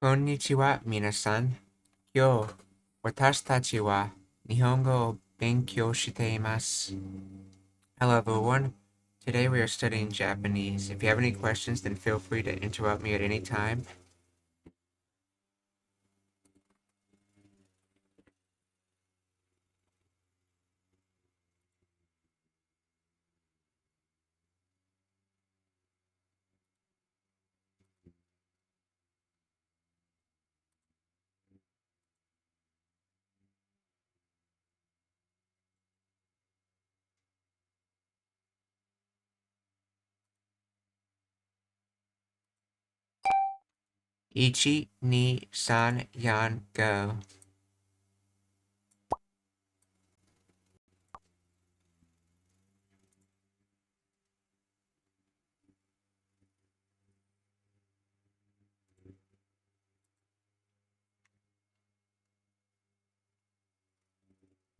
こんにちは、皆さん。今日、私たちは日本語を勉強しています。Hello, everyone. Today we are studying Japanese. If you have any questions, then feel free to interrupt me at any time. 1、2、3、4、5。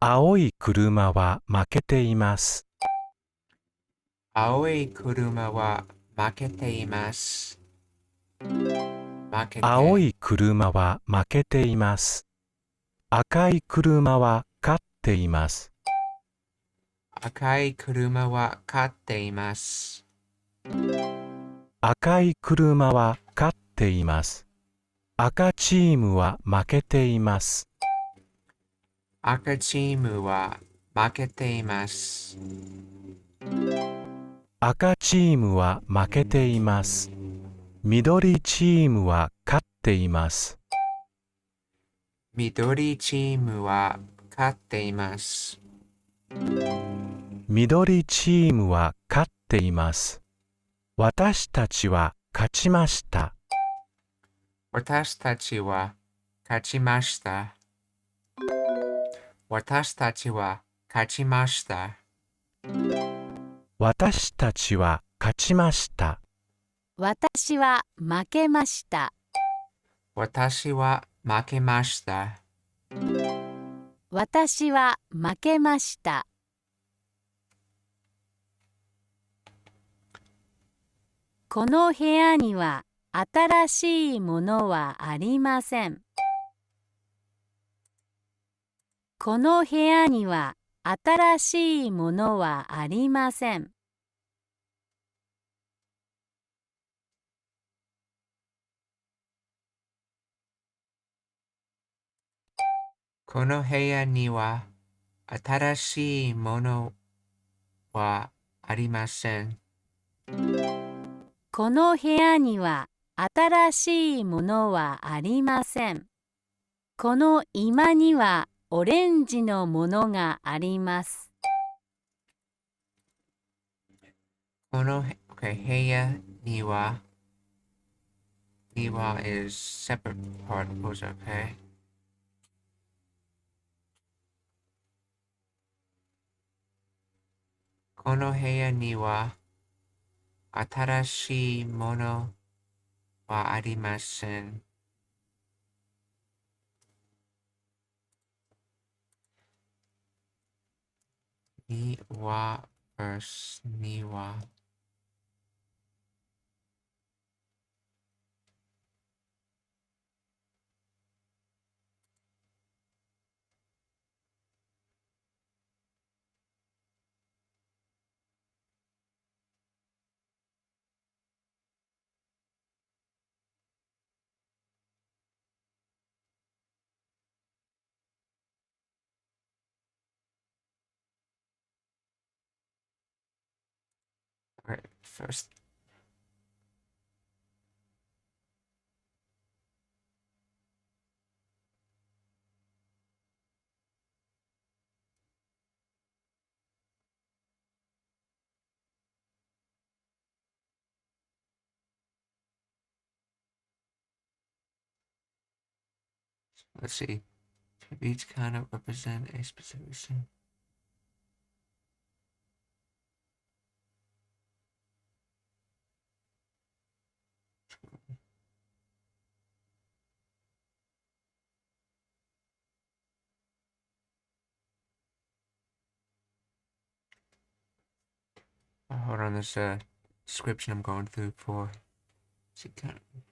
青い車は負けています。青い車は負けています。負けて。青い車は負けています。赤い車は勝っています。赤い車は勝っています。赤い車は勝っています。赤チームは負けています。赤チームは負けています。赤チームは負けています。緑チームは勝っています。緑チームは勝っています。緑チームは勝っています。私たちは勝ちました。私たちは勝ちました。私たちは勝ちました。私たちは勝ちました。私は負けました。私は負けました。私は負けました。この部屋には新しいものはありません。この部屋には新しいものはありません。この部屋には新しいものはありません。この部屋には新しいものはありません。この居間にはオレンジのものがあります。この、部屋には is separate particles, okay? この部屋には新しいものはありません。には verse にはAlright, first let's see. Each kind of represent a specific thing. Hold on, there's a description I'm going through for. See, kind of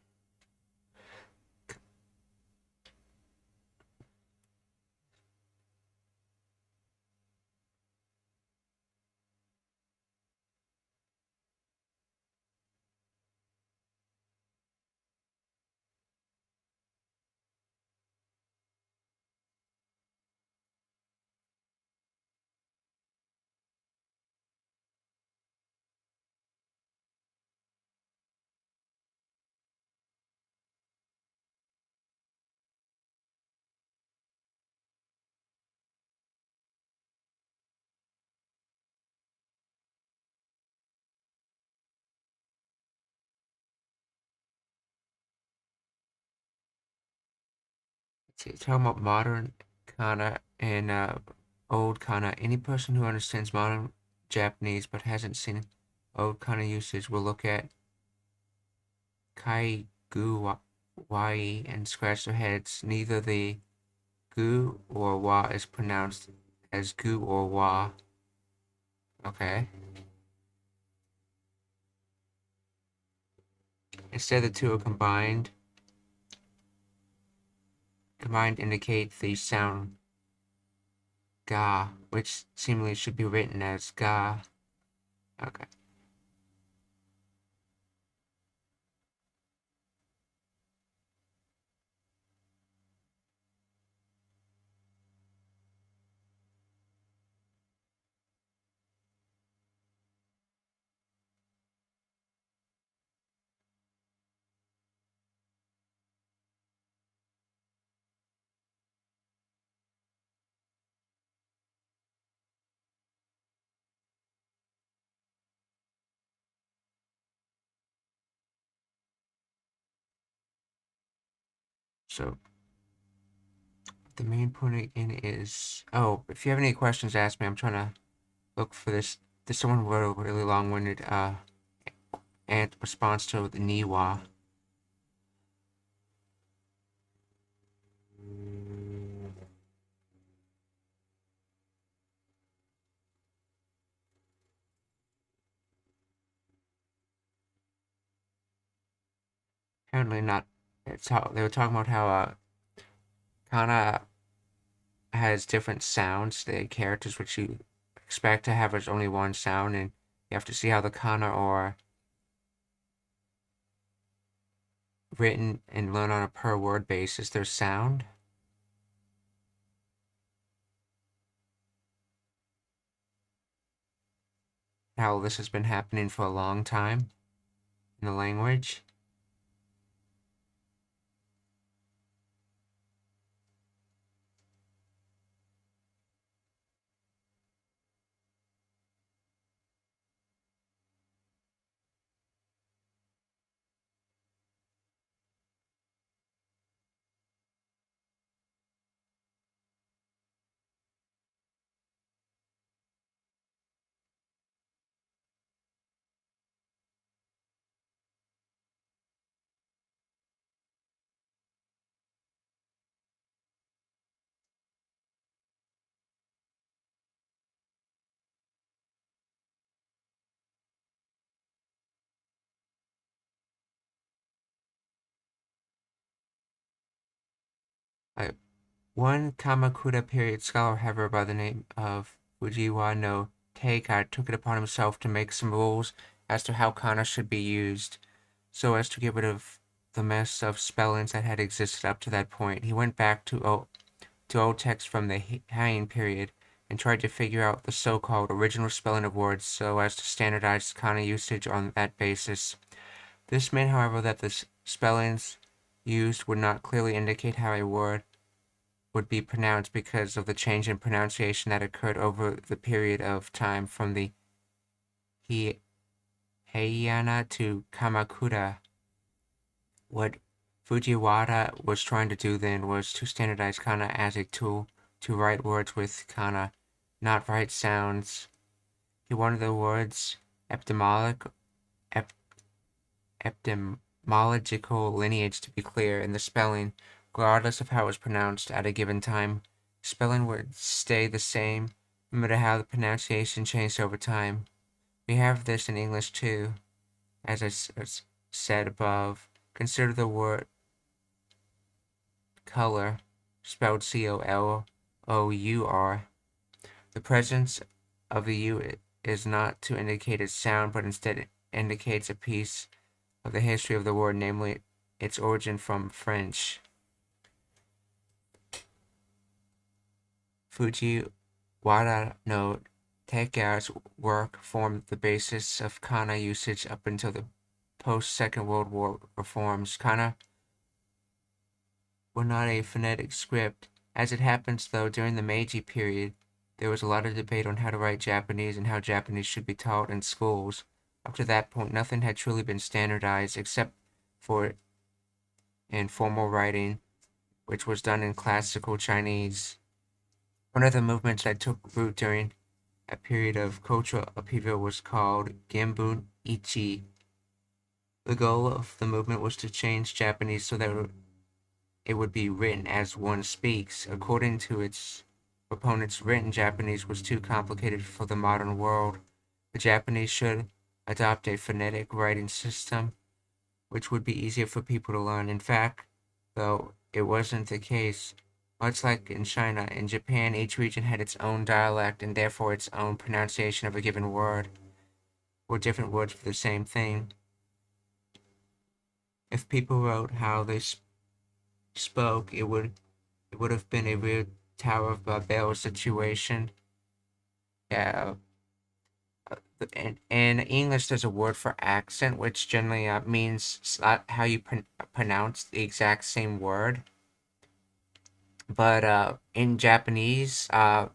talking about modern kana and old kana. Any person who understands modern Japanese but hasn't seen old kana usage will look at kai gu wai and scratch their heads. Neither the gu or wa is pronounced as gu or wa. Okay. Instead, the two are combined. Combined indicate the sound ga, which seemingly should be written as ga. Okay. So the main point in is, oh, if you have any questions, ask me. I'm trying to look for this. This someone wrote a really long-winded and response to the Niwa. Apparently not. It's how they were talking about how kana has different sounds. The characters which you expect to have as only one sound, and you have to see how the kana are written and learn on a per word basis their sound. How this has been happening for a long time in the language. One Kamakura period scholar, however, by the name of Fujiwa no Teika, took it upon himself to make some rules as to how kana should be used, so as to get rid of the mess of spellings that had existed up to that point. He went back to old texts from the Heian period and tried to figure out the so-called original spelling of words so as to standardize kana usage on that basis. This meant, however, that the spellings used would not clearly indicate how a word would be pronounced because of the change in pronunciation that occurred over the period of time from the Heian to Kamakura. What Fujiwara was trying to do then was to standardize kana as a tool to write words with kana, not write sounds. He wanted the words etymological lineage to be clear in the spelling, regardless of how it was pronounced at a given time. Spelling would stay the same, no matter how the pronunciation changed over time. We have this in English too, as I said above. Consider the word color, spelled COLOUR. The presence of the U is not to indicate its sound, but instead indicates a piece of the history of the word, namely its origin from French. Fujiwara no Teika's work formed the basis of kana usage up until the post-Second World War reforms. Kana were not a phonetic script. As it happens, though, during the Meiji period, there was a lot of debate on how to write Japanese and how Japanese should be taught in schools. Up to that point, nothing had truly been standardized except for in formal writing, which was done in classical Chinese. One of the movements that took root during a period of cultural upheaval was called Genbun Ichi. The goal of the movement was to change Japanese so that it would be written as one speaks. According to its proponents, written Japanese was too complicated for the modern world. The Japanese should adopt a phonetic writing system, which would be easier for people to learn. In fact, though, it wasn't the case. Much like in China, in Japan, each region had its own dialect and therefore its own pronunciation of a given word, or different words for the same thing. If people wrote how they spoke, it would have been a real Tower of Babel situation. Yeah. In English, there's a word for accent, which generally means how you pronounce the exact same word. But in Japanese, the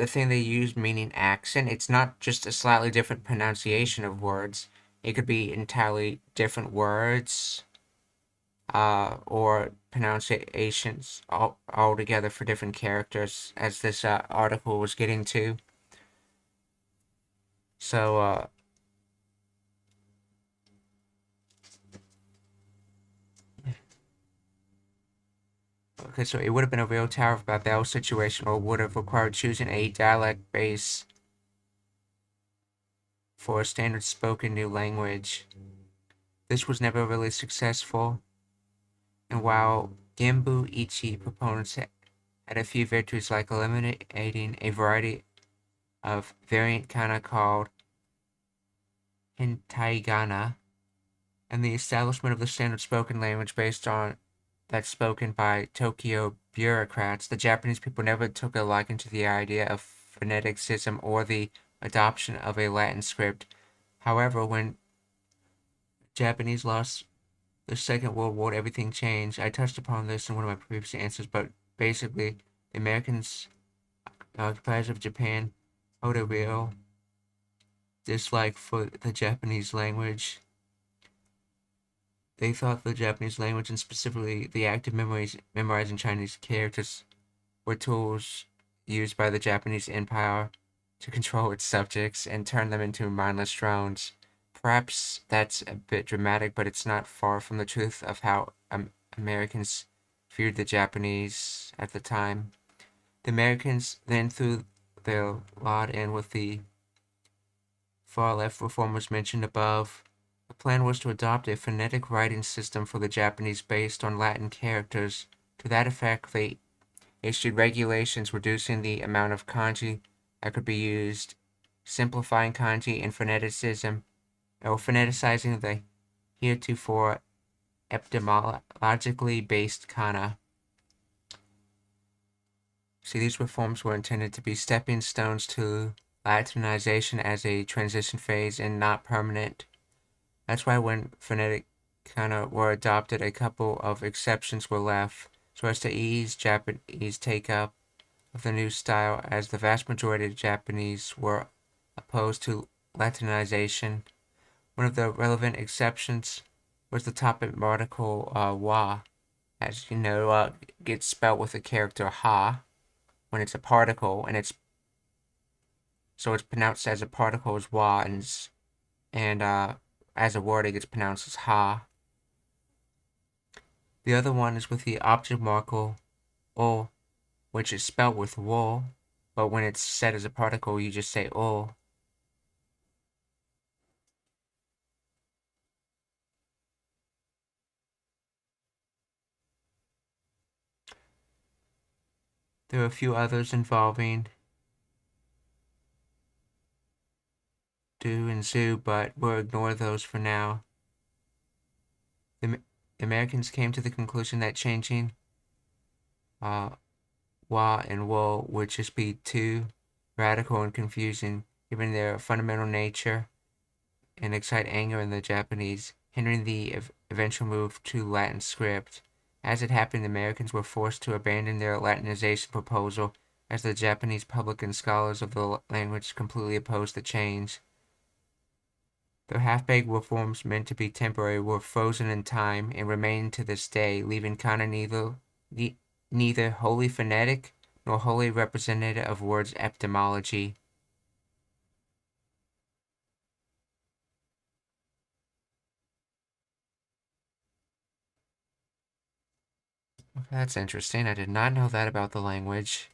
thing they use meaning accent, it's not just a slightly different pronunciation of words. It could be entirely different words, or pronunciations altogether for different characters, as this article was getting to. So, okay, so it would have been a real Tower of Babel situation, or would have required choosing a dialect base for a standard spoken new language. This was never really successful, and while Genbu Ichi proponents had a few virtues like eliminating a variety of variant kana called Hintaigana, and the establishment of the standard spoken language based on that spoken by Tokyo bureaucrats, the Japanese people never took a liking to the idea of phoneticism or the adoption of a Latin script. However, when Japanese lost the Second World War, everything changed. I touched upon this in one of my previous answers, but basically, the Americans, occupiers of Japan, owed a real dislike for the Japanese language. They thought the Japanese language, and specifically the act of memorizing Chinese characters, were tools used by the Japanese Empire to control its subjects and turn them into mindless drones. Perhaps that's a bit dramatic, but it's not far from the truth of how Americans viewed the Japanese at the time. The Americans then threw their lot in with the far-left reformers mentioned above. The plan was to adopt a phonetic writing system for the Japanese based on Latin characters. To that effect, they issued regulations reducing the amount of kanji that could be used, simplifying kanji and phoneticizing the heretofore etymologically based kana. See, these reforms were intended to be stepping stones to Latinization as a transition phase and not permanent. That's why when phonetic kana were adopted, a couple of exceptions were left, so as to ease Japanese take-up of the new style, as the vast majority of Japanese were opposed to Latinization. One of the relevant exceptions was the topic article wa, as you know, gets spelled with the character ha when it's a particle, and it's pronounced as a particle as wa, and as a word it gets pronounced as ha. The other one is with the object marker o, which is spelled with wo, but when it's said as a particle, you just say o. There are a few others involving do and zoo, but we'll ignore those for now. The Americans came to the conclusion that changing wa and wo would just be too radical and confusing, given their fundamental nature, and excite anger in the Japanese, hindering the eventual move to Latin script. As it happened, the Americans were forced to abandon their Latinization proposal, as the Japanese public and scholars of the language completely opposed the change. The half-baked reforms meant to be temporary were frozen in time and remain to this day, leaving kana neither neither wholly phonetic nor wholly representative of words etymology. Okay, that's interesting. I did not know that about the language.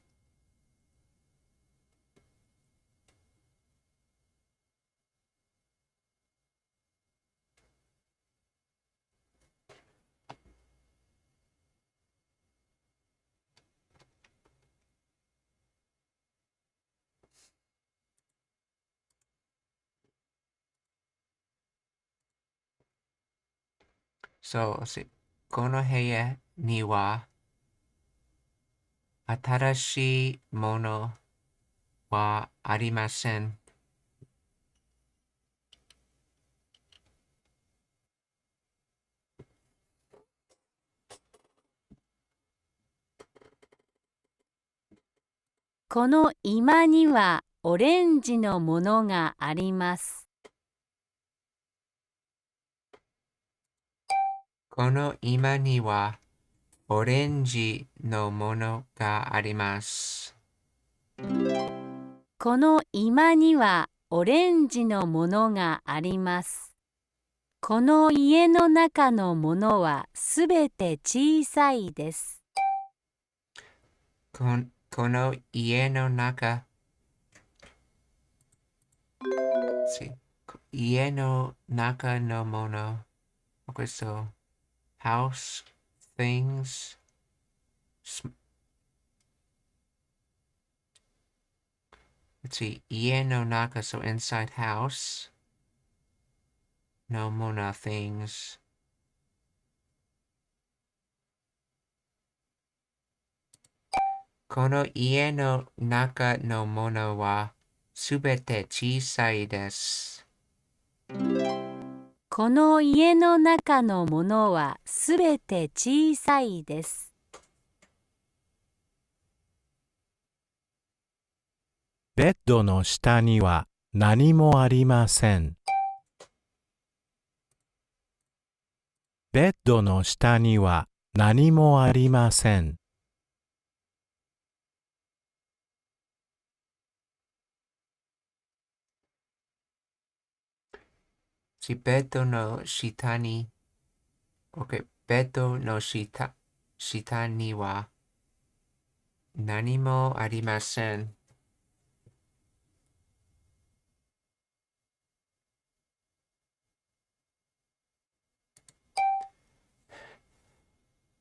So let's see. この部屋には新しいものはありません。この居間にはオレンジのものがあります。この居間にはオレンジのものがあります。この居間にはオレンジのものがあります。この家の中のものはすべて小さいです。この家の中、家の中のもの。Okay, so house, things, let's see, 家の中, so inside house, no mono things. この家の中のものはすべて小さいです。この家の中のものはすべて小さいです。ベッドの下には何もありません。ベッドの下には何もありません。ベッドの下に、OK、ベッドの下には何もありません。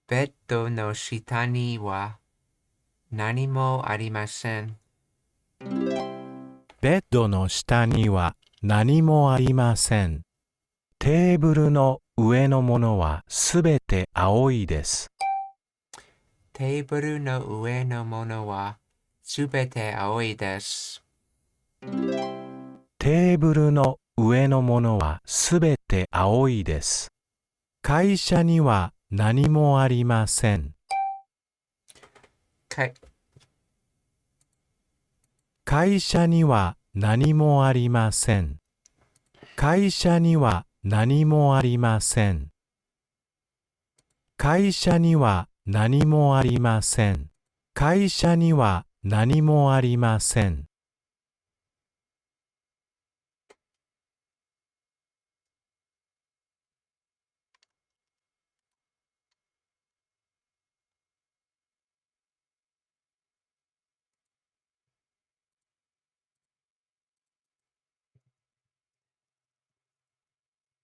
ベッドの下には何もありません。ベッドの下には何もありません。テーブルの上のものはすべて青いです。テーブルの上のものはすべて青いです。テーブルの上のものはすべて青いです。会社には何もありません。会社には何もありません。会社には何もありません。会社には何もありません。会社には何もありません。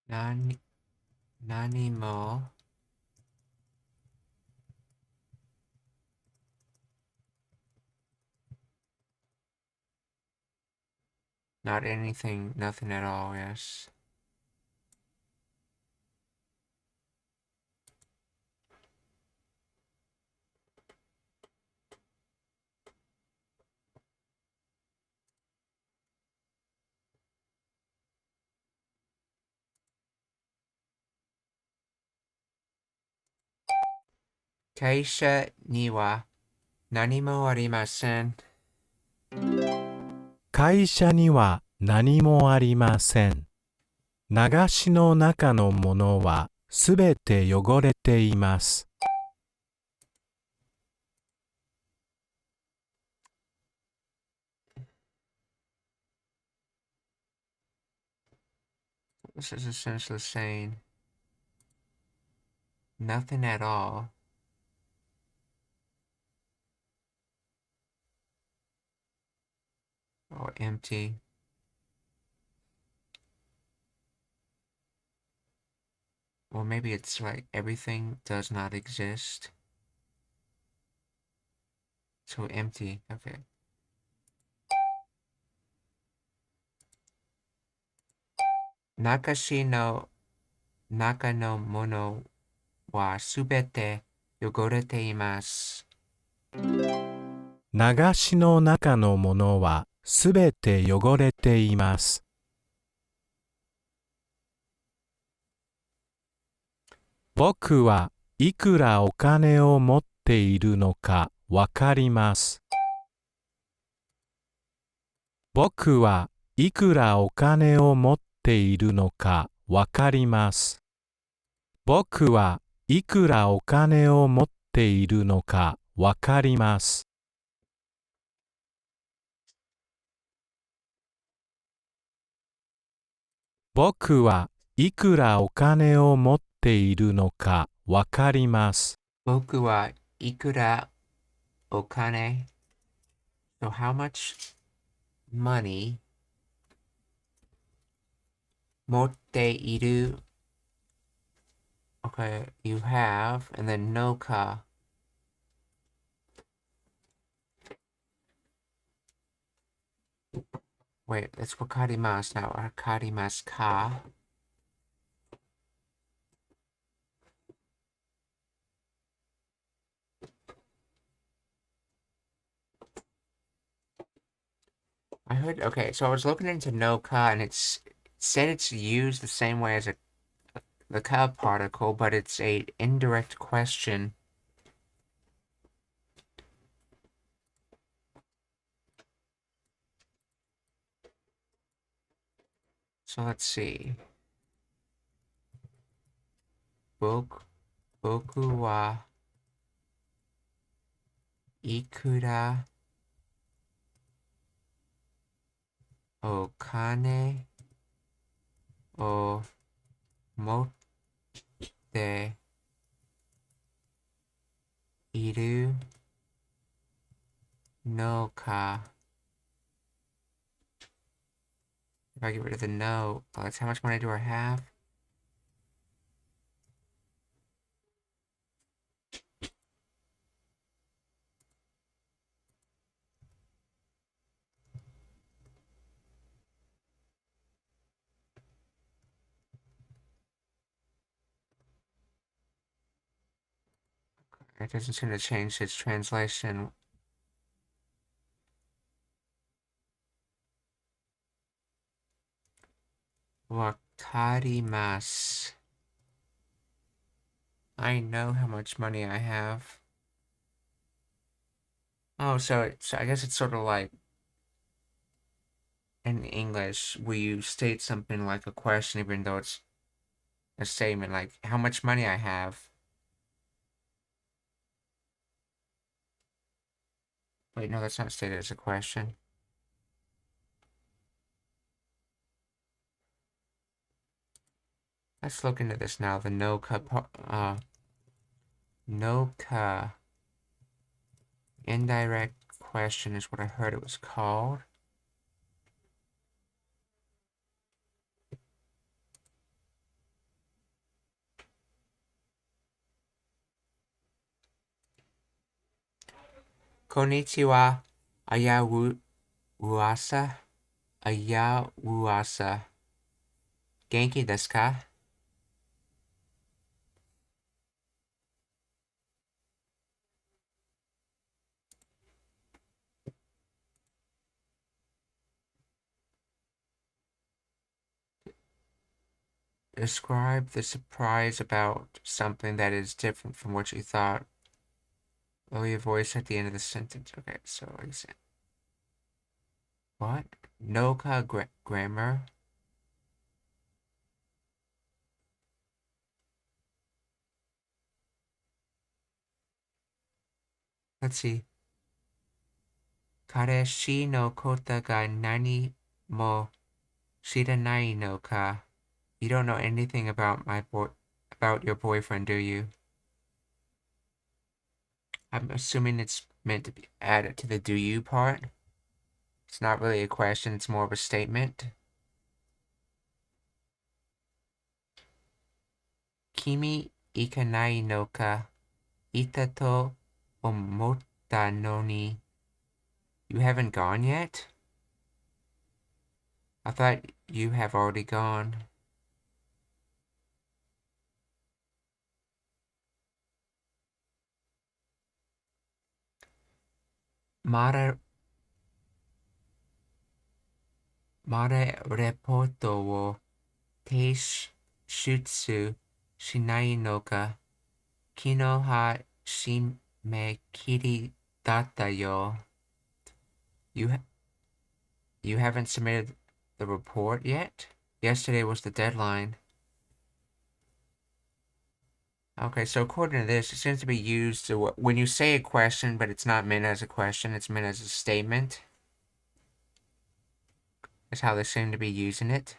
何もNot anything, nothing at all, yes. 会社には何もありません。会社には何もありません。流しの中のものはすべて汚れています。This is essentially saying nothing at all. Or empty. Or maybe it's like everything does not exist. So empty. Okay. Nakashi no naka no mono wa subete yogorete imasu. 流しの中のものはすべて汚れています。僕はいくらお金を持っているのかわかります。僕はいくらお金を持っているのかわかります。僕はいくらお金を持っているのかわかります。僕はいくらお金を持っているのかわかります。僕はいくらお金 So how much money 持っている Okay, you have, and then no ka. Wait, let's go karimasu now. Or karimasu ka. I heard, okay, so I was looking into no ka, and it said it's used the same way as the ka particle, but it's a indirect question. So let's see. Boku wa ikura o kane o motte iru no ka. If I get rid of the no, that's how much money do I have? It doesn't seem to change its translation. Wakarimasu. I know how much money I have. Oh, so I guess it's sort of like in English, where you state something like a question, even though it's a statement, like how much money I have. Wait, no, that's not stated as a question. Let's look into this now. The no ka, no ka. Indirect question is what I heard it was called. Konnichiwa, uasa, uasa. Genki desu ka? Describe the surprise about something that is different from what you thought. Lower your voice at the end of the sentence. Okay, so what? No ka grammar? Let's see. Kareshi no kota ga nani mo shiranai no ka? You don't know anything about about your boyfriend, do you? I'm assuming it's meant to be added to the do you part. It's not really a question, it's more of a statement. Kimi ikanai no ka ita to omotta no ni. You haven't gone yet? I thought you have already gone. Mare reporto wo teishutsu shinai no ka kino ha shimekiri datta yo. You you haven't submitted the report yet? Yesterday was the deadline. Okay, so according to this, it seems to be used to when you say a question, but it's not meant as a question, it's meant as a statement. That's how they seem to be using it.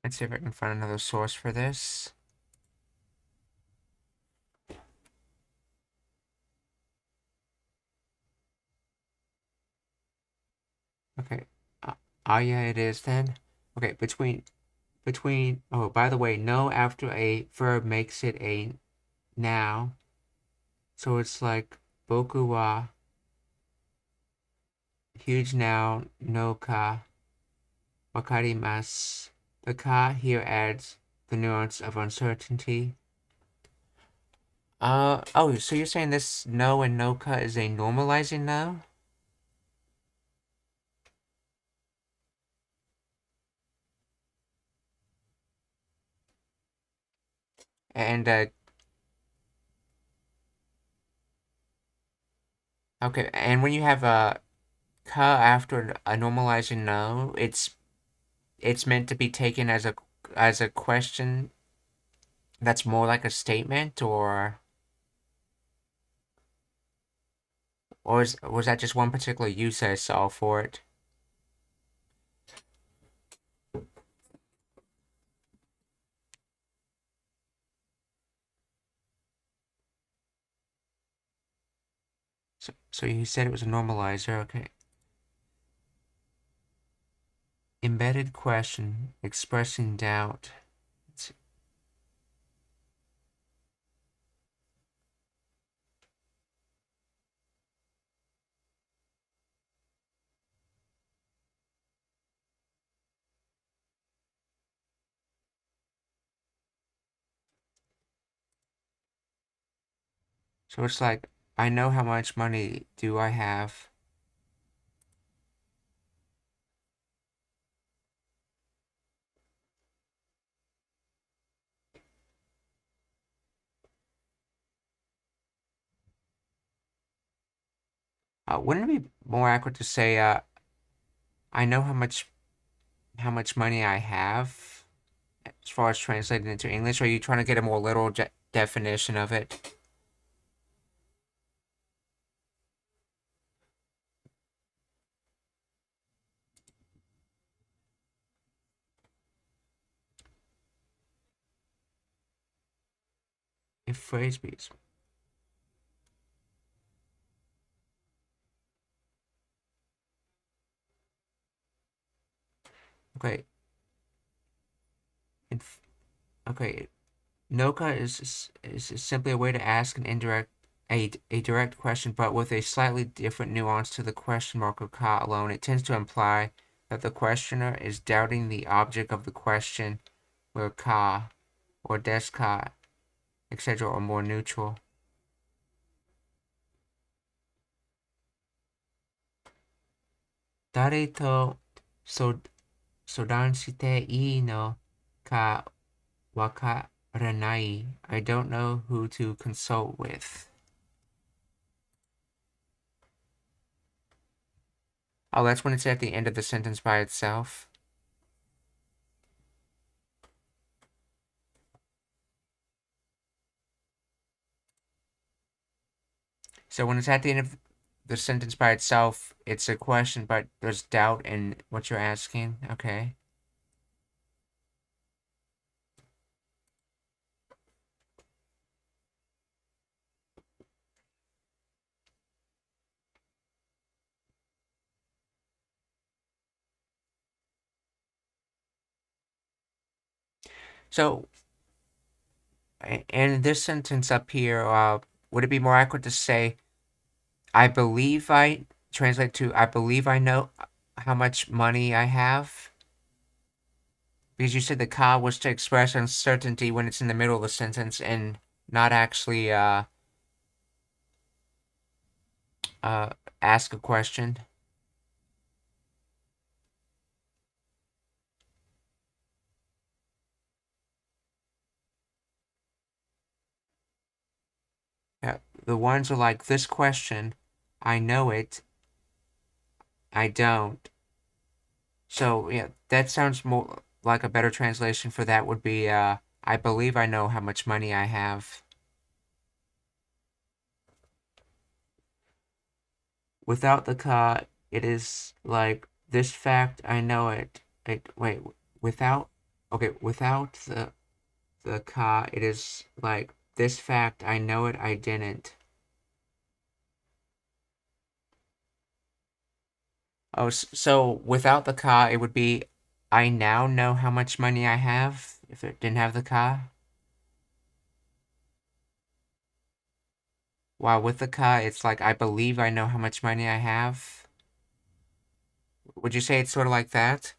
Let's see if I can find another source for this. Okay. Yeah, it is then. Okay, oh, by the way, no after a verb makes it a now. So it's like boku wa huge noun no ka wakarimasu. The ka here adds the nuance of uncertainty. Oh, so you're saying this no and no ka is a normalizing no? And okay, and when you have a ka after a normalizing no, it's meant to be taken as a question that's more like a statement, or was that just one particular use I saw for it? So you said it was a normalizer, okay. Embedded question, expressing doubt. So it's like, I know how much money do I have. Wouldn't it be more accurate to say, I know how much money I have, as far as translating into English? Or are you trying to get a more literal definition of it? If phrase beats. Okay. Okay. Noka is simply a way to ask an indirect a direct question, but with a slightly different nuance to the question mark or ka alone. It tends to imply that the questioner is doubting the object of the question, where ka or desu ka, etc. are more neutral. Dare to sodan shite ii no ka wakaranai. I don't know who to consult with. Oh, that's when it's at the end of the sentence by itself. So when it's at the end of the sentence by itself, it's a question, but there's doubt in what you're asking. Okay. So, in this sentence up here, would it be more accurate to say, I believe I translate to, I believe I know how much money I have? Because you said the ka was to express uncertainty when it's in the middle of a sentence and not actually ask a question. Yeah, the ones are like this question, I know it, I don't. So yeah, that sounds more like a better translation for that would be I believe I know how much money I have. Without the ka, it is like this fact I know it. Wait, without without the ka, it is like this fact I know it, I didn't. Oh, so without the ka, it would be I now know how much money I have if it didn't have the ka. While with the ka, it's like I believe I know how much money I have. Would you say it's sort of like that?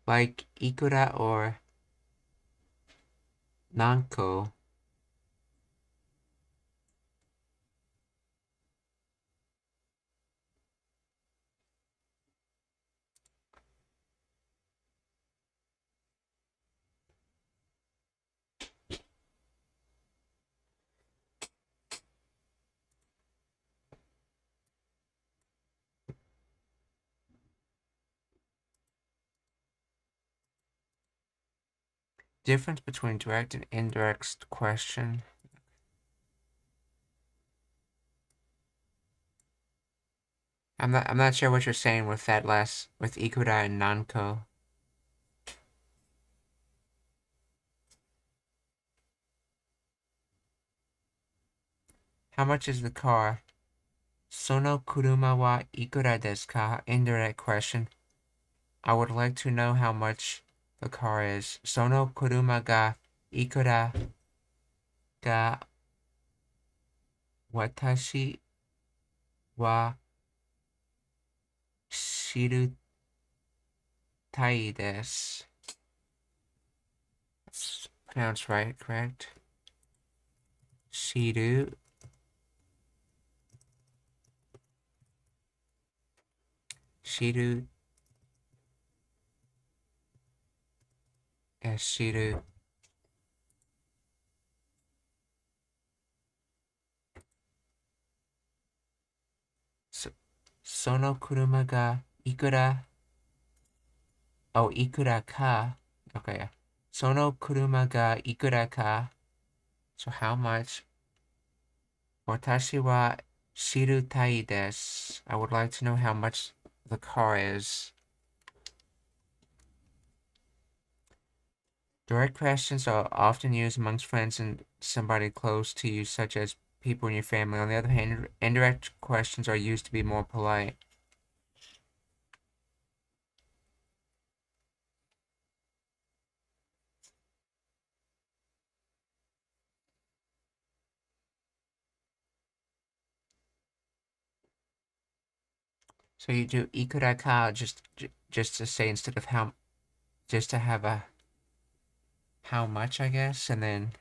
Like ikura or nanko. Difference between direct and indirect question. I'm not sure what you're saying with that last with ikura and nanko. How much is the car? Sono kuruma wa ikura desu ka? Indirect question. I would like to know how much the car is. Sono kuruma ga ikura ga watashi wa shirutai desu. That's pronounced right, correct? Shiru. Shiru. Yes, shiru. Sono kuruma ga ikura Oh, ikura ka. Okay. Sono kuruma ga ikura ka. So how much? Watashi wa shirutai desu. I would like to know how much the car is. Direct questions are often used amongst friends and somebody close to you, such as people in your family. On the other hand, indirect questions are used to be more polite. So you do ikura ka just to say instead of how, just to have a how much, I guess, and then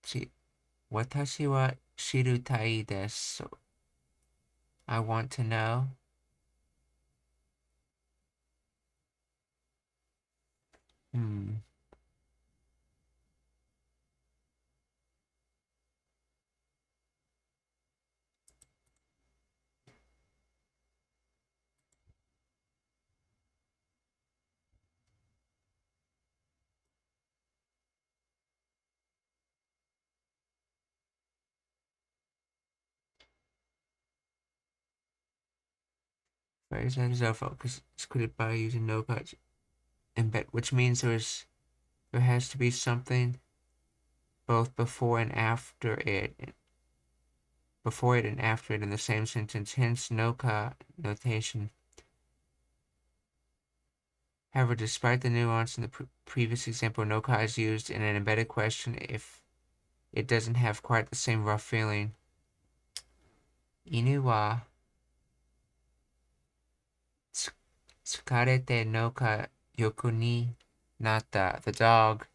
see, watashi wa shirutai desu. So I want to know. Hmm. Phrase that is focus excluded by using no cuts embed, which means there has to be something both before and after it in the same sentence, hence no-ka notation. However, despite the nuance in the previous example, no-ka is used in an embedded question if it doesn't have quite the same rough feeling. Inu wa tsukarete no-ka yoku ni natta. The dog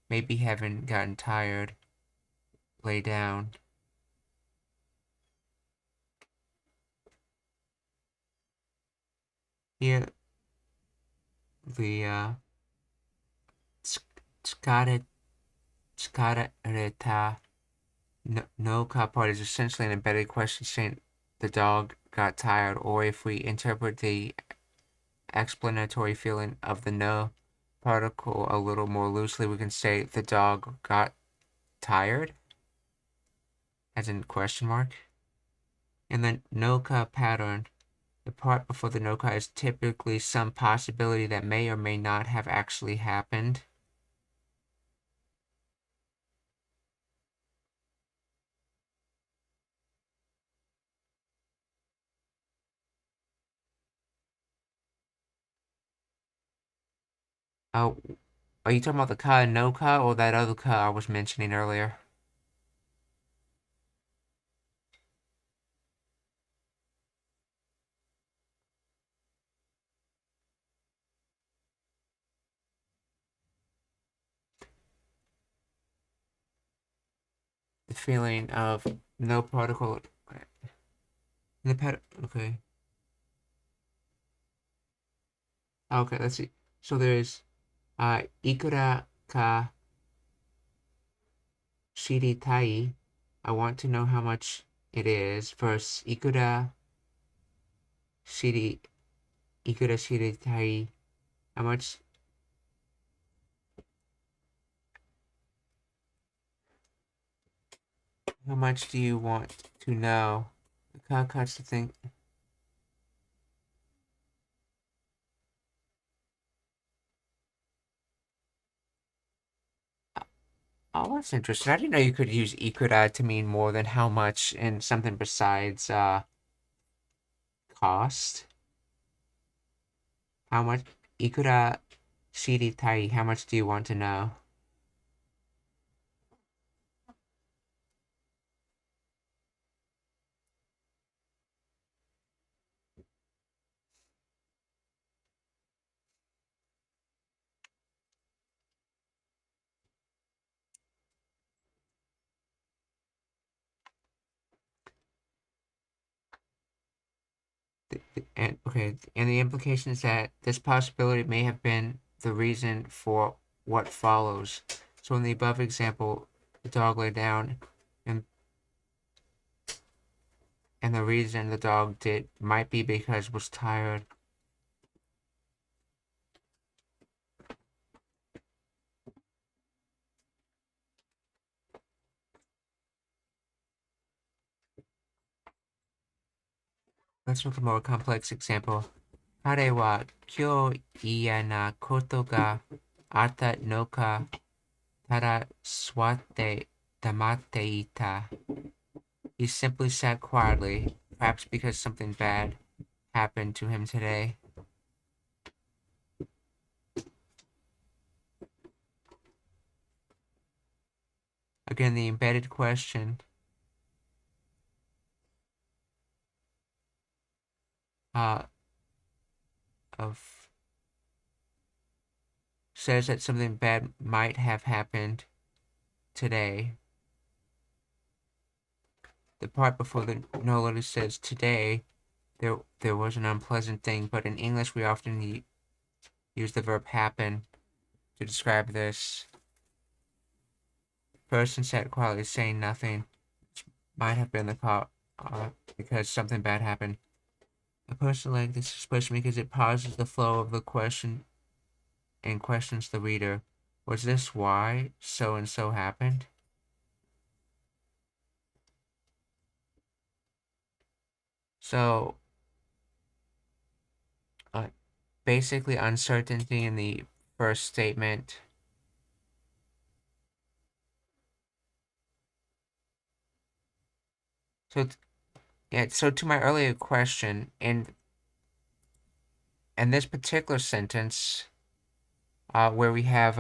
maybe haven't gotten tired. Lay down. Here, the tsukareta no-ka part is essentially an embedded question saying the dog got tired, or if we interpret the explanatory feeling of the no particle a little more loosely, we can say the dog got tired, as in question mark. And the no-ka pattern, the part before the no-ka is typically some possibility that may or may not have actually happened. Oh, are you talking about the ka and no ka, or that other ka I was mentioning earlier? The feeling of no particle. The pattern. Okay. Okay, let's see. So there's ikura ka shiritai. I want to know how much it is. Versus shiri ikura shiritai. How much? How much do you want to know? The ka cuts the thing. Oh, that's interesting. I didn't know you could use ikura to mean more than how much in something besides cost. How much? Ikura shiritai. How much do you want to know? And okay, and the implication is that this possibility may have been the reason for what follows. So in the above example, the dog lay down, and And the reason the dog did might be because it was tired. Let's look at a more complex example. 彼は今日嫌なことがあったのか、ただ座って黙っていた. He simply sat quietly, perhaps because something bad happened to him today. Again, the embedded question of says that something bad might have happened today. The part before the no literally says today there was an unpleasant thing, but in English we often use the verb happen to describe this. Person sat quietly saying nothing, which might have been the cause because something bad happened. A person like this expression because it pauses the flow of the question and questions the reader. Was this why so and so happened? So, basically uncertainty in the first statement. So to my earlier question, in this particular sentence, where we have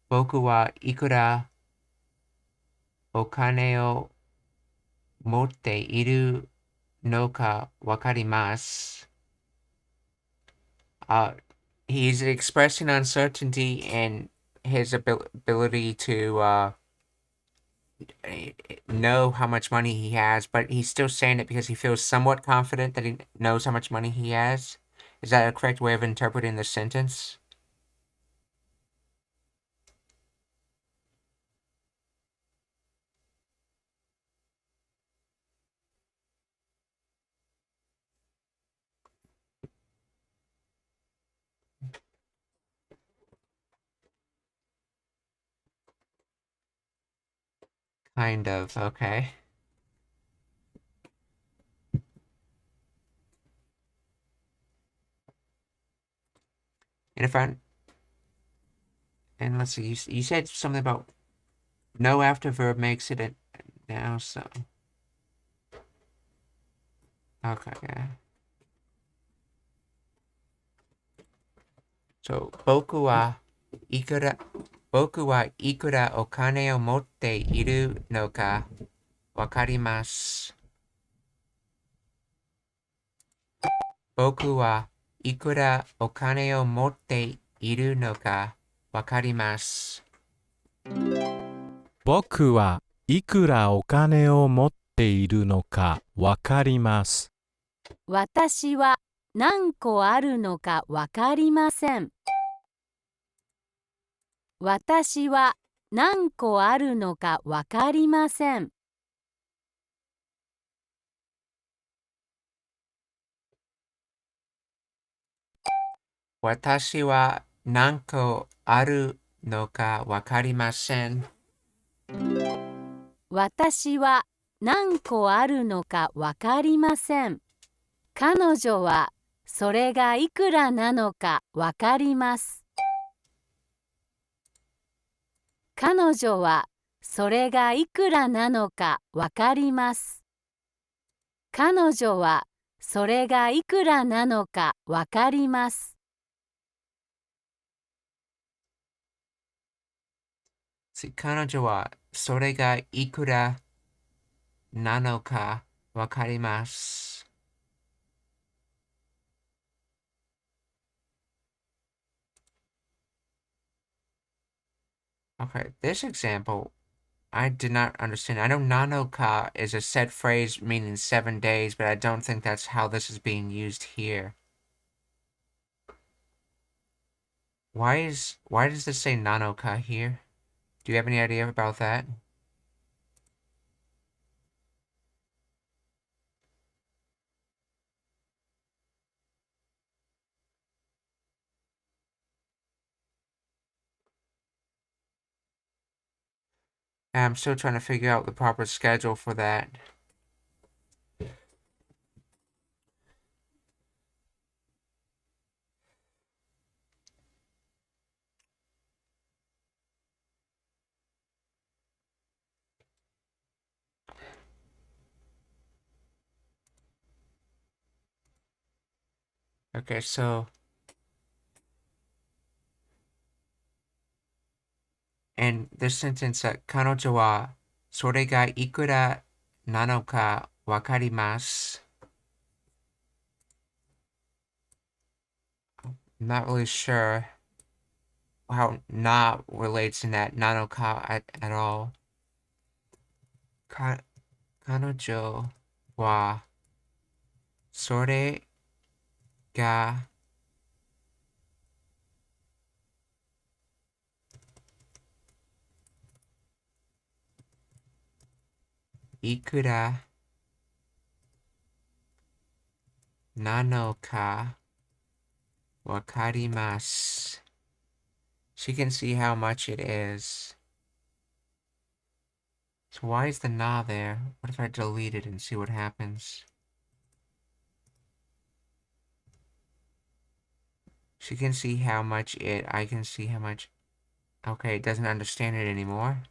boku wa ikura okane o motte iru no ka wakarimasu. He's expressing uncertainty in his ability to know how much money he has, but he's still saying it because he feels somewhat confident that he knows how much money he has. Is that a correct way of interpreting the sentence? Kind of, okay. And let's see, you said something about no after verb makes it a now, so. Okay, yeah. So, boku wa ikura o kane o motte iru no ka wakarimasu. Boku wa ikura o kane o motte iru no ka wakarimasu. 僕はいくらお金を持っているのかわかります。私は何個あるのかわかりません。私は何個あるのかわかりません。私は何個あるのかわかりません。私は何個あるのかわかりません。彼女はそれがいくらなのかわかります。彼女はそれがいくらなのかわかります。彼女はそれがいくらなのかわかります。彼女はそれがいくらなのかわかります。Okay, this example I did not understand. I know nanoka is a set phrase meaning 7 days, but I don't think that's how this is being used here. Why does this say nanoka here? Do you have any idea about that? I'm still trying to figure out the proper schedule for that. Okay, so in this sentence, 彼女はそれがいくらなのかわかります。I'm not really sure how not relates in that nanoka at all. 彼女はそれがいくらなのかわかります。She can see how much it is. So why is the na there? What if I delete it and see what happens? She can see how much I can see how much. Okay, it doesn't understand it anymore.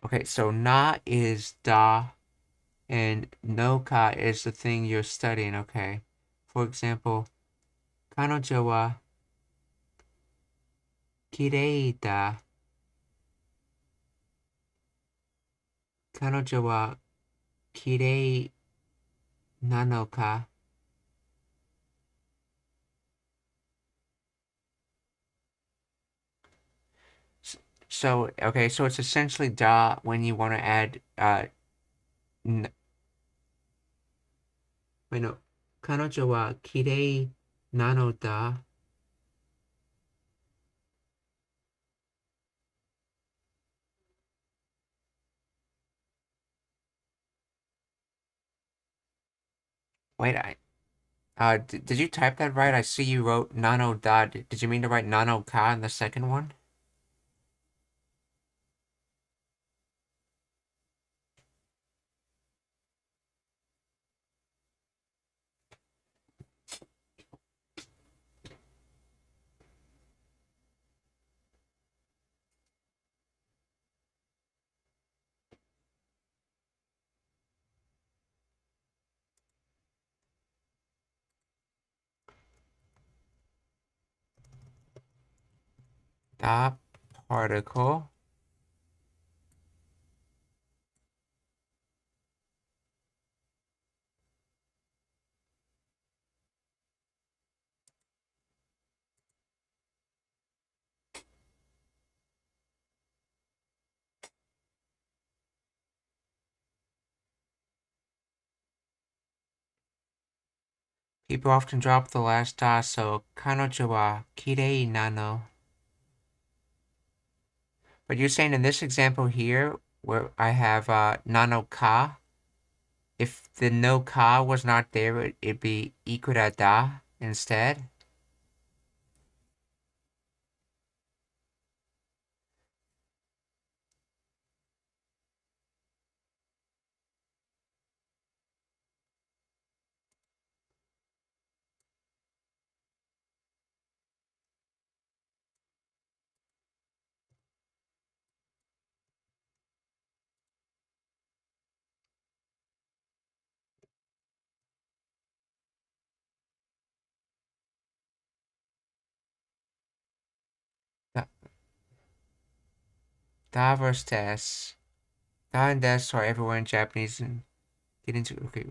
Okay, so na is da, and no ka is the thing you're studying, okay? For example, 彼女は綺麗だ。彼女は綺麗なのか? So, okay, so it's essentially da when you want to add, wait, no. 彼女は綺麗なのだ. Wait, did you type that right? I see you wrote nano da. Did you mean to write nano ka in the second one? Da particle. People often drop the last da, so 彼女は綺麗なの. But you're saying in this example here, where I have nano ka, if the no ka was not there, it'd be ikura da instead? Da, da versus des. Da and des are everywhere in Japanese and get into, okay.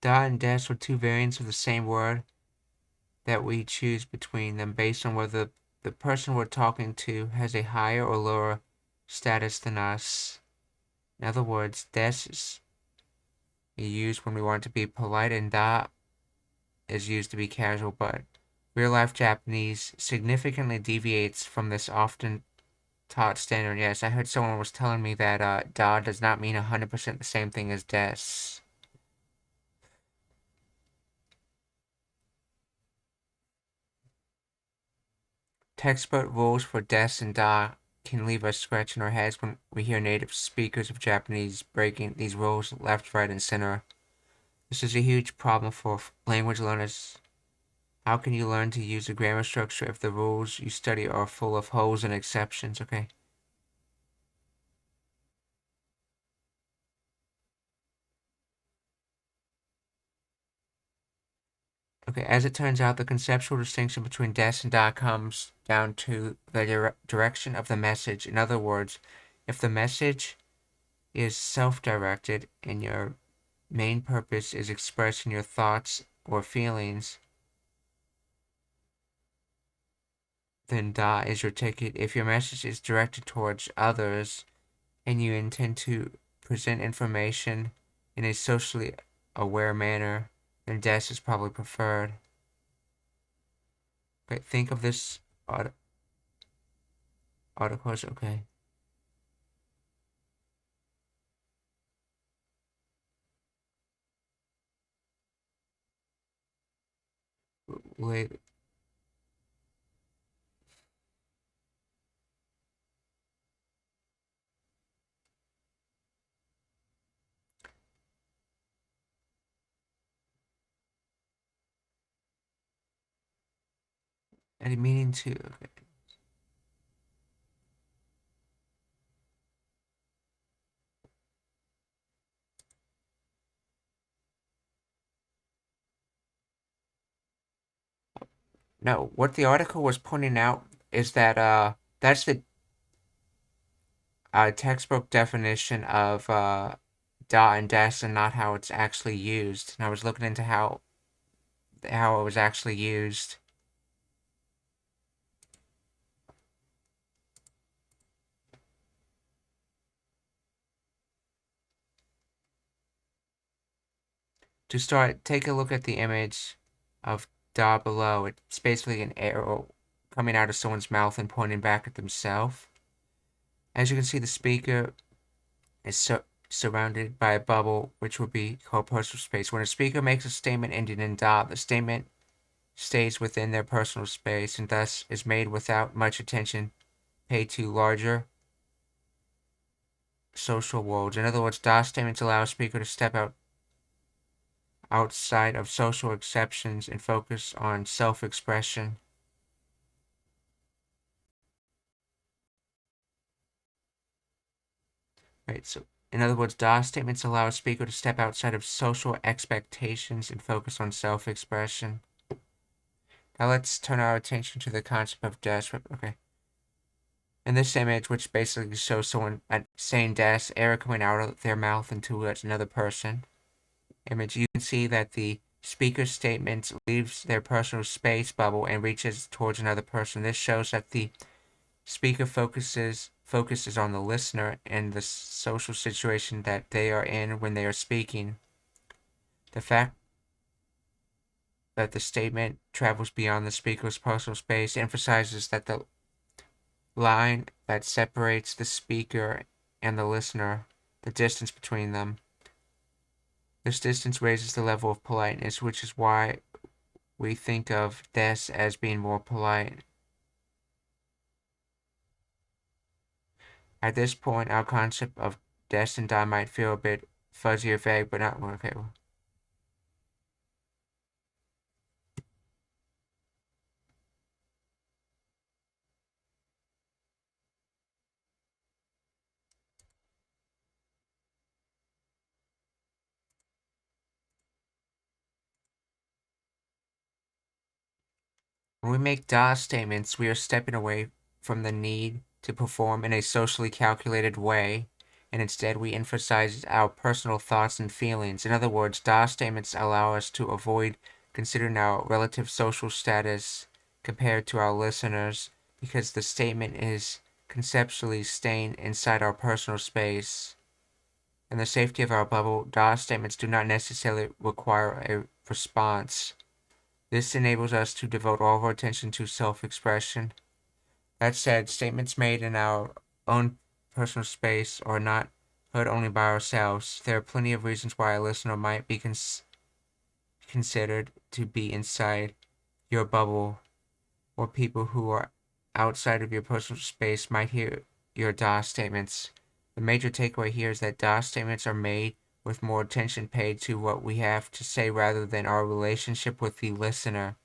Da and des are two variants of the same word that we choose between them based on whether the person we're talking to has a higher or lower status than us. In other words, des is used when we want to be polite, and da is used to be casual, but Real-life Japanese significantly deviates from this often taught standard. Yes, I heard someone was telling me that da does not mean 100% the same thing as des. Textbook rules for des and da can leave us scratching our heads when we hear native speakers of Japanese breaking these rules left, right, and center. This is a huge problem for language learners. How can you learn to use a grammar structure if the rules you study are full of holes and exceptions? Okay. Okay, as it turns out, the conceptual distinction between des and da comes down to the direction of the message. In other words, if the message is self-directed and your main purpose is expressing your thoughts or feelings, then da is your ticket. If your message is directed towards others and you intend to present information in a socially aware manner, then des is probably preferred. Okay, think of this article as okay. Wait, I didn't mean to. Okay. No, what the article was pointing out is that that's the textbook definition of da and des and not how it's actually used. And I was looking into how it was actually used. To start, take a look at the image of da below. It's basically an arrow coming out of someone's mouth and pointing back at themselves. As you can see, the speaker is surrounded by a bubble, which would be called personal space. When a speaker makes a statement ending in da, the statement stays within their personal space and thus is made without much attention paid to larger social worlds. In other words, da statements allow a speaker to step outside of social exceptions and focus on self-expression. Right, so in other words, da statements allow a speaker to step outside of social expectations and focus on self-expression. Now let's turn our attention to the concept of des. Okay. In this image, which basically shows someone saying des, air coming out of their mouth into another person. Image, you can see that the speaker's statement leaves their personal space bubble and reaches towards another person. This shows that the speaker focuses on the listener and the social situation that they are in when they are speaking. The fact that the statement travels beyond the speaker's personal space emphasizes that the line that separates the speaker and the listener, the distance between them. This distance raises the level of politeness, which is why we think of des as being more polite. At this point, our concept of des and da might feel a bit fuzzy or vague, but not okay. When we make da statements, we are stepping away from the need to perform in a socially calculated way, and instead we emphasize our personal thoughts and feelings. In other words, da statements allow us to avoid considering our relative social status compared to our listeners because the statement is conceptually staying inside our personal space. In the safety of our bubble, da statements do not necessarily require a response. This enables us to devote all of our attention to self-expression. That said, statements made in our own personal space are not heard only by ourselves. There are plenty of reasons why a listener might be considered to be inside your bubble, or people who are outside of your personal space might hear your DA statements. The major takeaway here is that DA statements are made with more attention paid to what we have to say rather than our relationship with the listener.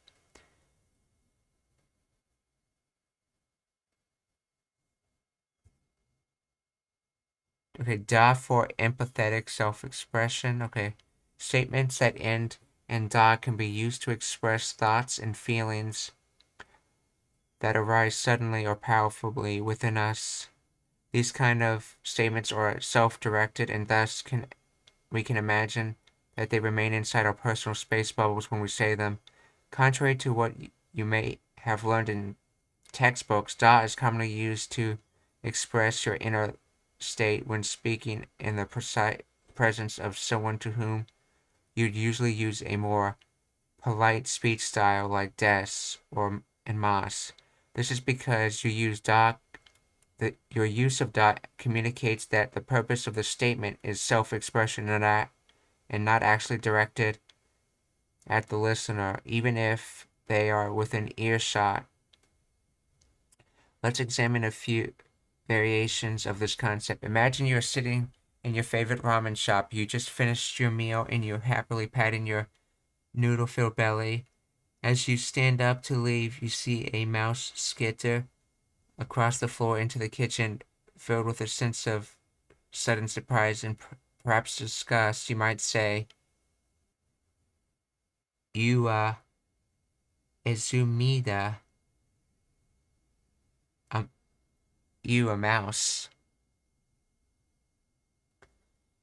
Okay, DA for empathetic self-expression. Okay, statements that end in DA can be used to express thoughts and feelings that arise suddenly or powerfully within us. These kind of statements are self-directed, and thus we can imagine that they remain inside our personal space bubbles when we say them. Contrary to what you may have learned in textbooks, DA is commonly used to express your inner state when speaking in the presence of someone to whom you'd usually use a more polite speech style like des or immerse. This is because your use of DA communicates that the purpose of the statement is self-expression and not actually directed at the listener, even if they are within earshot. Let's examine a few variations of this concept. Imagine you're sitting in your favorite ramen shop. You just finished your meal and you're happily patting your noodle-filled belly. As you stand up to leave, you see a mouse skitter across the floor into the kitchen, filled with a sense of sudden surprise and perhaps disgust. You might say, "You, Izumida, you a mouse."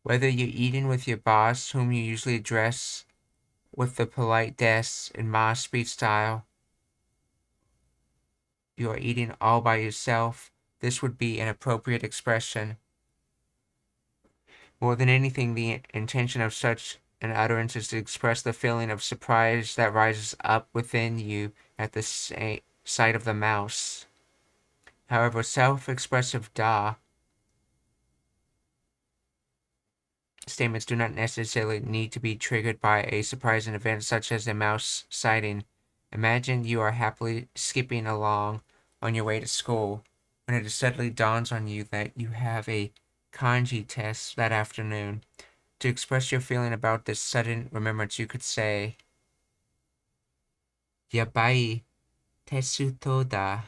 Whether you're eating with your boss, whom you usually address with the polite des and ma speech style, you are eating all by yourself, this would be an appropriate expression. More than anything, the intention of such an utterance is to express the feeling of surprise that rises up within you at the sight of the mouse. However, self-expressive DA statements do not necessarily need to be triggered by a surprising event such as a mouse sighting. Imagine you are happily skipping along on your way to school when it suddenly dawns on you that you have a kanji test that afternoon. To express your feeling about this sudden remembrance, you could say, "Yabai tesuto da."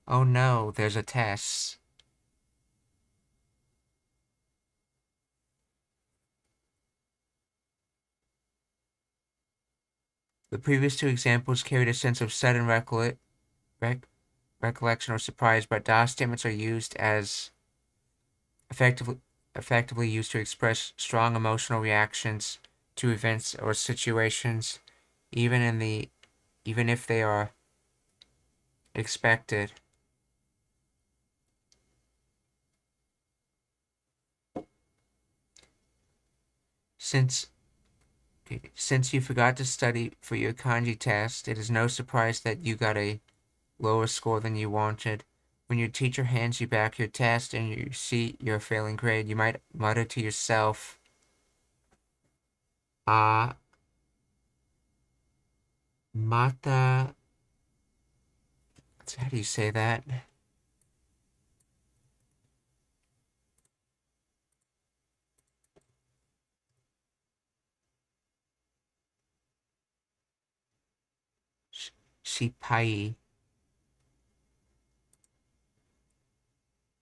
Oh no, there's a test. The previous two examples carried a sense of sudden recollection or surprise, but DA statements are used as effectively used to express strong emotional reactions to events or situations, even if they are expected. Since you forgot to study for your kanji test, it is no surprise that you got a lower score than you wanted. When your teacher hands you back your test and you see your failing grade, you might mutter to yourself, "Ah, mata." How do you say that? Shipai.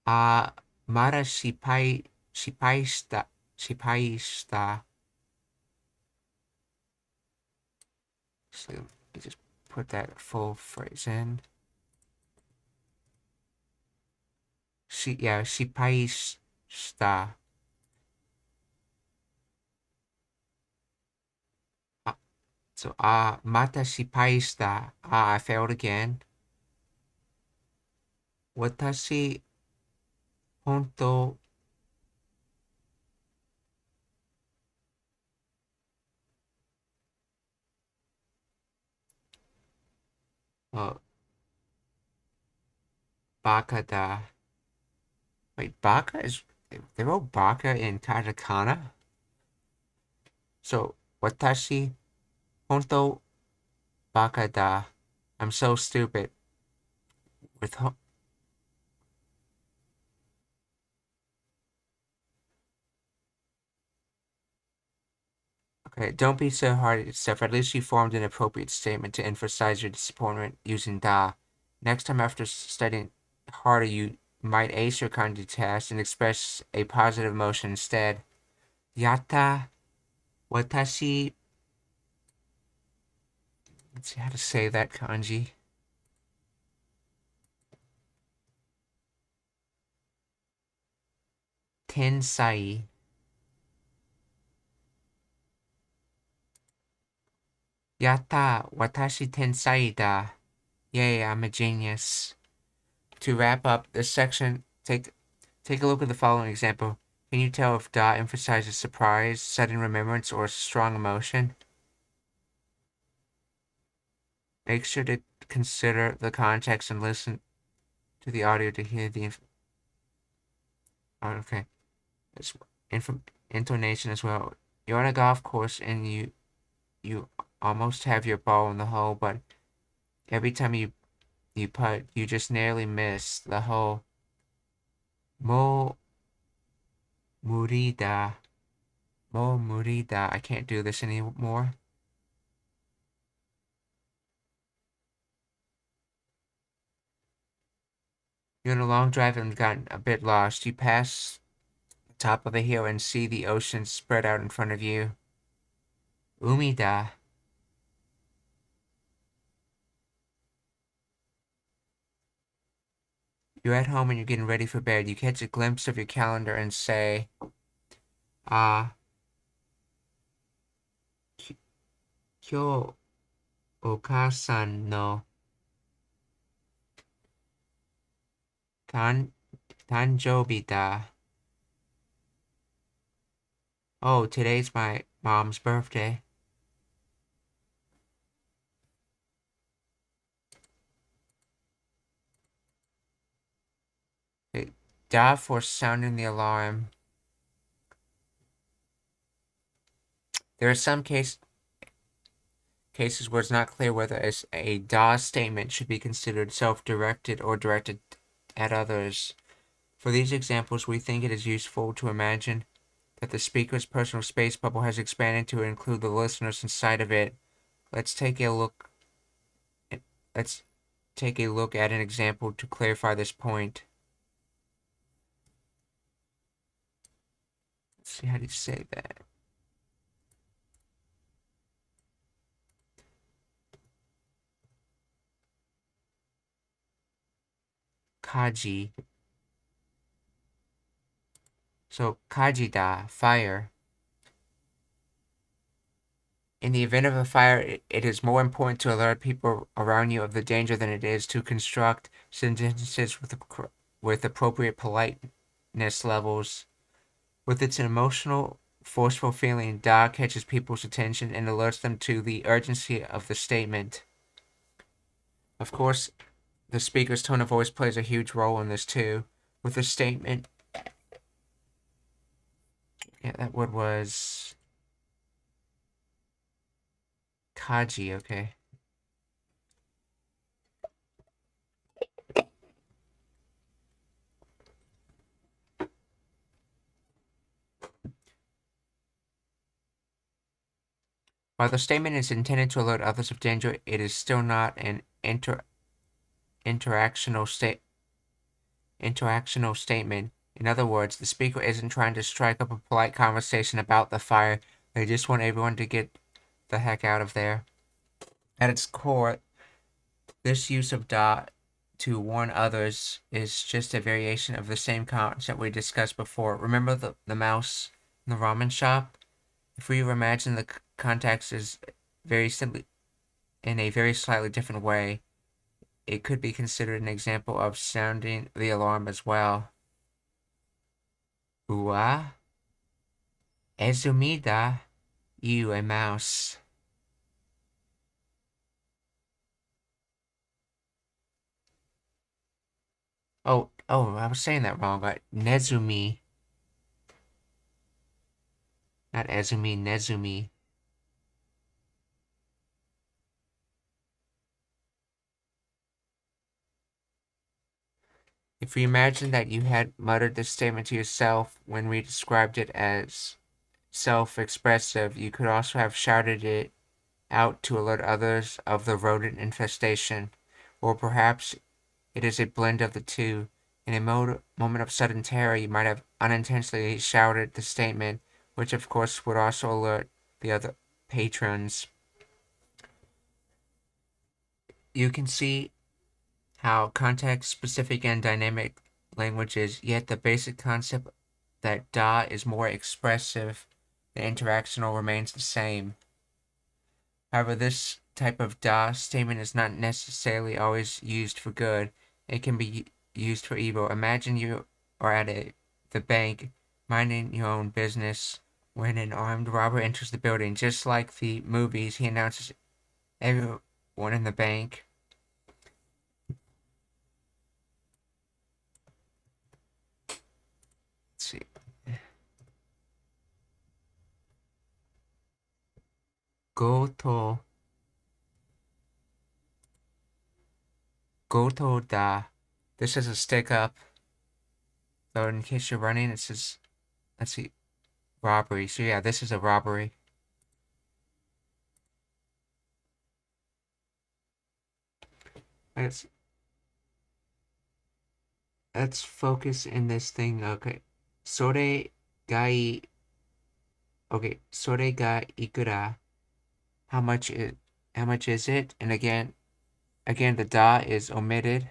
Ah, mara shipai shita. So let me just put that full phrase in. Shipai shita. So, mata shipai shita. I failed again. Watashi honto Oh, baka da. Wait, baka is... They wrote baka in katakana? So, watashi honto baka da. I'm so stupid. With Okay, don't be so hard on yourself. At least you formed an appropriate statement to emphasize your disappointment using da. Next time after studying harder, you might ace your kanji test and express a positive emotion instead. Yatta, watashi... Let's see how to say that kanji. Tensai. Yatta, watashi tensai da. Yay, I'm a genius. To wrap up this section, take a look at the following example. Can you tell if da emphasizes surprise, sudden remembrance, or strong emotion? Make sure to consider the context and listen to the audio to hear the okay. It's intonation as well. You're on a golf course and you almost have your ball in the hole, but every time you putt, you just nearly miss the hole. Mo murida. Mo murida. I can't do this anymore. You're on a long drive and gotten a bit lost. You pass the top of a hill and see the ocean spread out in front of you. Umida. You're at home and you're getting ready for bed. You catch a glimpse of your calendar and say, Ah, kyo okasan no tanjoubi da. Oh, today's my mom's birthday. Da for sounding the alarm. There are some cases where it's not clear whether a da statement should be considered self-directed or directed at others. For these examples, we think it is useful to imagine that the speaker's personal space bubble has expanded to include the listeners inside of it. Let's take a look at an example to clarify this point. Let's see, how do you say that? Kaji. So, kajida, fire. In the event of a fire, it is more important to alert people around you of the danger than it is to construct sentences with appropriate politeness levels. With its emotional, forceful feeling, da catches people's attention and alerts them to the urgency of the statement. Of course, the speaker's tone of voice plays a huge role in this too. With the statement, that word was kaji, okay. While the statement is intended to alert others of danger, it is still not an interactional statement. In other words, the speaker isn't trying to strike up a polite conversation about the fire. They just want everyone to get the heck out of there. At its core, this use of da to warn others is just a variation of the same concept we discussed before. Remember the mouse in the ramen shop? If we imagine the context is very simply in a very slightly different way, it could be considered an example of sounding the alarm as well. Ua, ezumida, you a mouse. Oh, I was saying that wrong. Nezumi, not Ezumi, Nezumi. If we imagine that you had muttered this statement to yourself when we described it as self-expressive, you could also have shouted it out to alert others of the rodent infestation, or perhaps it is a blend of the two. In a moment of sudden terror, you might have unintentionally shouted the statement, which of course would also alert the other patrons. You can see how context-specific and dynamic languages, yet the basic concept that da is more expressive than interactional remains the same. However, this type of da statement is not necessarily always used for good. It can be used for evil. Imagine you are at the bank, minding your own business, when an armed robber enters the building. Just like the movies, he announces everyone in the bank. Let's see. Goto. Goto da. This is a stick up. So in case you're running, it says, let's see, robbery. So yeah, this is a robbery. Let's focus in this thing. Okay. Sore ga okay, sore ga ikura. How much is it? And again, the da is omitted.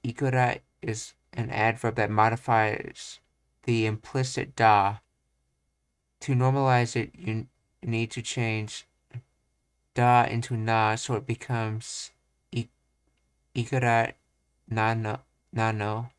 Ikura is an adverb that modifies the implicit da. To normalize it, you need to change da into na, so it becomes ikura nano.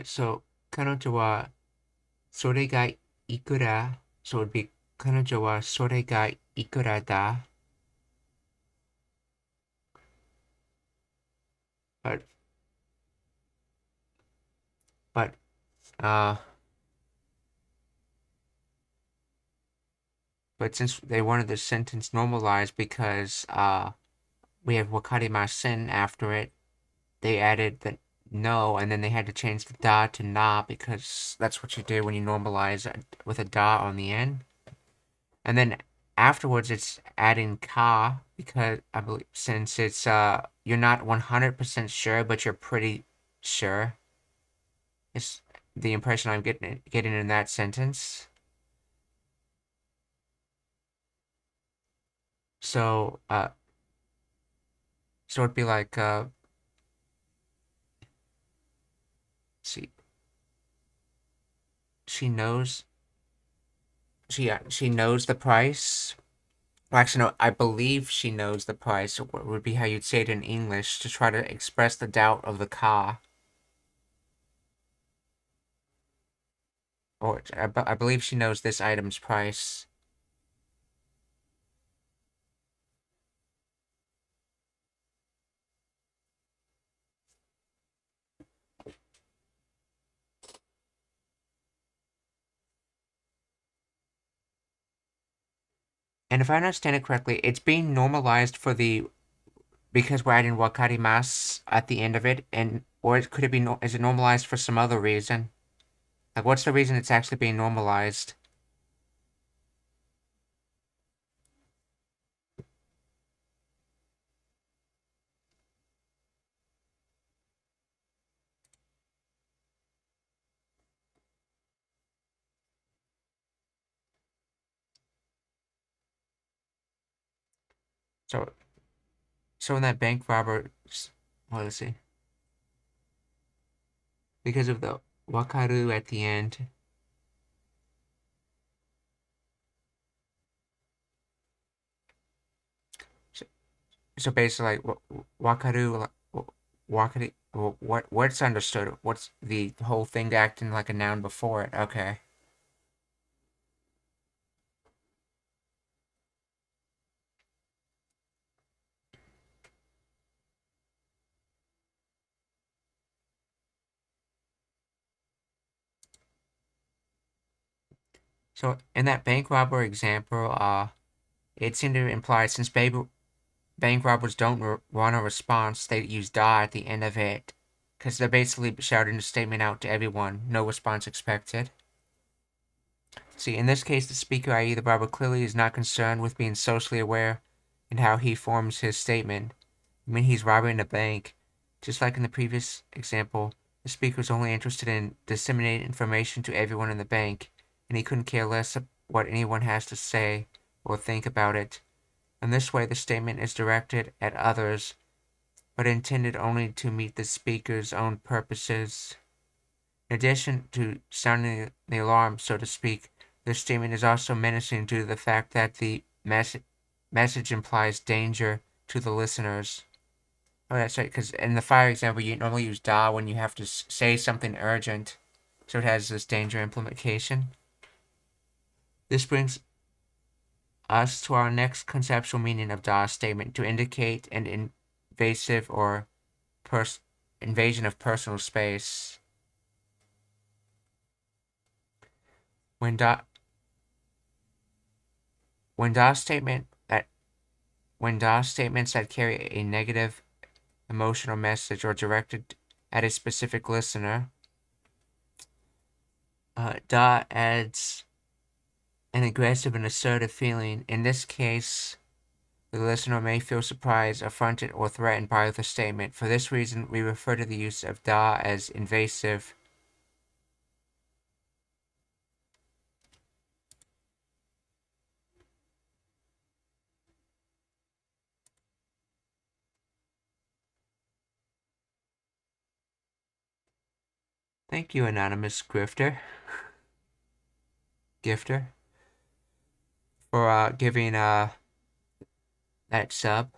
So, kanojo wa sore ga ikura, so it would be kanojo wa sore ga ikura da. But but uh but since they wanted the sentence normalized because we have wakarimasen after it, they added the no, and then they had to change the da to na because that's what you do when you normalize it with a da on the end. And then afterwards it's adding ka because I believe since it's you're not 100% sure but you're pretty sure. It's the impression I'm getting in that sentence. So it'd be like see, she knows she knows the price. Well, actually, no, I believe she knows the price. What would be how you'd say it in English to try to express the doubt of the ka. Or I believe she knows this item's price. And if I understand it correctly, it's being normalized for the because we're adding wakarimasu at the end of it, and or could it be is it normalized for some other reason? Like, what's the reason it's actually being normalized? So, in that bank robber, well, let's see, because of the wakaru at the end. So basically, like, wakaru, wakaru, what's understood? What's the whole thing acting like a noun before it? Okay. So in that bank robber example, it seemed to imply since bank robbers don't want a response, they use da at the end of it, because they're basically shouting a statement out to everyone, no response expected. See, in this case, the speaker, i.e. the robber, clearly is not concerned with being socially aware in how he forms his statement. I mean, he's robbing a bank. Just like in the previous example, the speaker is only interested in disseminating information to everyone in the bank, and he couldn't care less what anyone has to say or think about it. In this way, the statement is directed at others, but intended only to meet the speaker's own purposes. In addition to sounding the alarm, so to speak, this statement is also menacing due to the fact that the message implies danger to the listeners. Oh, that's right, because in the fire example, you normally use da when you have to say something urgent, so it has this danger implication. This brings us to our next conceptual meaning of da statement, to indicate an invasive or invasion of personal space. When da when da statement that when da statements that carry a negative emotional message or directed at a specific listener, da adds an aggressive and assertive feeling. In this case, the listener may feel surprised, affronted, or threatened by the statement. For this reason, we refer to the use of da as invasive. Thank you, anonymous gifter, for giving that sub.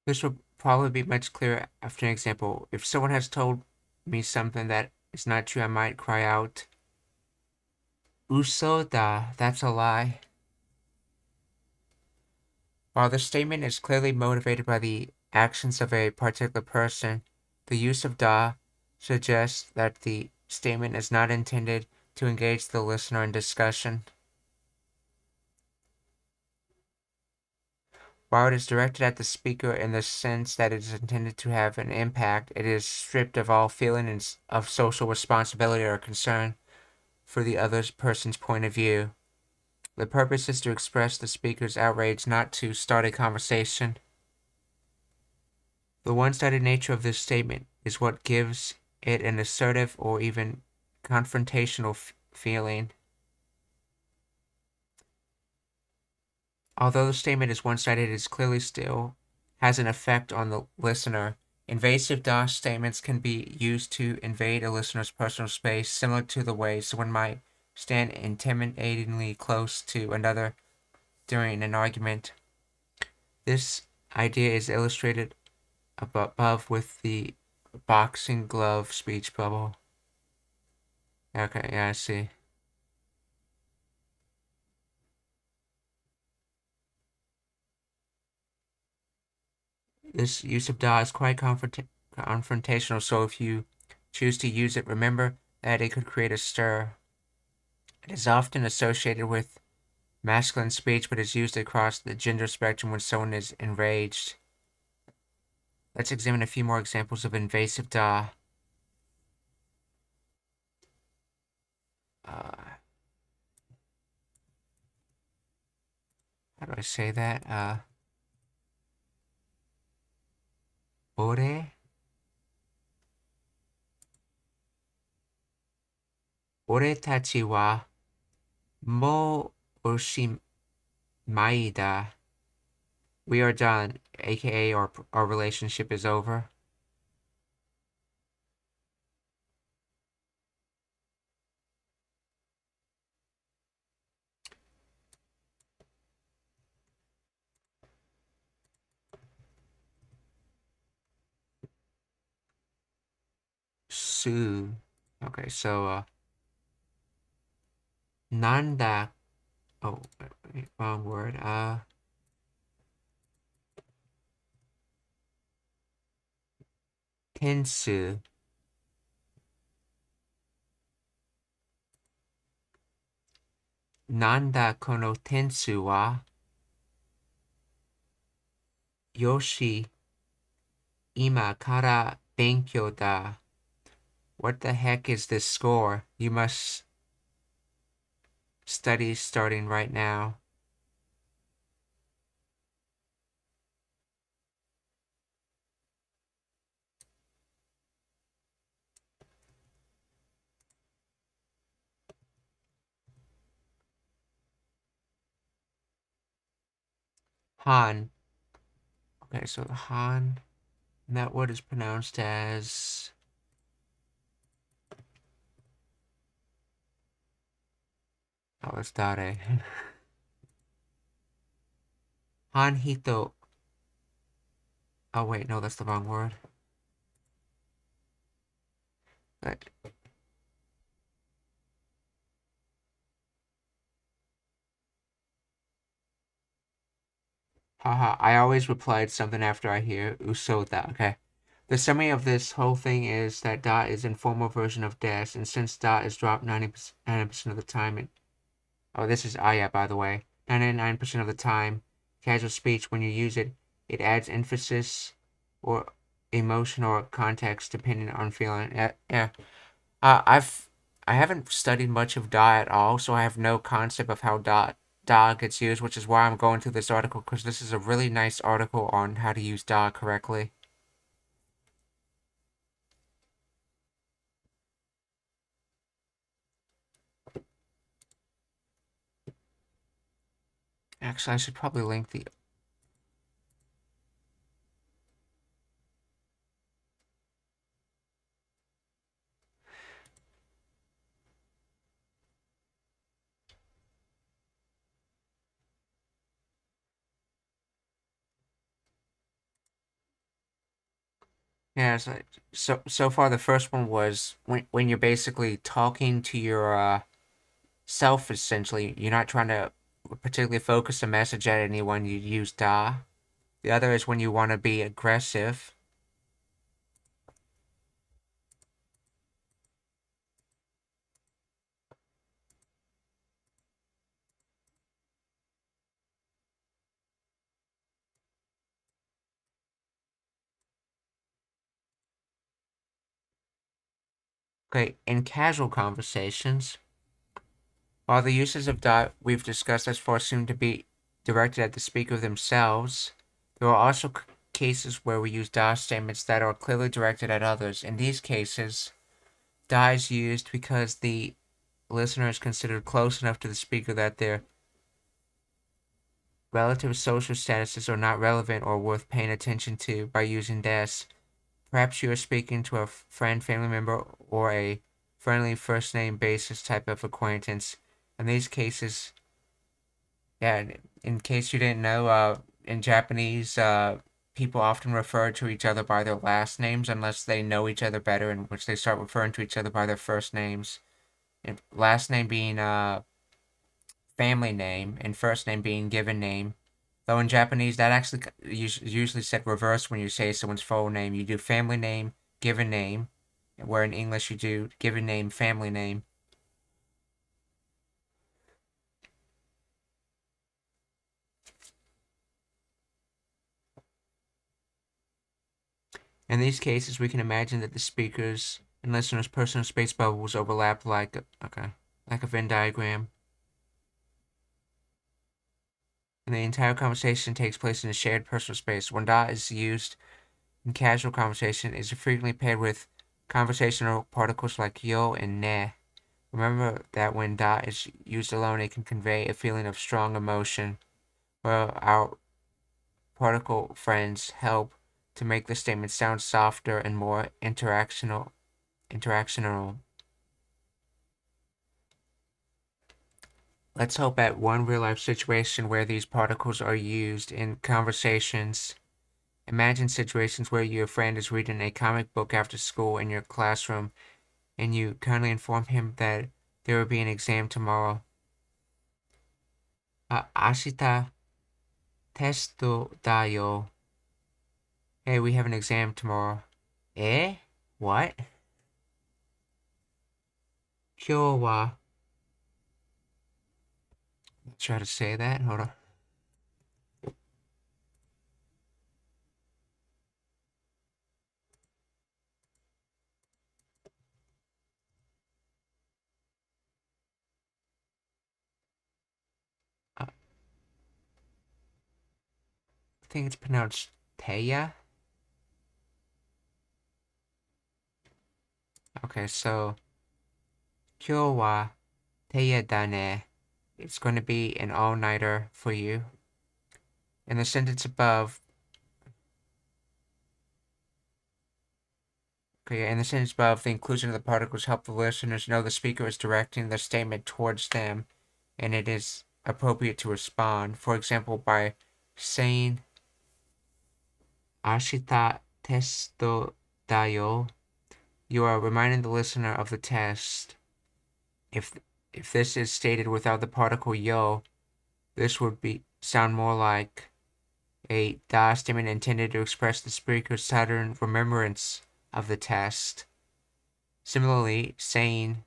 This will probably be much clearer after an example. If someone has told me something that is not true, I might cry out, "Uso da, that's a lie." While the statement is clearly motivated by the actions of a particular person, the use of da suggests that the statement is not intended to engage the listener in discussion. While it is directed at the speaker in the sense that it is intended to have an impact, it is stripped of all feeling of social responsibility or concern for the other person's point of view. The purpose is to express the speaker's outrage, not to start a conversation. The one-sided nature of this statement is what gives it an assertive or even confrontational feeling. Although the statement is one-sided, it clearly still has an effect on the listener. Invasive da statements can be used to invade a listener's personal space, similar to the way someone might stand intimidatingly close to another during an argument. This idea is illustrated above with the boxing glove speech bubble. Okay, yeah, I see. This use of da is quite confrontational, so if you choose to use it, remember that it could create a stir. It is often associated with masculine speech, but is used across the gender spectrum when someone is enraged. Let's examine a few more examples of invasive da. How do I say that? Ore? Ore tachi wa mo oshimaida. We are done, aka our relationship is over. Su. Okay, so, nanda. Oh, wait, wrong word. Tensu. Nanda kono tensu wa yoshi ima kara benkyou da. What the heck is this score? You must study starting right now. Han. Okay, so Han. And that word is pronounced as. Oh, it's dare. Han hito. Oh, wait, no, that's the wrong word. But, haha, I always replied something after I hear usoda, okay? The summary of this whole thing is that da is informal version of des, and since da is dropped 90% of the time, oh, this is aya, by the way. 99% of the time, casual speech, when you use it, it adds emphasis or emotion or context depending on feeling. Yeah. I haven't studied much of da at all, so I have no concept of how da gets used, which is why I'm going through this article, because this is a really nice article on how to use da correctly. Actually, I should probably link the. Yeah, so far the first one was when you're basically talking to your self essentially. You're not trying to particularly focus a message at anyone. You use da. The other is when you want to be aggressive. Okay, in casual conversations, while the uses of da we've discussed thus far seem to be directed at the speaker themselves, there are also cases where we use da statements that are clearly directed at others. In these cases, da is used because the listener is considered close enough to the speaker that their relative social statuses are not relevant or worth paying attention to by using des. Perhaps you are speaking to a friend, family member, or a friendly first name basis type of acquaintance. In these cases, yeah, in case you didn't know, in Japanese, people often refer to each other by their last names unless they know each other better, in which they start referring to each other by their first names. And last name being family name, and first name being given name. Though in Japanese, that actually usually said reverse when you say someone's full name. You do family name, given name, where in English you do given name, family name. In these cases, we can imagine that the speaker's and listener's personal space bubbles overlap like a Venn diagram. And the entire conversation takes place in a shared personal space. When da is used in casual conversation, it is frequently paired with conversational particles like yo and ne. Remember that when da is used alone, it can convey a feeling of strong emotion, while our particle friends help to make the statement sound softer and more interactional. Let's hope at one real-life situation where these particles are used in conversations. Imagine situations where your friend is reading a comic book after school in your classroom, and you kindly inform him that there will be an exam tomorrow. Ashita testo da yo. Hey, we have an exam tomorrow. Eh? What? Kyo wa. Let's try to say that. Hold on. I think it's pronounced Teya. Okay, so Kyo wa Teya dane. It's going to be an all-nighter for you. In the sentence above, the inclusion of the particles help the listeners know the speaker is directing the statement towards them, and it is appropriate to respond. For example, by saying "Ashita testo da yo," you are reminding the listener of the test. If this is stated without the particle yo, this would sound more like a da statement intended to express the speaker's sudden remembrance of the test. Similarly, saying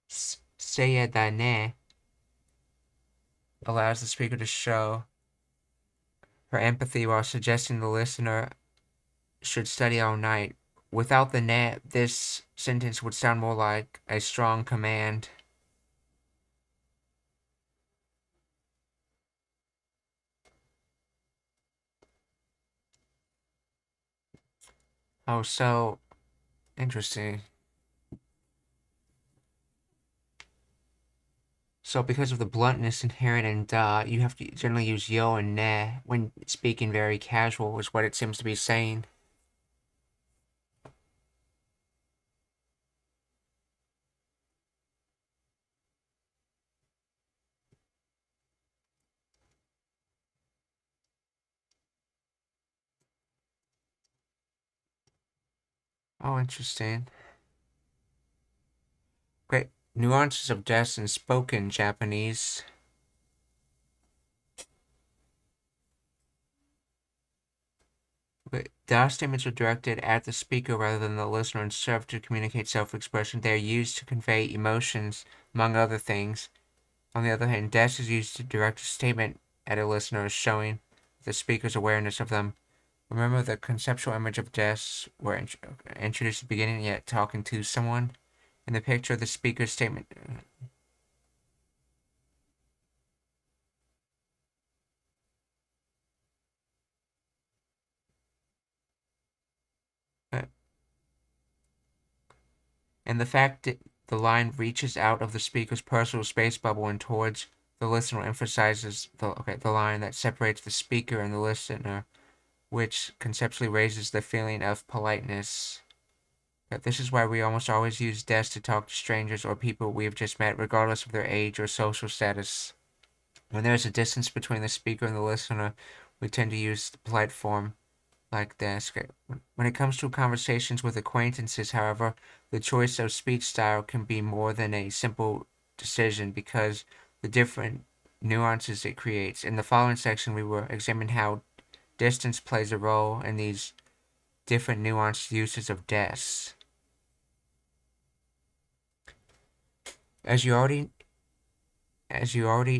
"Seiya da ne" allows the speaker to show her empathy while suggesting the listener should study all night. Without the ne, this sentence would sound more like a strong command. Oh, so interesting. So because of the bluntness inherent in da, you have to generally use yo and ne when speaking very casual, is what it seems to be saying. Oh, interesting. Great. Nuances of death in spoken Japanese. Da statements are directed at the speaker rather than the listener and serve to communicate self-expression. They are used to convey emotions, among other things. On the other hand, des is used to direct a statement at a listener, showing the speaker's awareness of them. Remember the conceptual image of des were introduced at the beginning, yet talking to someone? In the picture, the speaker's statement and the fact that the line reaches out of the speaker's personal space bubble and towards the listener emphasizes the line that separates the speaker and the listener, which conceptually raises the feeling of politeness. This is why we almost always use des to talk to strangers or people we have just met, regardless of their age or social status. When there is a distance between the speaker and the listener, we tend to use the polite form like this. When it comes to conversations with acquaintances, however, the choice of speech style can be more than a simple decision because the different nuances it creates. In the following section, we will examine how distance plays a role in these different nuanced uses of des. As you already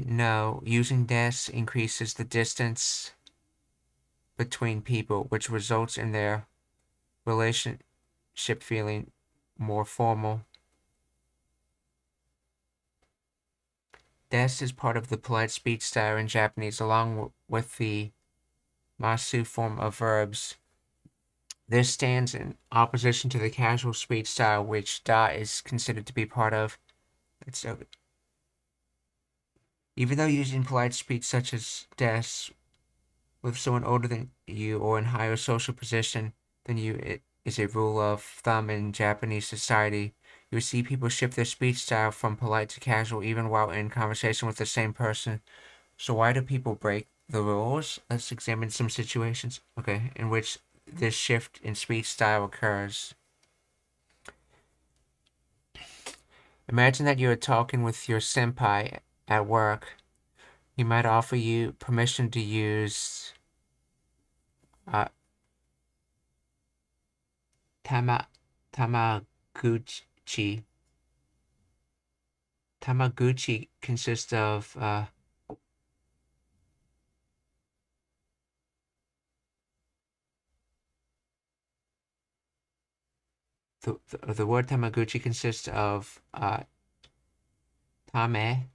know, using des increases the distance between people, which results in their relationship feeling more formal. Des is part of the polite speech style in Japanese, along with the masu form of verbs. This stands in opposition to the casual speech style, which da is considered to be part of. So, even though using polite speech such as des with someone older than you or in higher social position than you, it is a rule of thumb in Japanese society. You see people shift their speech style from polite to casual even while in conversation with the same person. So why do people break the rules? Let's examine some situations, in which this shift in speech style occurs. Imagine that you are talking with your senpai at work. He might offer you permission to use tamaguchi. Tamaguchi consists of the word tamaguchi consists of tame,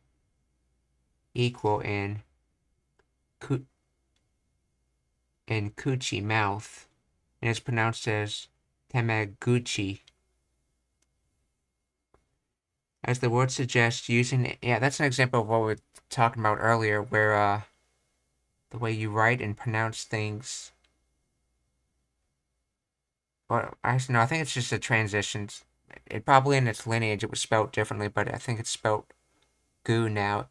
equal, and kuchi, mouth, and it's pronounced as tamaguchi. As the word suggests, using that's an example of what we were talking about earlier, where the way you write and pronounce things. Well, actually, no, I think it's just a transition. It probably in its lineage it was spelled differently, but I think it's spelled gu now,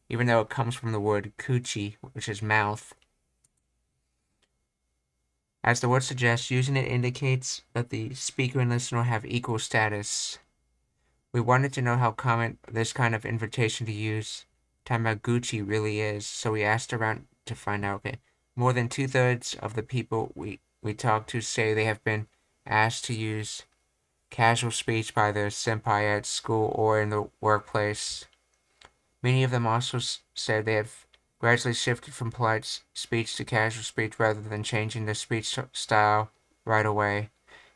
even though it comes from the word kuchi, which is mouth. As the word suggests, using it indicates that the speaker and listener have equal status. We wanted to know how common this kind of invitation to use tamaguchi really is, so we asked around to find out. More than 2/3 of the people we talked to say they have been asked to use casual speech by their senpai at school or in the workplace. Many of them also said they have gradually shifted from polite speech to casual speech rather than changing their speech style right away.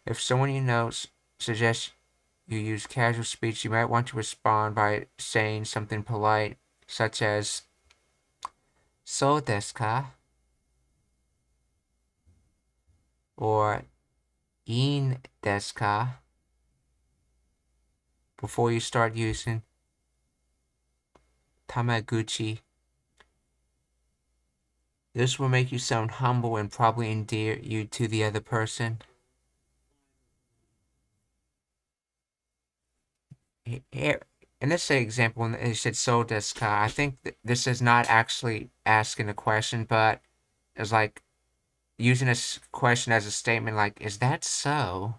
If someone you know suggests you use casual speech, you might want to respond by saying something polite, such as, "So desu ka?" or "In desu ka?" before you start using tamaguchi. This will make you sound humble and probably endear you to the other person. Here, in this example, when it said "So desu ka?", I think this is not actually asking a question, but is like using a question as a statement, like, "Is that so?"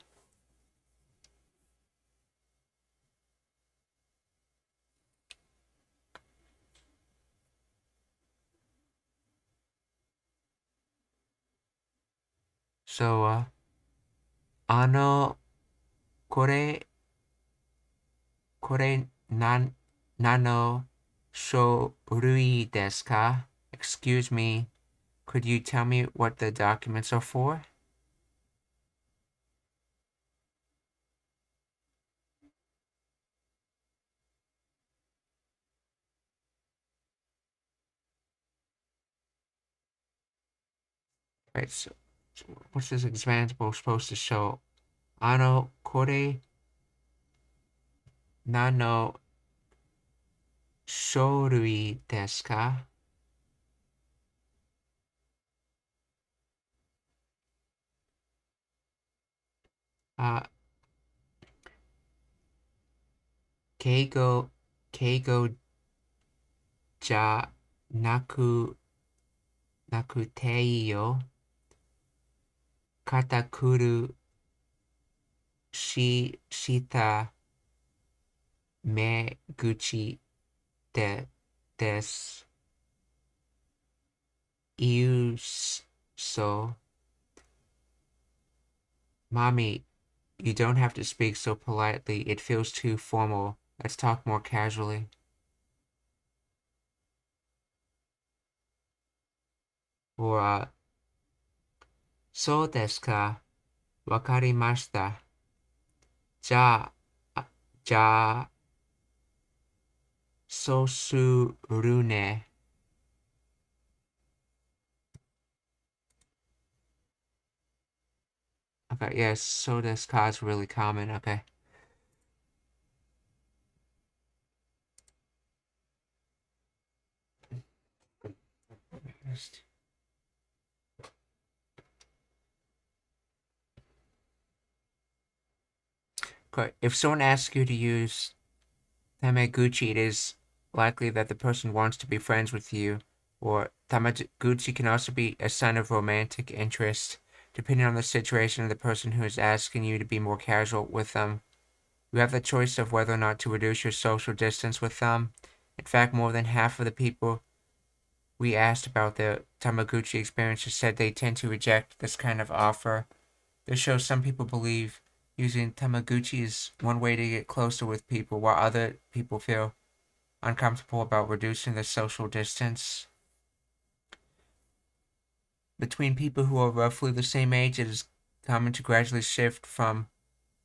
So, これ、何の書類ですか? Excuse me, could you tell me what the documents are for? Right, so what's this example supposed to show? これ、何の書類ですか? Uh, 敬語じゃなくていいよ。堅苦した目口です。いう Mommy, you don't have to speak so politely. It feels too formal. Let's talk more casually. Or, そうですか。わかりました。じゃあ、じゃあ、そうするね。Okay, yes, so desu ka is really common. Okay. Okay. If someone asks you to use Tamaguchi, it is likely that the person wants to be friends with you. Or Tamaguchi can also be a sign of romantic interest, depending on the situation of the person who is asking you to be more casual with them. You have the choice of whether or not to reduce your social distance with them. In fact, more than half of the people we asked about their Tamaguchi experiences said they tend to reject this kind of offer. This shows some people believe using Tamaguchi is one way to get closer with people, while other people feel uncomfortable about reducing the social distance. Between people who are roughly the same age, it is common to gradually shift from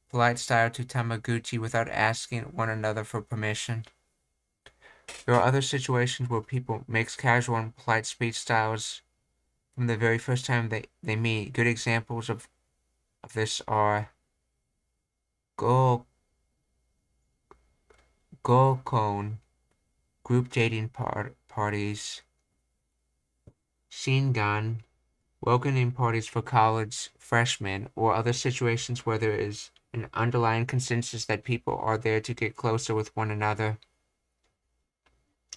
polite style to Tamaguchi without asking one another for permission. There are other situations where people mix casual and polite speech styles from the very first time they meet. Good examples of this are go gokon, group dating parties, shingan, welcoming parties for college freshmen, or other situations where there is an underlying consensus that people are there to get closer with one another.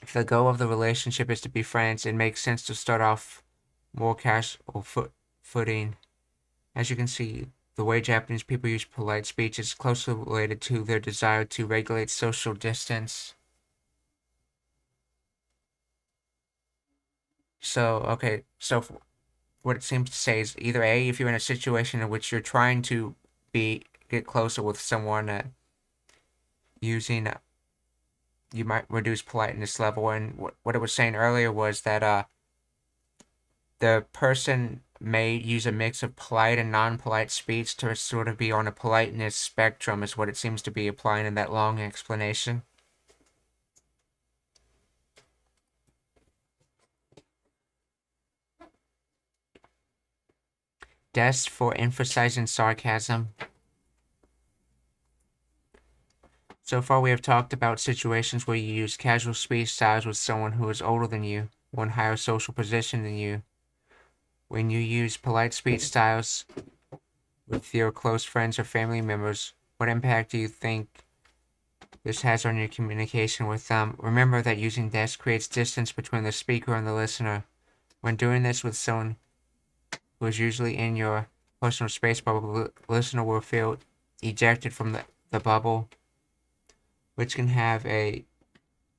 If the goal of the relationship is to be friends, it makes sense to start off more casual footing. As you can see, the way Japanese people use polite speech is closely related to their desire to regulate social distance. So what it seems to say is either A, if you're in a situation in which you're trying to get closer with someone, using you might reduce politeness level, and what it was saying earlier was that the person may use a mix of polite and non-polite speech to sort of be on a politeness spectrum, is what it seems to be applying in that long explanation. Des for emphasizing sarcasm. So far, we have talked about situations where you use casual speech styles with someone who is older than you, or in higher social position than you. When you use polite speech styles with your close friends or family members, what impact do you think this has on your communication with them? Remember that using des creates distance between the speaker and the listener. When doing this with someone who is usually in your personal space bubble, the listener will feel ejected from the bubble, which can have a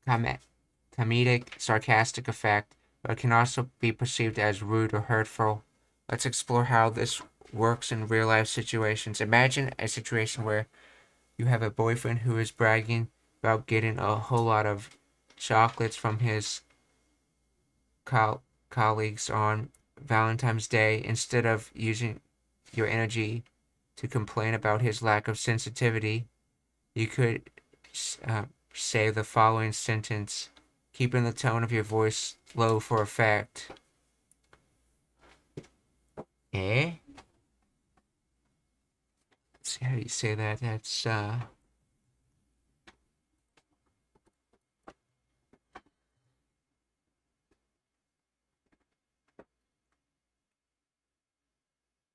comedic, sarcastic effect, but it can also be perceived as rude or hurtful. Let's explore how this works in real life situations. Imagine a situation where you have a boyfriend who is bragging about getting a whole lot of chocolates from his colleagues on Valentine's Day. Instead of using your energy to complain about his lack of sensitivity, you could say the following sentence, keeping the tone of your voice low for effect. Eh? Let's see how you say that. That's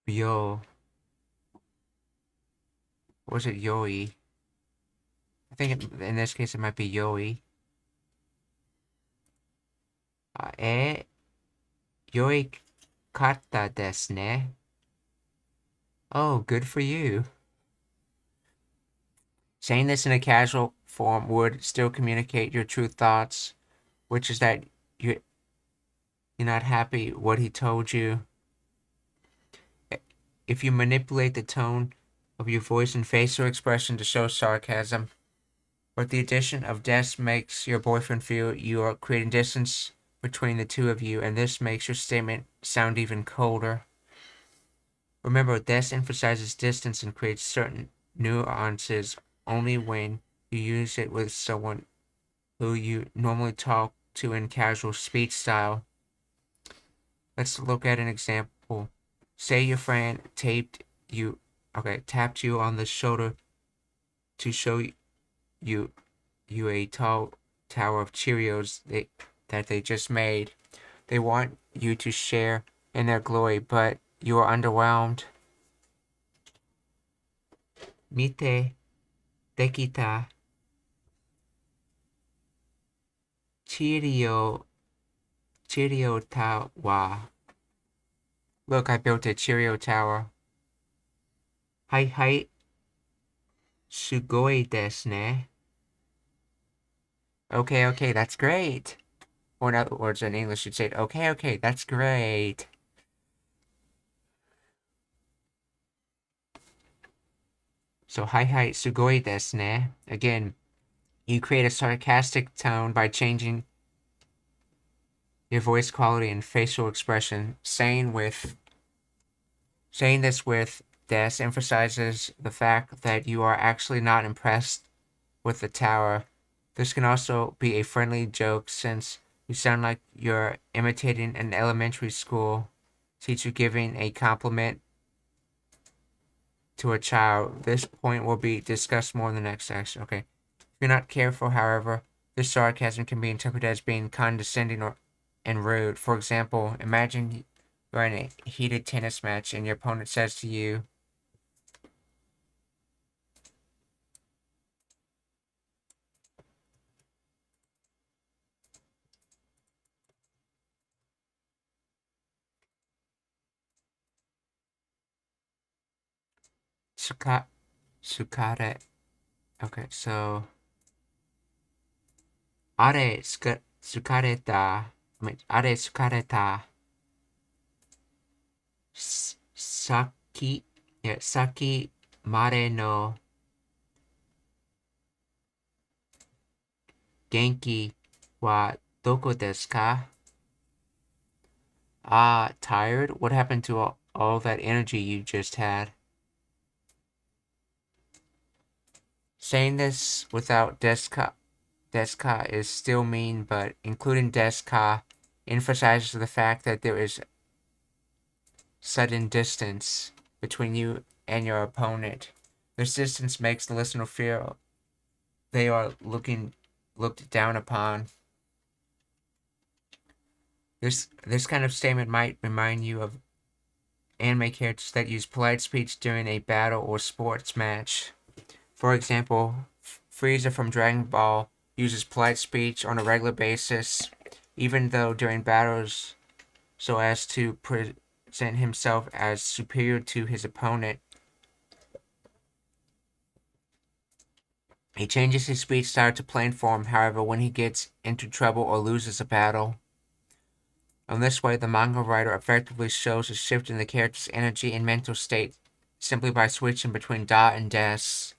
yo. Or was it yoi? I think in this case it might be yoi. Yoi katta desu ne. Oh, good for you. Saying this in a casual form would still communicate your true thoughts, which is that you're not happy what he told you. if you manipulate the tone of your voice and facial expression to show sarcasm, but the addition of des makes your boyfriend feel you are creating distance between the two of you, and this makes your statement sound even colder. Remember, des emphasizes distance and creates certain nuances only when you use it with someone who you normally talk to in casual speech style. Let's look at an example. Say your friend tapped you on the shoulder to show you a tall tower of Cheerios that they just made. They want you to share in their glory, but you are underwhelmed. Mite dekita Cheerio tower. Look, I built a Cheerio tower. Hai, sugoi desu ne. Okay, that's great. Or in other words, in English, you'd say, okay, that's great. So, hai, sugoi desu ne. Again, you create a sarcastic tone by changing your voice quality and facial expression. Saying this with des emphasizes the fact that you are actually not impressed with the tower. This can also be a friendly joke since you sound like you're imitating an elementary school teacher giving a compliment to a child. This point will be discussed more in the next section. Okay. If you're not careful, however, this sarcasm can be interpreted as being condescending and rude. For example, imagine you're in a heated tennis match and your opponent says to you, Sukare. Okay, so are sukareta. Are sukareta. Saki mare no genki wa doko desu ka? Ah, tired? What happened to all that energy you just had? Saying this without desu ka is still mean, but including desu ka emphasizes the fact that there is sudden distance between you and your opponent. This distance makes the listener feel they are looked down upon. This kind of statement might remind you of anime characters that use polite speech during a battle or sports match. For example, Frieza from Dragon Ball uses polite speech on a regular basis, even though during battles, so as to present himself as superior to his opponent. He changes his speech style to plain form, however, when he gets into trouble or loses a battle. In this way, the manga writer effectively shows a shift in the character's energy and mental state simply by switching between da and des.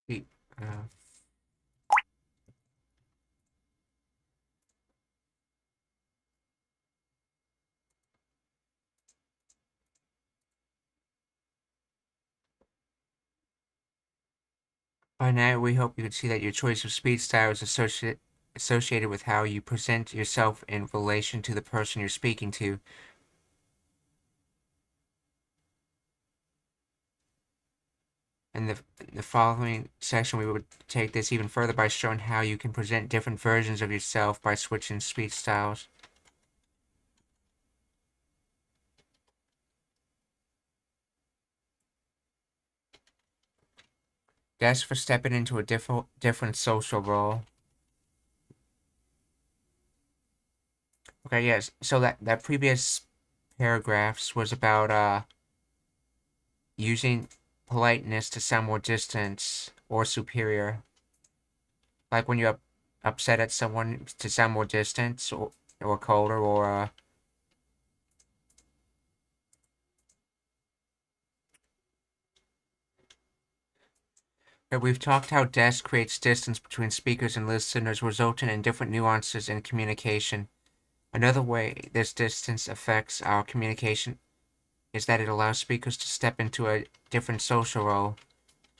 He, uh, By now, we hope you can see that your choice of speech style is associated with how you present yourself in relation to the person you're speaking to. In the following session, we would take this even further by showing how you can present different versions of yourself by switching speech styles. Desk for stepping into a different social role. Okay, yes. So that previous paragraphs was about using politeness to sound more distant or superior. Like when you're upset at someone to sound more distant or colder or we've talked how desk creates distance between speakers and listeners, resulting in different nuances in communication. Another way this distance affects our communication is that it allows speakers to step into a different social role.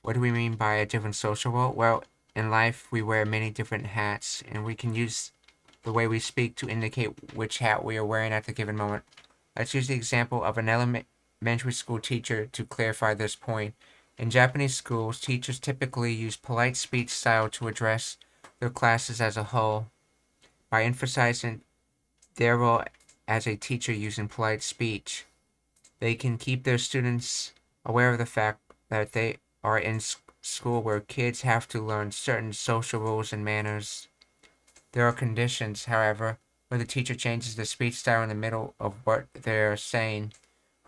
What do we mean by a different social role? Well, in life, we wear many different hats, and we can use the way we speak to indicate which hat we are wearing at the given moment. Let's use the example of an elementary school teacher to clarify this point. In Japanese schools, teachers typically use polite speech style to address their classes as a whole. By emphasizing their role as a teacher using polite speech, they can keep their students aware of the fact that they are in school where kids have to learn certain social rules and manners. There are conditions, however, where the teacher changes the speech style in the middle of what they're saying.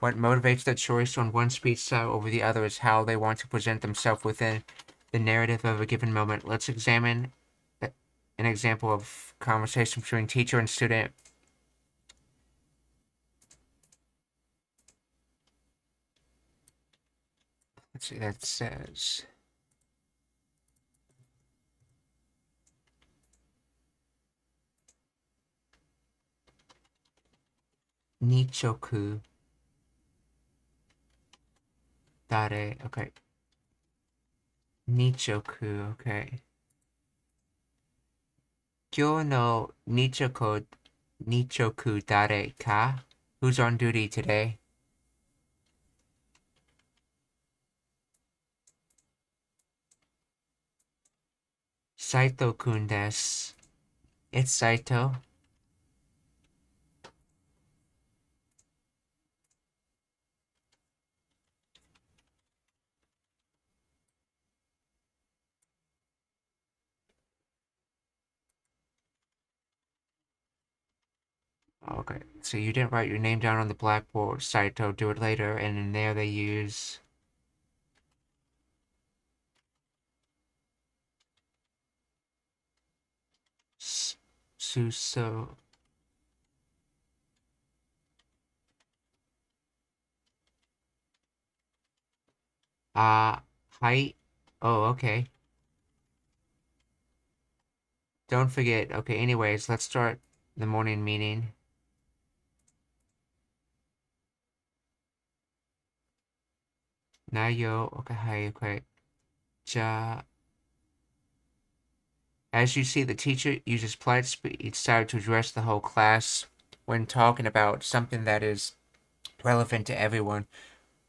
What motivates their choice on one speech style over the other is how they want to present themselves within the narrative of a given moment. Let's examine an example of conversation between teacher and student. Let's see, that says, Nichoku Dare. Okay. Nichoku. Okay. Kyo no Nichoku Dare ka? Who's on duty today? Saito-kun desu. It's Saito. Okay, so you didn't write your name down on the blackboard, Saito. Do it later, and in there they use Suso. Hi. Oh, okay. Don't forget. Okay, anyways, let's start the morning meeting. Nayo. Okay, hi. Okay. Ja. As you see, the teacher uses polite speech style to address the whole class when talking about something that is relevant to everyone.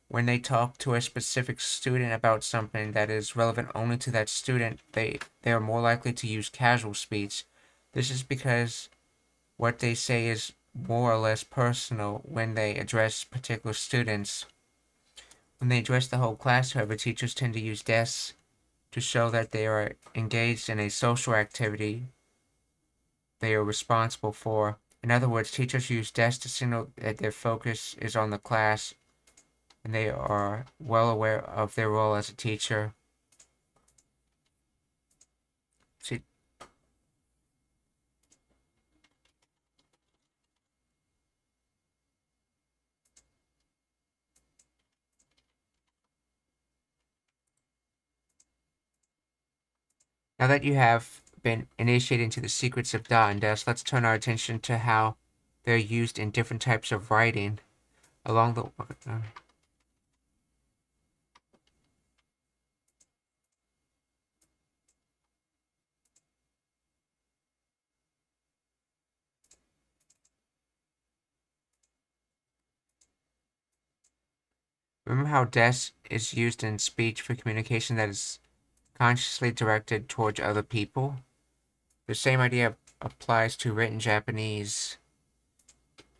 When they talk to a specific student about something that is relevant only to that student, they are more likely to use casual speech. This is because what they say is more or less personal when they address particular students. When they address the whole class, however, teachers tend to use desks to show that they are engaged in a social activity they are responsible for. In other words, teachers use desks to signal that their focus is on the class and they are well aware of their role as a teacher. See, now that you have been initiated into the secrets of Da and Des, let's turn our attention to how they're used in different types of writing along the. Remember how des is used in speech for communication that is consciously directed towards other people? The same idea applies to written Japanese.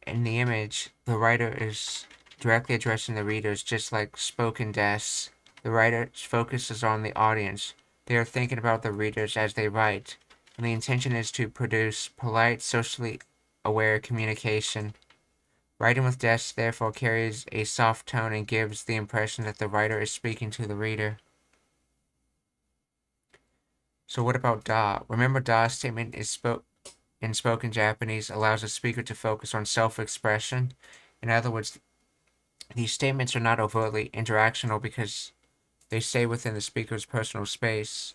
In the image, the writer is directly addressing the readers, just like spoken des. The writer focuses on the audience. They are thinking about the readers as they write, and the intention is to produce polite, socially aware communication. Writing with des therefore carries a soft tone and gives the impression that the writer is speaking to the reader. So what about da? Remember, da's statement is in spoken Japanese allows the speaker to focus on self-expression. In other words, these statements are not overtly interactional because they stay within the speaker's personal space.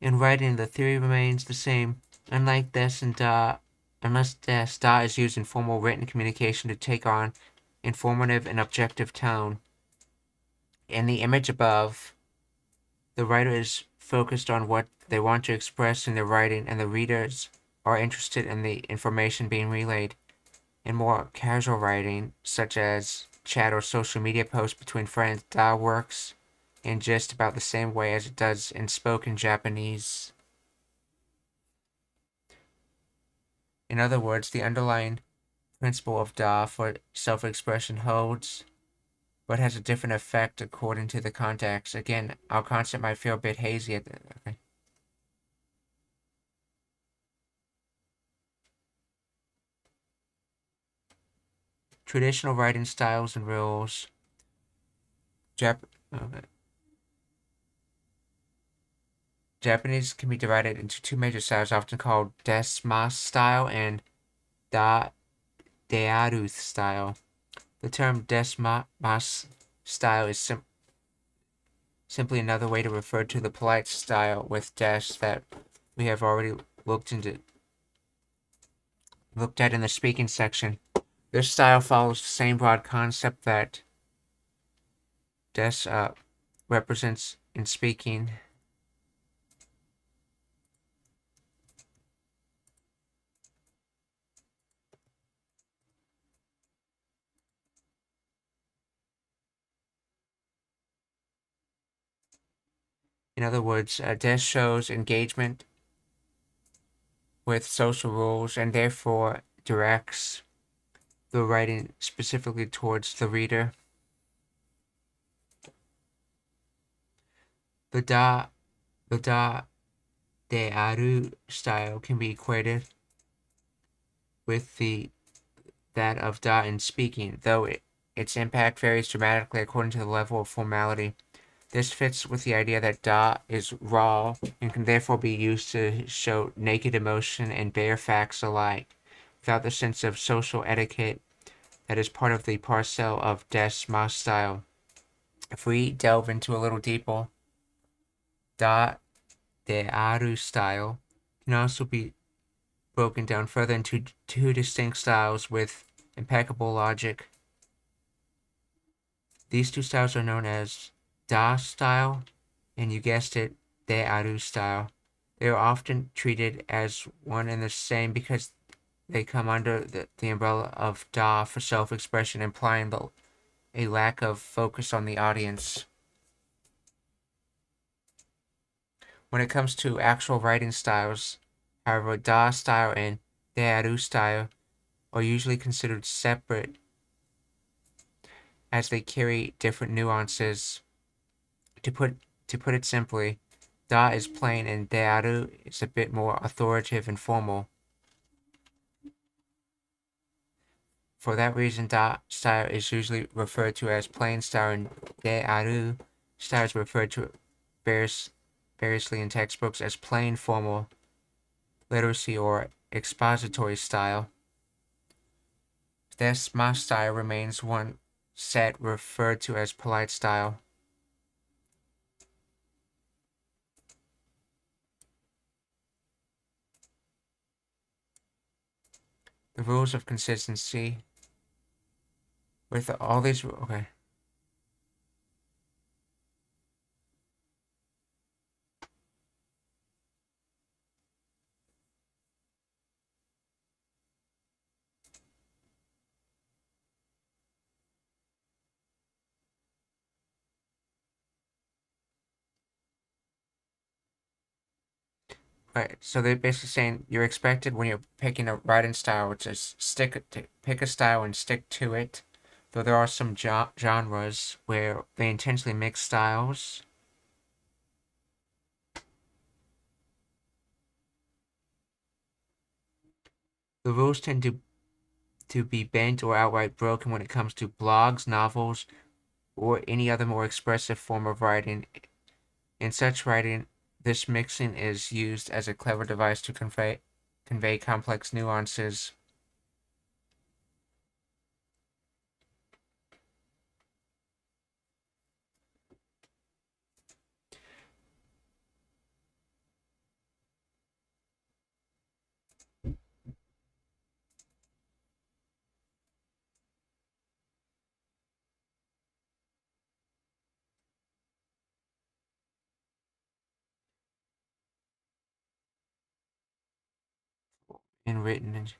In writing, the theory remains the same. Unlike des and da, unless da is used in formal written communication to take on informative and objective tone. In the image above, the writer is focused on what they want to express in their writing, and the readers are interested in the information being relayed. In more casual writing, such as chat or social media posts between friends, da works in just about the same way as it does in spoken Japanese. In other words, the underlying principle of da for self-expression holds, but has a different effect according to the context. Again, our concept might feel a bit hazy at the okay. Traditional writing styles and rules. Japanese can be divided into two major styles, often called desmas style and da dearu style. The term desmas style is simply another way to refer to the polite style with des that we have already looked at in the speaking section. This style follows the same broad concept that des represents in speaking. In other words, des shows engagement with social rules and therefore directs the writing specifically towards the reader. The da de aru style can be equated with that of da in speaking, though its impact varies dramatically according to the level of formality. This fits with the idea that da is raw and can therefore be used to show naked emotion and bare facts alike, without the sense of social etiquette that is part of the parcel of des mas style. If we delve into a little deeper, da de aru style can also be broken down further into two distinct styles with impeccable logic. These two styles are known as da style and, you guessed it, de aru style. They are often treated as one and the same because they come under the umbrella of da for self-expression, implying a lack of focus on the audience. When it comes to actual writing styles, however, da style and de aru style are usually considered separate as they carry different nuances. To put it simply, da is plain and de aru is a bit more authoritative and formal. For that reason, da style is usually referred to as plain style, and de aru style is referred to variously in textbooks as plain, formal, literacy, or expository style. Desma style remains one set referred to as polite style. The rules of consistency. With all these, okay. Right. So they're basically saying you're expected when you're picking a writing style to pick a style and stick to it. Though there are some genres where they intentionally mix styles. The rules tend to be bent or outright broken when it comes to blogs, novels, or any other more expressive form of writing. In such writing, this mixing is used as a clever device to convey complex nuances. In written and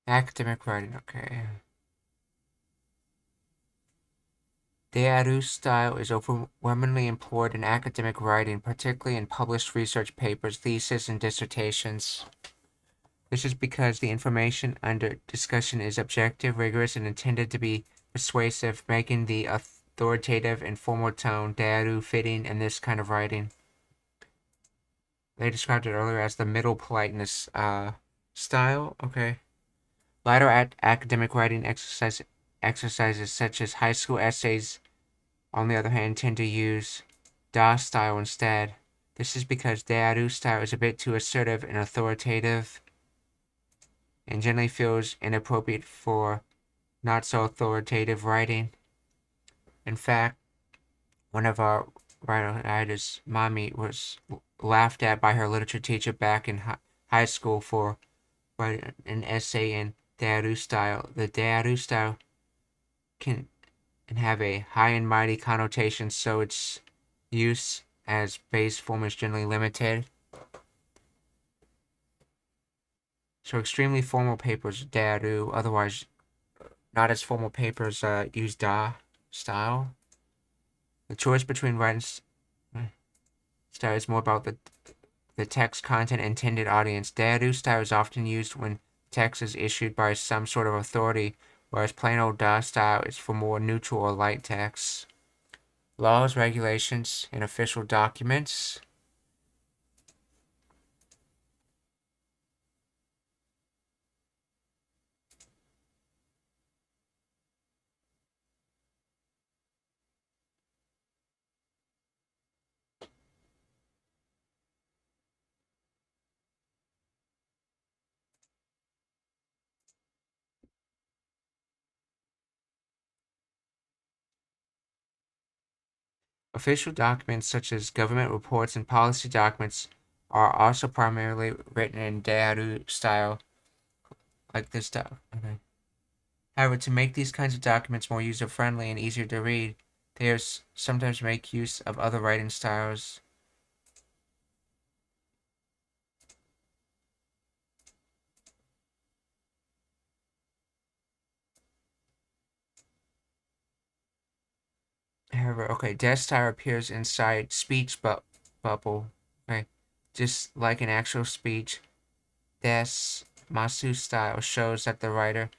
academic writing, okay. Dearu style is overwhelmingly employed in academic writing, particularly in published research papers, theses, and dissertations. This is because the information under discussion is objective, rigorous, and intended to be persuasive, making the authoritative and formal tone dearu fitting in this kind of writing. They described it earlier as the middle politeness style. Okay. Lighter academic writing exercises such as high school essays, on the other hand, tend to use Da style instead. This is because Dearu style is a bit too assertive and authoritative, and generally feels inappropriate for not so authoritative writing. In fact, one of our writers, Mami, was laughed at by her literature teacher back in high school for writing an essay in Dearu style. The Dearu style can have a high and mighty connotation, so its use as base form is generally limited. So extremely formal papers, Dearu, otherwise not as formal papers, use Da style. The choice between writing style is more about the text content intended audience. Dearu style is often used when text is issued by some sort of authority, whereas plain old Da style is for more neutral or light texts. Laws, regulations, and official documents. Official documents such as government reports and policy documents are also primarily written in Dearu style, like this style. Okay. However, to make these kinds of documents more user-friendly and easier to read, they sometimes make use of other writing styles. However, okay, Des style appears inside speech bubble. Okay, just like an actual speech, Des Masu style shows that the writer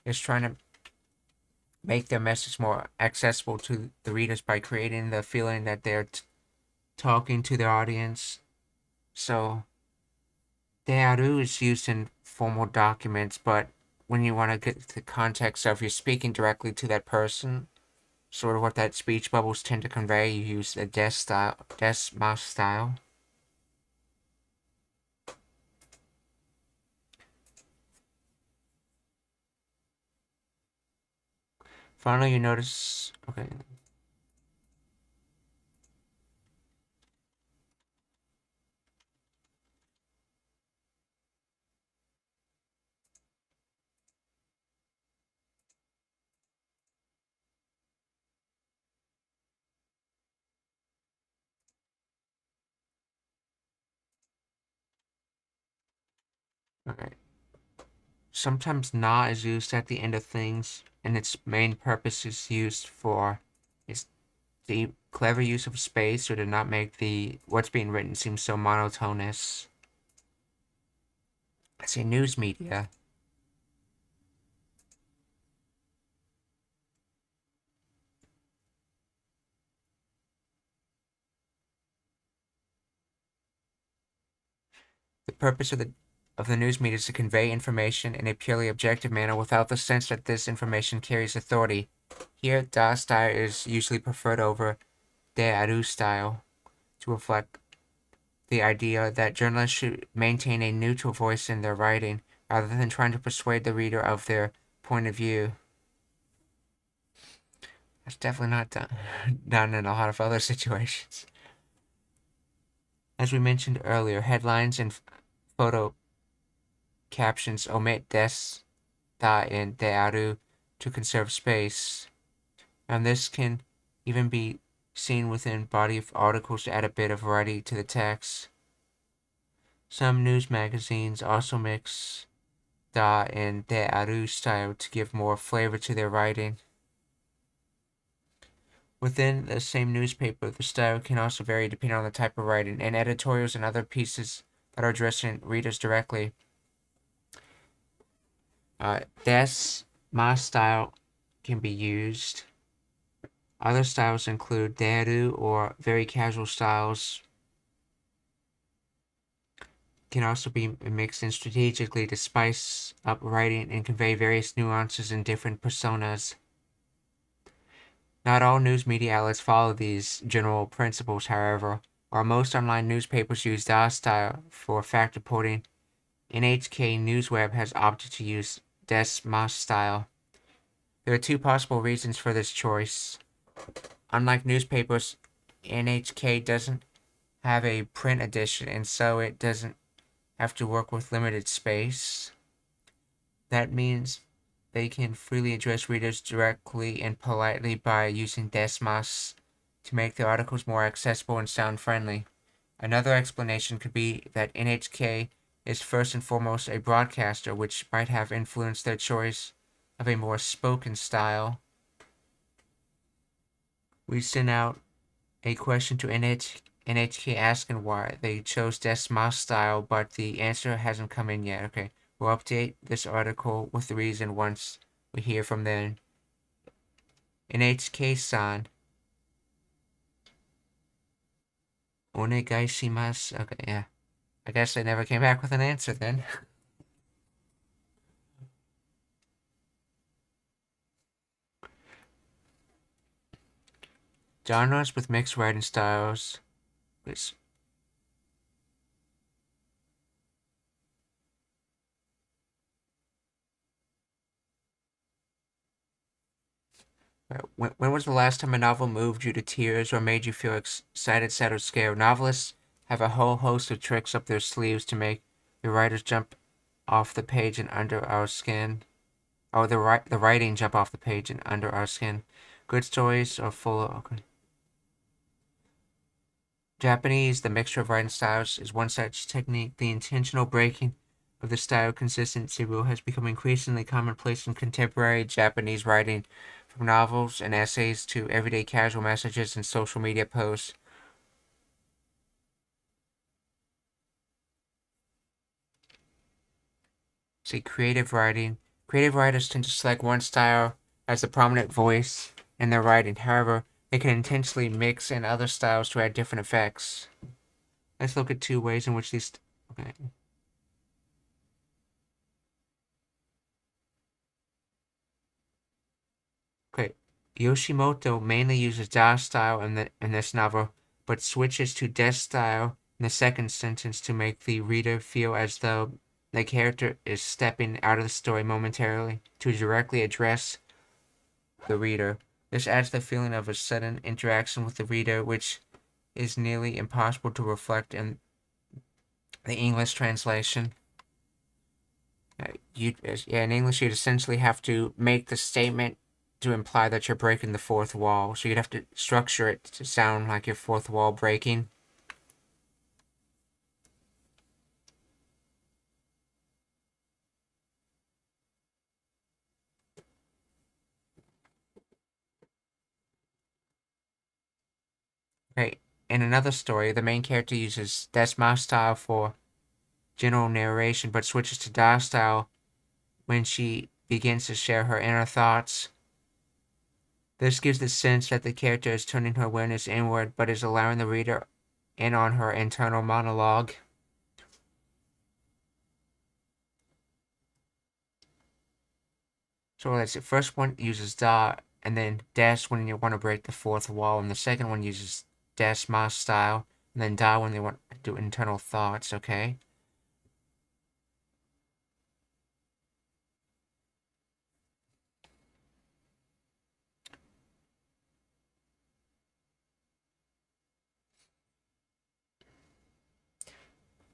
is trying to make their message more accessible to the readers by creating the feeling that they're talking to their audience. So, Dearu is used in formal documents, but when you want to get the context of you're speaking directly to that person, sort of what that speech bubbles tend to convey, you use the des mas style. Finally, you notice, okay. Okay. sometimes na is used at the end of things, and its main purpose is used for its the clever use of space, or to not make the what's being written seem so monotonous. Let's say news media. The purpose of the news media is to convey information in a purely objective manner without the sense that this information carries authority. Here, da style is usually preferred over de aru style to reflect the idea that journalists should maintain a neutral voice in their writing rather than trying to persuade the reader of their point of view. That's definitely not done in a lot of other situations. As we mentioned earlier, headlines and photo captions omit des, da, and de aru to conserve space, and this can even be seen within body of articles to add a bit of variety to the text. Some news magazines also mix da and de aru style to give more flavor to their writing. Within the same newspaper, the style can also vary depending on the type of writing, and editorials and other pieces that are addressing readers directly. Des ma style can be used. Other styles include deru, or very casual styles, can also be mixed in strategically to spice up writing and convey various nuances and different personas. Not all news media outlets follow these general principles, however. While most online newspapers use DA style for fact reporting, NHK Newsweb has opted to use Des Mas style. There are two possible reasons for this choice. Unlike newspapers, NHK doesn't have a print edition, and so it doesn't have to work with limited space. That means they can freely address readers directly and politely by using des mas to make their articles more accessible and sound friendly. Another explanation could be that NHK is first and foremost a broadcaster, which might have influenced their choice of a more spoken style. We sent out a question to NHK asking why they chose des mas style, but the answer hasn't come in yet. Okay, we'll update this article with the reason once we hear from them. NHK-san, onegai shimasu. Okay, yeah. I guess they never came back with an answer then. Genres with mixed writing styles. When was the last time a novel moved you to tears or made you feel excited, sad, or scared? Novelists have a whole host of tricks up their sleeves to make the writers jump off the page and under our skin. Or the writing jump off the page and under our skin. Good stories are full of... Okay. Japanese, the mixture of writing styles, is one such technique. The intentional breaking of the style consistency rule has become increasingly commonplace in contemporary Japanese writing, from novels and essays to everyday casual messages and social media posts. See, creative writing. Creative writers tend to select one style as the prominent voice in their writing. However, they can intentionally mix in other styles to add different effects. Let's look at two ways in which these... Okay. Okay, Yoshimoto mainly uses da style in this novel, but switches to des style in the second sentence to make the reader feel as though the character is stepping out of the story momentarily to directly address the reader. This adds the feeling of a sudden interaction with the reader, which is nearly impossible to reflect in the English translation. In English, you'd essentially have to make the statement to imply that you're breaking the fourth wall. So you'd have to structure it to sound like your fourth wall breaking. Okay, in another story, the main character uses desma style for general narration, but switches to da style when she begins to share her inner thoughts. This gives the sense that the character is turning her awareness inward, but is allowing the reader in on her internal monologue. So let's see, first one uses da, and then des when you want to break the fourth wall, and the second one uses des ma style, and then da when they want to do internal thoughts, okay?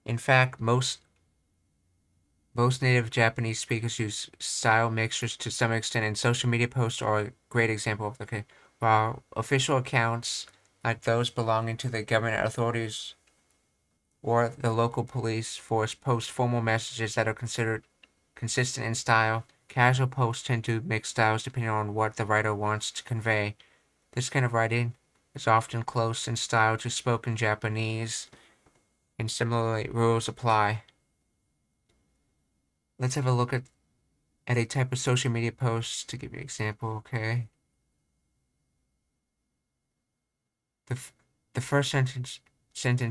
In fact, most native Japanese speakers use style mixtures to some extent, and social media posts are a great example of okay. While official accounts like those belonging to the government authorities or the local police force post formal messages that are considered consistent in style, casual posts tend to mix styles depending on what the writer wants to convey. This kind of writing is often close in style to spoken Japanese, and similarly, rules apply. Let's have a look at a type of social media post to give you an example, okay? The, the first sentence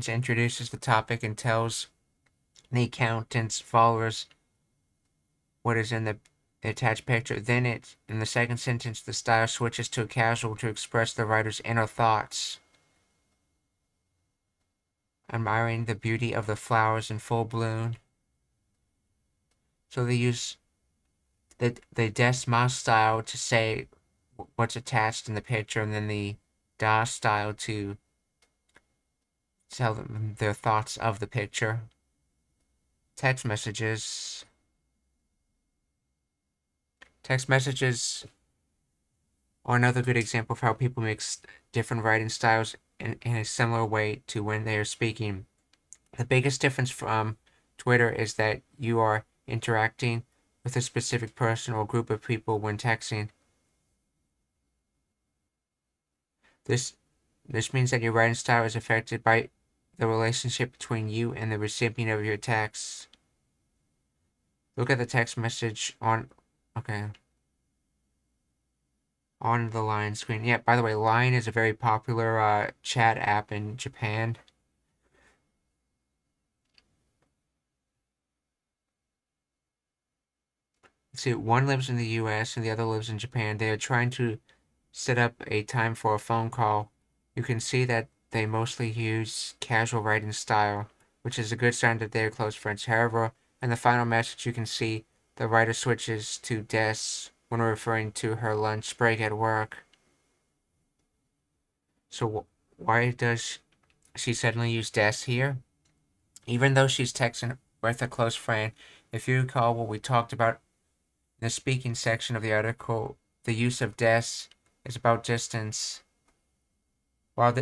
introduces the topic and tells the accountant's followers what is in the attached picture. Then in the second sentence, the style switches to casual to express the writer's inner thoughts. Admiring the beauty of the flowers in full bloom. So they use the des mas style to say what's attached in the picture, and then the da style to tell them their thoughts of the picture. Text messages. Text messages are another good example of how people mix different writing styles in a similar way to when they are speaking. The biggest difference from Twitter is that you are interacting with a specific person or group of people when texting. This means that your writing style is affected by the relationship between you and the recipient of your text. Look at the text message on the Line screen. Yeah, by the way, Line is a very popular chat app in Japan. Let's see, one lives in the US and the other lives in Japan. They are trying to set up a time for a phone call. You can see that they mostly use casual writing style, which is a good sign that they are close friends. However, in the final message, you can see the writer switches to des when referring to her lunch break at work. So why does she suddenly use des here? Even though she's texting with a close friend, if you recall what we talked about in the speaking section of the article, the use of des is about distance. While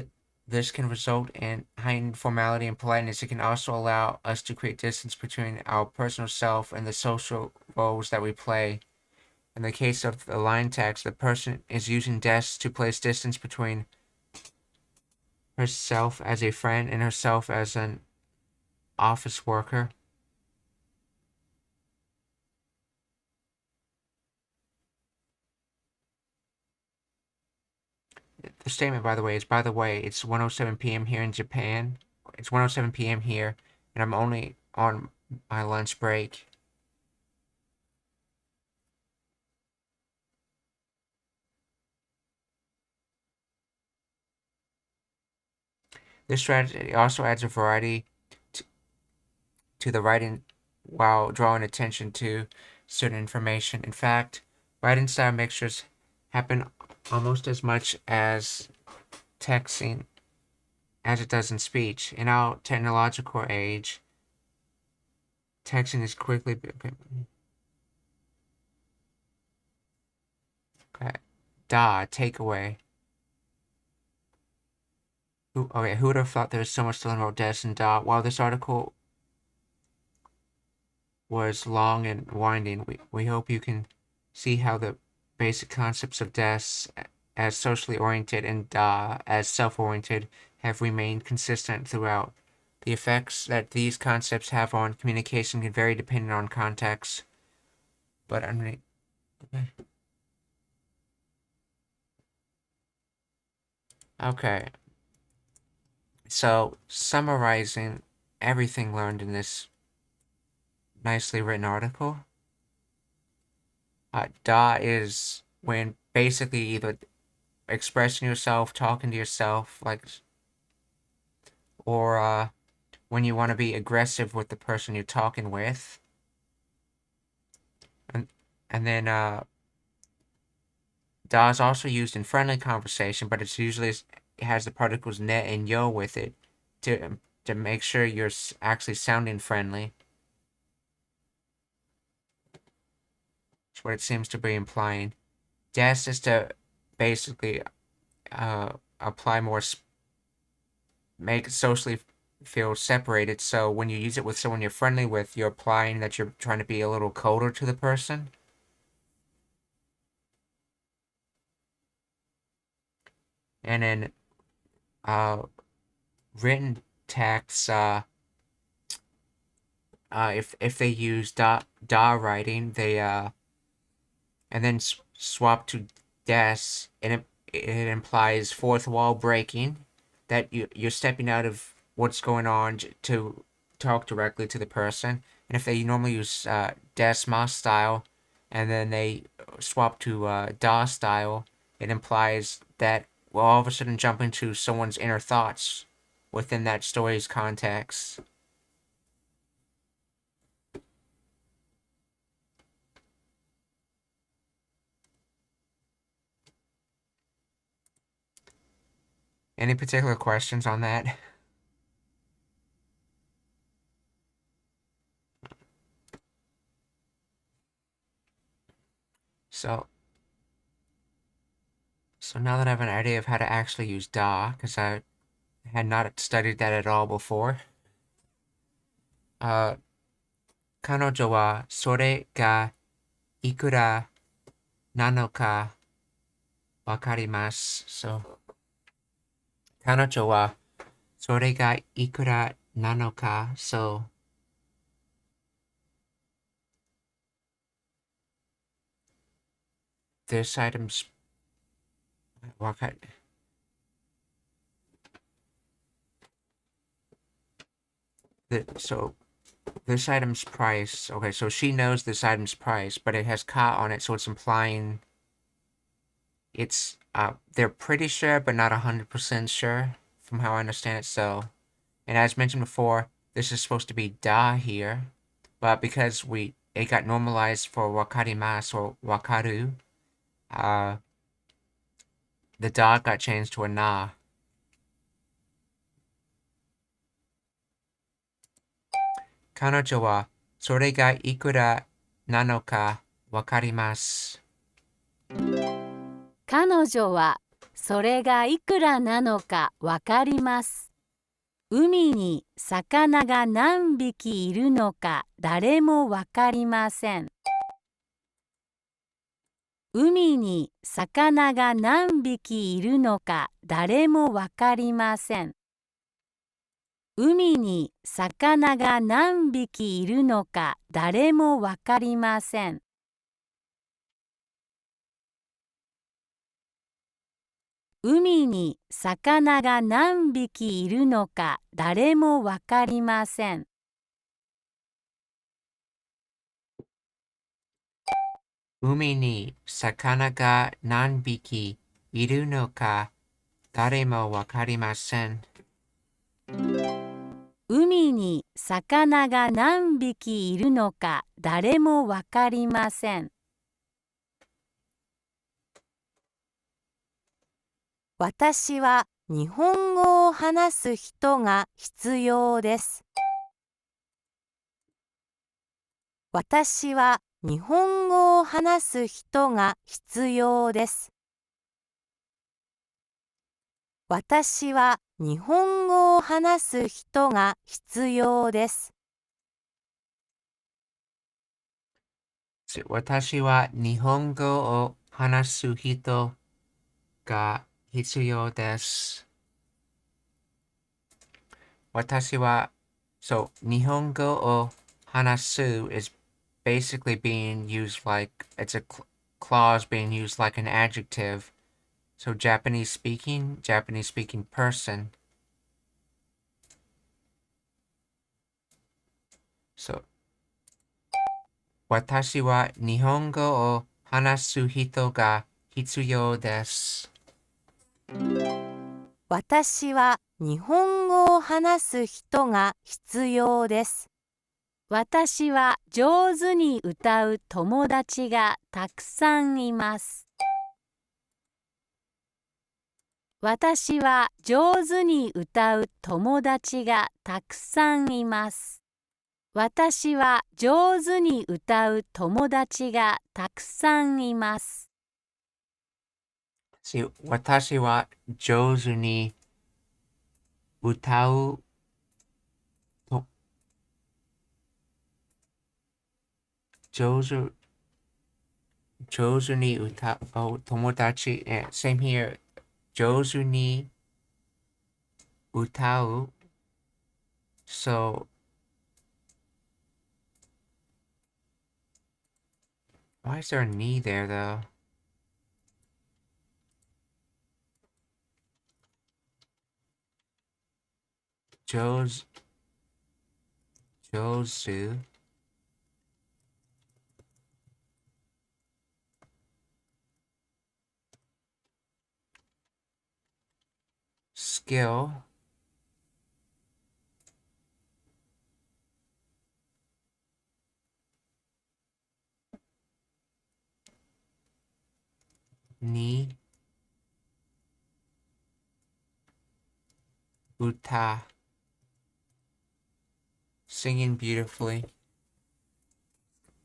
this can result in heightened formality and politeness, it can also allow us to create distance between our personal self and the social roles that we play. In the case of the line text, the person is using des to place distance between herself as a friend and herself as an office worker. The statement, by the way, it's 1:07 p.m. here in Japan. It's 1:07 p.m. here, and I'm only on my lunch break. This strategy also adds a variety to the writing while drawing attention to certain information. In fact, writing style mixtures happen almost as much as texting as it does in speech. In our technological age, texting is quickly takeaway. Who would have thought there was so much to learn about des and da? While this article was long and winding, we hope you can see how the basic concepts of des as socially oriented and da as self-oriented have remained consistent throughout. The effects that these concepts have on communication can vary depending on context. But okay. So, summarizing everything learned in this nicely written article, da is when basically either expressing yourself, talking to yourself, like, or when you want to be aggressive with the person you're talking with, and then da is also used in friendly conversation, but it's usually it has the particles ne and yo with it to make sure you're actually sounding friendly. That's what it seems to be implying. Des is to basically apply more, make it socially feel separated. So when you use it with someone you're friendly with, you're applying that you're trying to be a little colder to the person. And then written texts, if they use da writing, they and then swap to des, and it implies fourth wall breaking, that you're stepping out of what's going on to talk directly to the person. And if they normally use des mas style, and then they swap to da style, it implies that we'll all of a sudden jump into someone's inner thoughts within that story's context. Any particular questions on that? So now that I have an idea of how to actually use da, because I had not studied that at all before, 彼女はそれがいくらなのかわかります。So, 彼女はそれがいくらなのか。So, this item's so this item's price. Okay, so she knows this item's price, but it has ka on it, so it's implying it's they're pretty sure, but not 100% sure, from how I understand it. So, and as mentioned before, this is supposed to be da here, but because it got normalized for wakarimasu or wakaru, the da got changed to a na. 彼女はそれがいくらなのかわかります。彼女はそれがいくらなのかわかります。海に魚が何匹いるのか誰もわかりません。海に魚が何匹いるのか誰もわかりません。海に魚が何匹いるのか誰もわかりません。海に魚が何匹いるのか誰もわかりません。海に魚が何匹いるのか誰もわかりません。海に魚が何匹いるのか誰もわかりません。私は日本語を話す人が必要です。私は日本語を話す人が必要です。私は日本語を話す人が必要です。私は日本語を話す人が必要です。私は、so, 日本語を話す is basically being used like, it's a clause being used like an adjective. So Japanese speaking person. So, 私は日本語を話す人が必要です。私は日本語を話す人が必要です。私は上手に歌う友達がたくさんいます。私は上手に歌う友達がたくさんいます。私は上手に歌う友達がたくさんいます。See, 私は上手に歌うと上手に歌う友達 same here 上手に歌う so why is there a ni there though? Joe's 上手 skill に歌 singing beautifully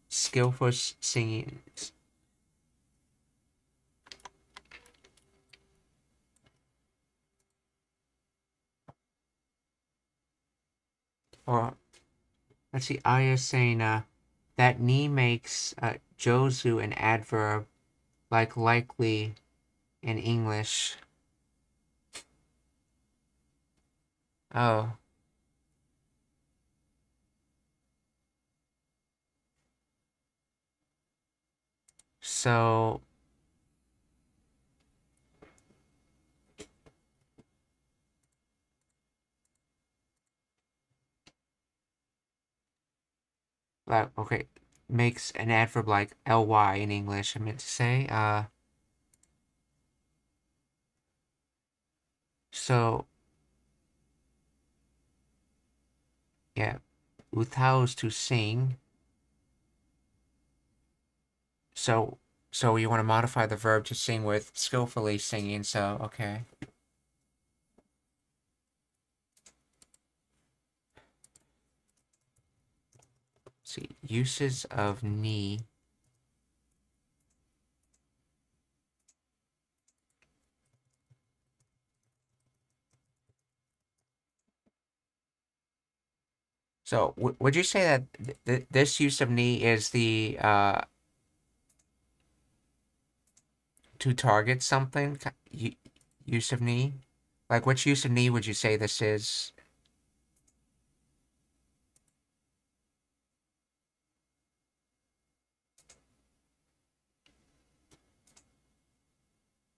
skillful singing or let's see Aya is saying that ni makes jozu an adverb like likely in English. Oh. So like okay, makes an adverb like ly in English. I meant to say. So yeah, utao is to sing. So you want to modify the verb to sing with skillfully singing. So okay. See uses of ni. So would you say that this use of ni is the to target something use of ni? Like which use of ni would you say this is?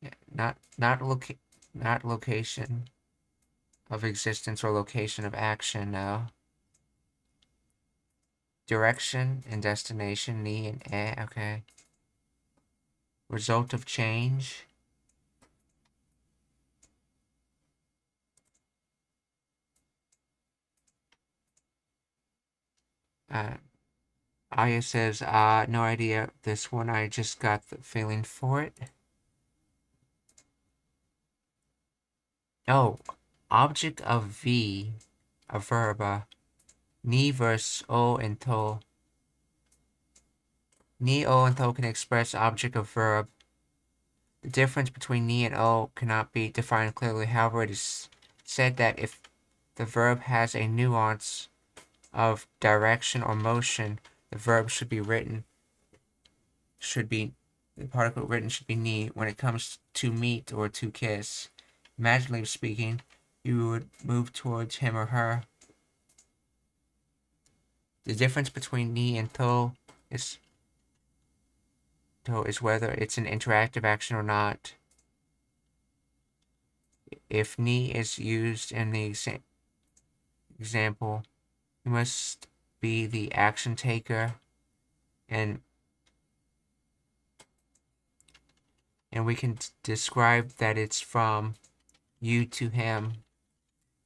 Yeah, not location of existence or location of action, no. Direction and destination, ni and okay. Result of change. Aya says, no idea this one, I just got the feeling for it. Oh, object of V, a verb, ni versus o and to. Ni, o, and to can express object of verb. The difference between ni and o cannot be defined clearly. However, it is said that if the verb has a nuance of direction or motion, the verb should be the particle written should be ni. When it comes to meet or to kiss, imaginatively speaking, you would move towards him or her. The difference between ni and is whether it's an interactive action or not. If ni is used in the example, you must be the action taker, and we can describe that it's from you to him.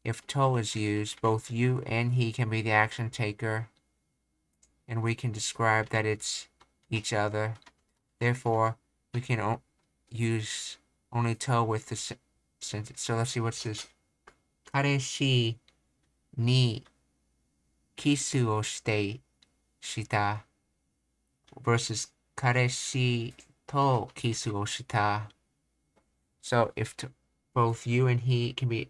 If to is used, both you and he can be the action taker, and we can describe that it's each other. Therefore, we can use only to with the sentence. So let's see what's this. Kareshi ni kisu o shita versus kareshi to kisu o shita. So if both you and he can be...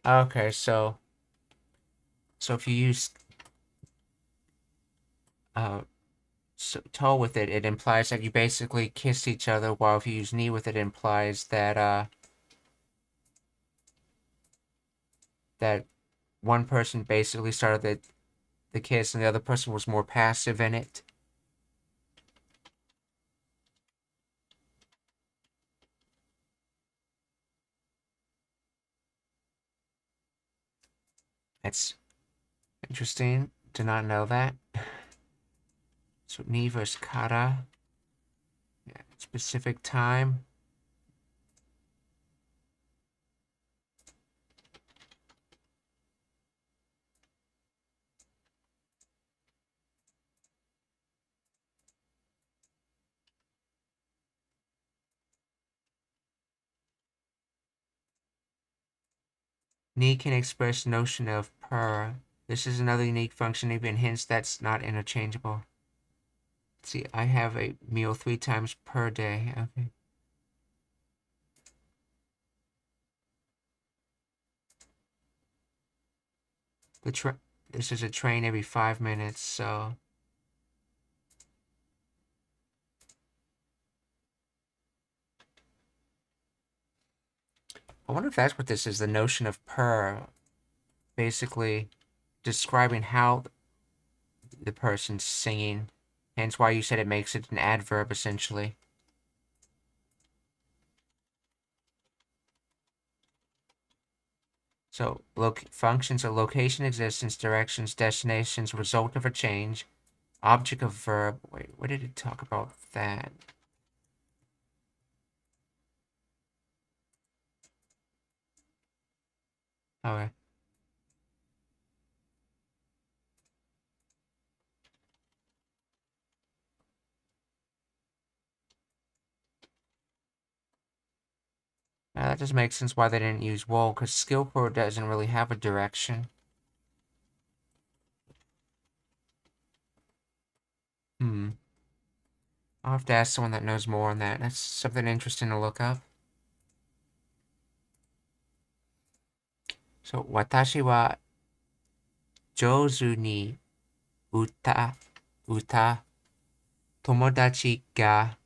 Okay, so if you use to with it, it implies that you basically kissed each other, while if you use ni with it, it implies that that one person basically started the kiss and the other person was more passive in it. That's interesting. Did not know that. So ni versus kara. Yeah, specific time. Ni can express notion of per. This is another unique function, even hints that's not interchangeable. Let's see, I have a meal 3 times per day. Okay. This is a train every 5 minutes, so I wonder if that's what this is, the notion of per, basically describing how the person's singing, hence why you said it makes it an adverb, essentially. So, functions of location, existence, directions, destinations, result of a change, object of verb. Wait, what did it talk about that? Okay. That just makes sense why they didn't use wool, because skillful doesn't really have a direction. I'll have to ask someone that knows more on that. That's something interesting to look up. So, 私は上手に歌友達が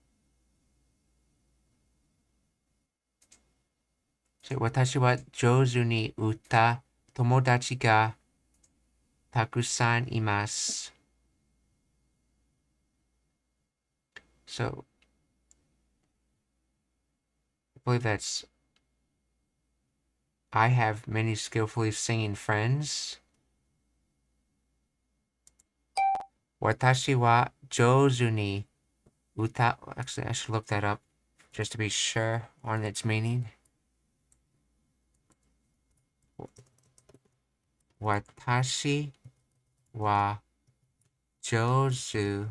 私は上手に友達がたくさんいます。So, I believe that's I have many skillfully singing friends. 私は上手にActually, I should look that up just to be sure on its meaning. 私は上手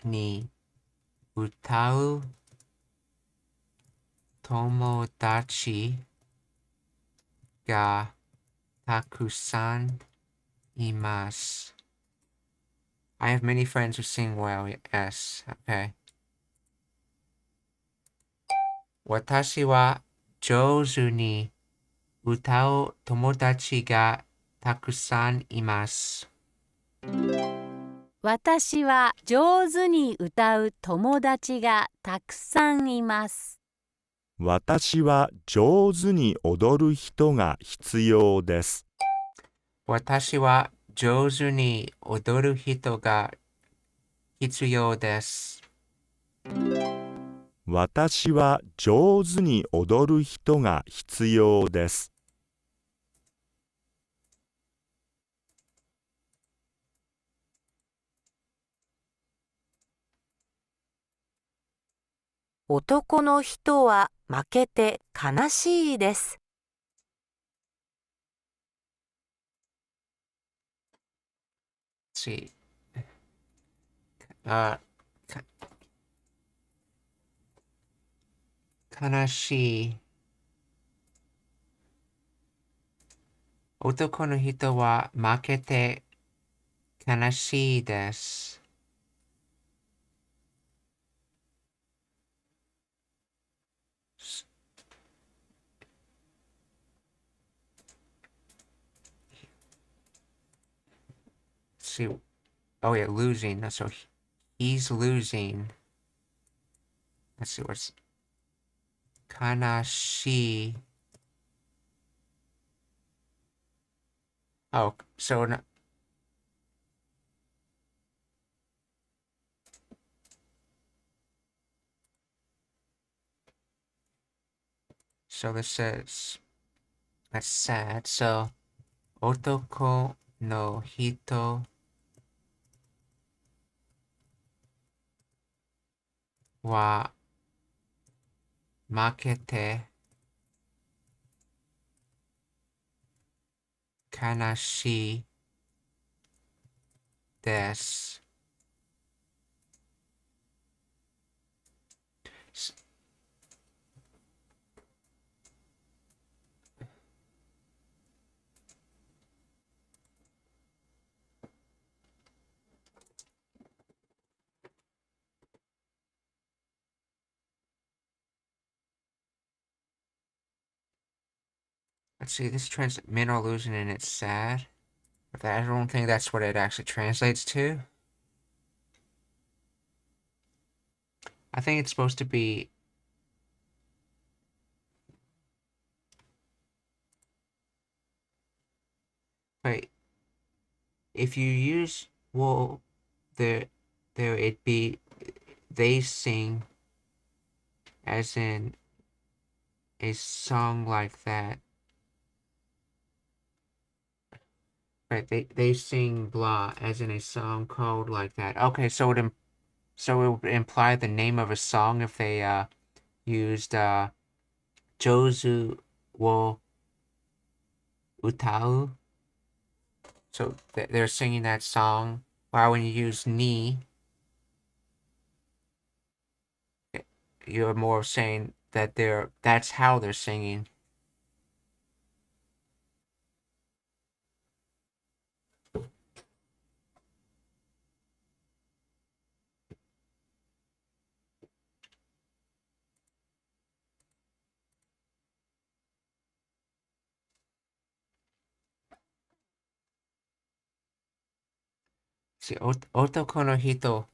に歌う友達がたくさんいます。I have many friends who sing well, yes, okay. 私は上手に歌う友達がたくさんいます。私は上手に歌う友達がたくさんいます。私は上手に踊る人が必要です。私は上手に踊る人が必要です。私は上手に踊る人が必要です。男の人は負けて悲しいです。See. Uh, 悲しい。男の人は負けて悲しいです。See, oh yeah, losing. So he's losing. Let's see what's 悲しい. Oh, so this says that's sad. So 男の人は負けて悲しいです。Let's see, this men are losing and it's sad. But I don't think that's what it actually translates to. I think it's supposed to be wait, if you use well there it be they sing as in a song like that. Right, they sing blah as in a song called like that. Okay, so it would imply the name of a song if they used Jozu wo utau. So they're singing that song. While when you use ni, you're more saying that that's how they're singing. See, otoko no hito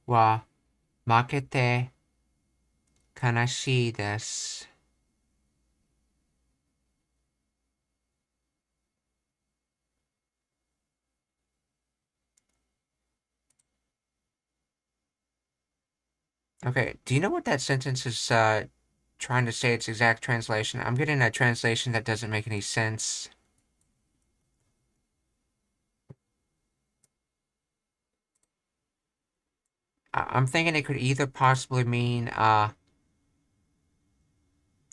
wa makete kanashii desu. Okay, do you know what that sentence is trying to say its exact translation? I'm getting a translation that doesn't make any sense. I'm thinking it could either possibly mean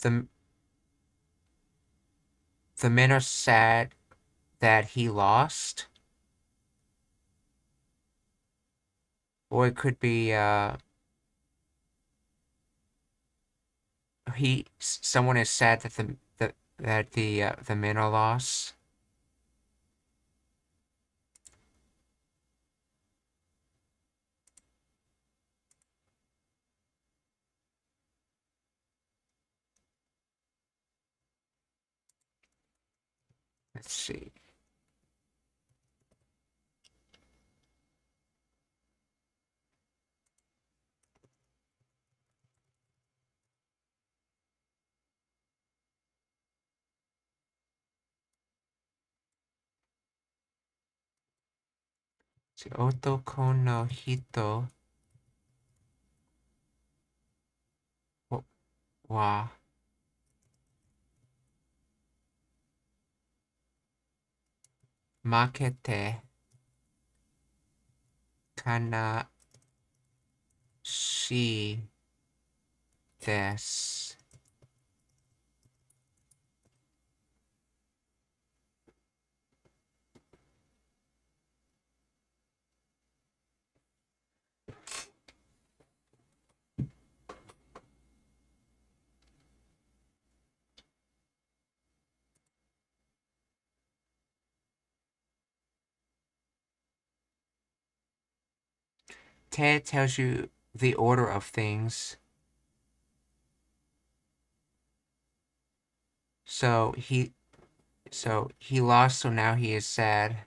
the the men are sad that he lost, or it could be someone is sad that the men are lost. Let's see. Otoko no hito wa makete kanashi desu. Te tells you the order of things. So he lost, so now he is sad.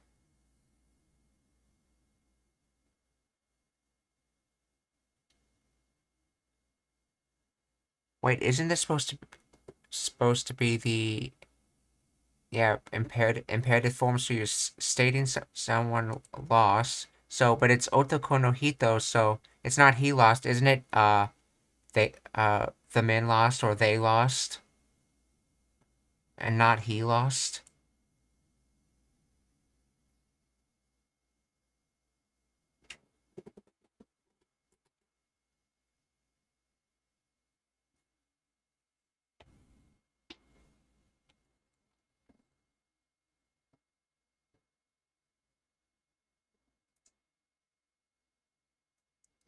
Wait, isn't this supposed to be the imperative form? So you're stating someone lost. So, but it's otoko no hito, so it's not he lost, isn't it? The men lost or they lost, and not he lost.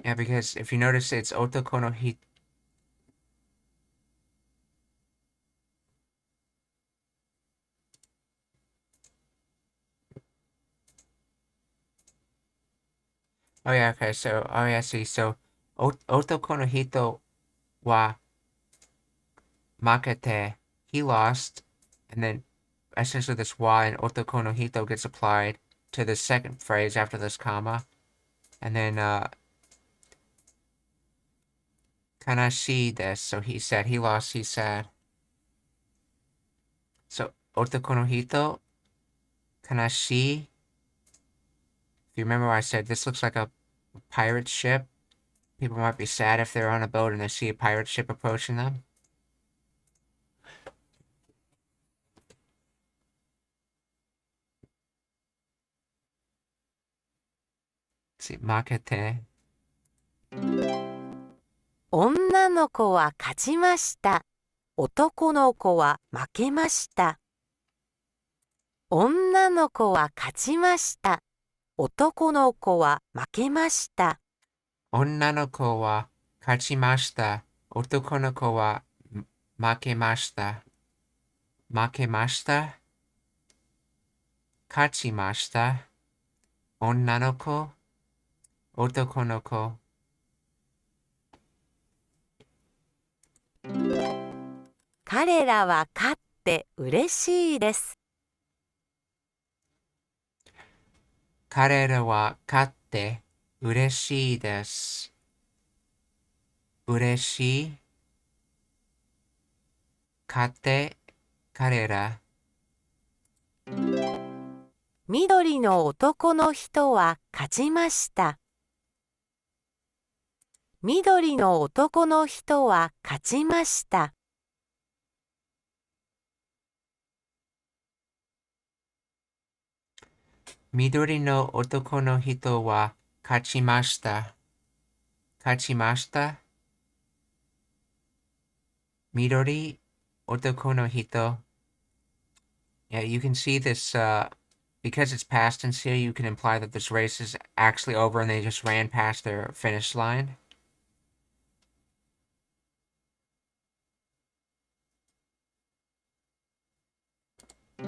Yeah, because if you notice, it's otoko no hito. Oh yeah, okay. So, oh yeah, see. So, otoko no hito wa makete, he lost, and then essentially this wa in otoko no hito gets applied to the second phrase after this comma, and then kanashi desu. So he said, he lost, he's sad. So otoko no hito, kanashi. If you remember, I said this looks like a pirate ship. People might be sad if they're on a boat and they see a pirate ship approaching them. Let's see, makete. 女の子は勝ちました。男の子は負けました。女の子は勝ちました。男の子は負けました。女の子は勝ちました。男の子は負けました。負けました。勝ちました。女の子、男の子。彼らは勝って嬉しいです。彼らは勝って嬉しいです。嬉しい。勝って彼ら。緑の男の人は勝ちました。緑の男の人は勝ちました。緑の男の人は勝ちました。勝ちました。緑男の人。Yeah, you can see this, because it's past tense here, you can imply that this race is actually over and they just ran past their finish line.「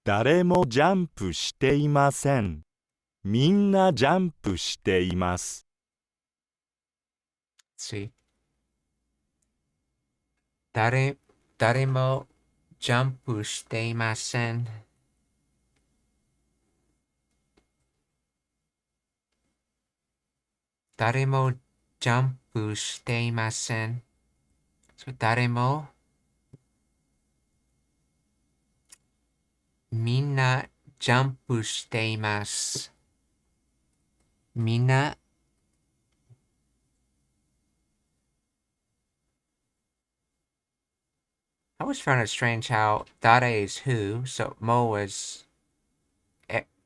誰もジャンプしていません。みんなジャンプしています」 Let's see. 誰もジャンプしていません。誰もジャンプしていません。So 誰も Minna jump shiteimasu. Minna. I always found it strange how dare is who, so mo is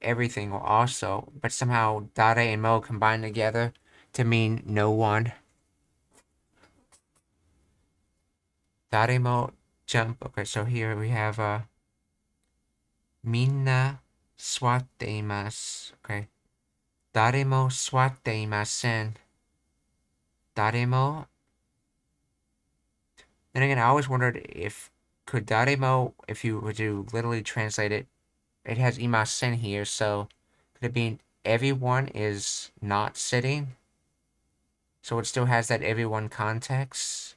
everything also, but somehow dare and mo combine together to mean no one. Dare mo jump. Okay, so here we have minna swatteimasu. Okay. Dare mo swatteimasen. Dare mo. Then again, I always wondered if could dare mo, if you were to literally translate it, it has imasen here, so could it mean everyone is not sitting? So it still has that everyone context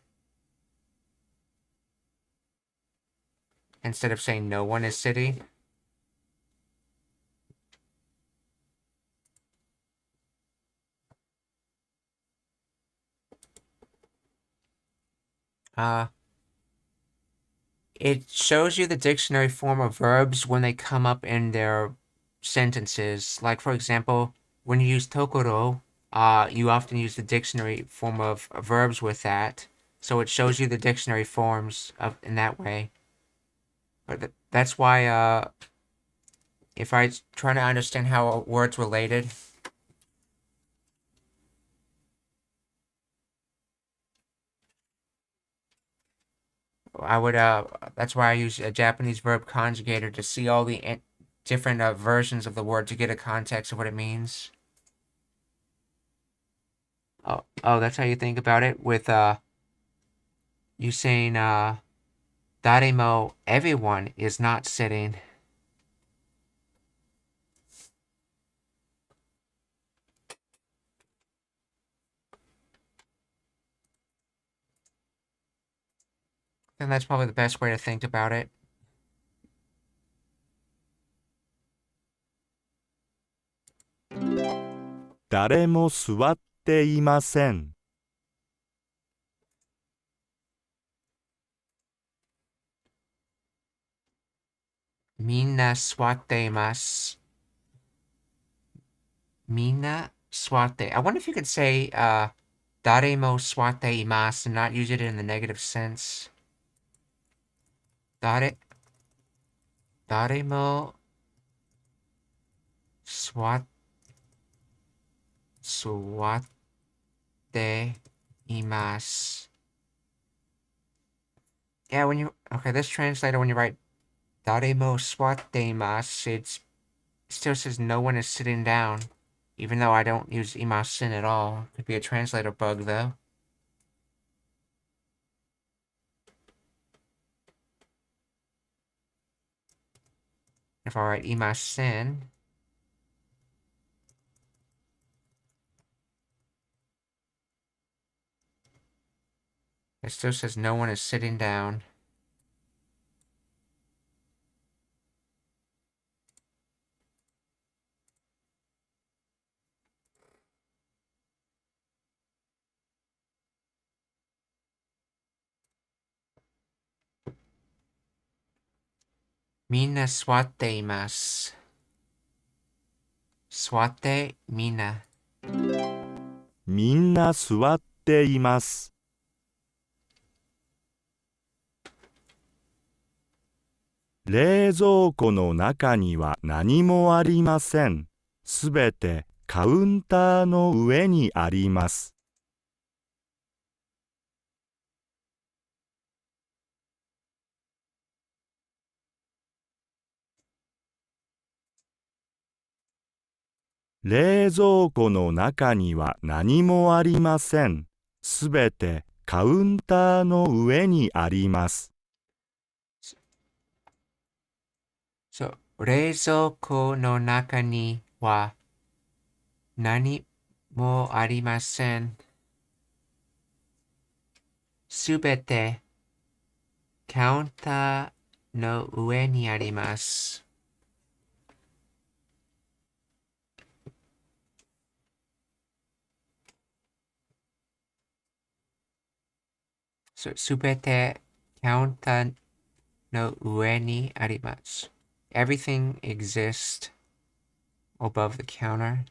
instead of saying no one is sitting. It shows you the dictionary form of verbs when they come up in their sentences. Like, for example, when you use tokoro, you often use the dictionary form of verbs with that. So it shows you the dictionary forms of in that way. But that's why if I try to understand how a word's related, I would that's why I use a Japanese verb conjugator to see all the different versions of the word to get a context of what it means. Oh, that's how you think about it with you saying daremo, everyone is not sitting. And that's probably the best way to think about it. 誰も座っていません。みんな swatteimasu. Minna swatte. I wonder if you could say daremo swatteimasu and not use it in the negative sense. Daremo swatteimasu. Yeah, this translator, when you write daremo swatteimasu, it still says no one is sitting down, even though I don't use imasen at all. Could be a translator bug, though. If I write imasen, it still says no one is sitting down. Minna swatteimasu. Swatte, minna. みんな座っています。冷蔵庫の中には何もありません。すべてカウンターの上にあります。冷蔵庫の中には何もありません。すべてカウンターの上にあります。So, 冷蔵庫の中には何もありません。すべてカウンターの上にあります。すべてカウンターの上にあります。everything exists above the counter.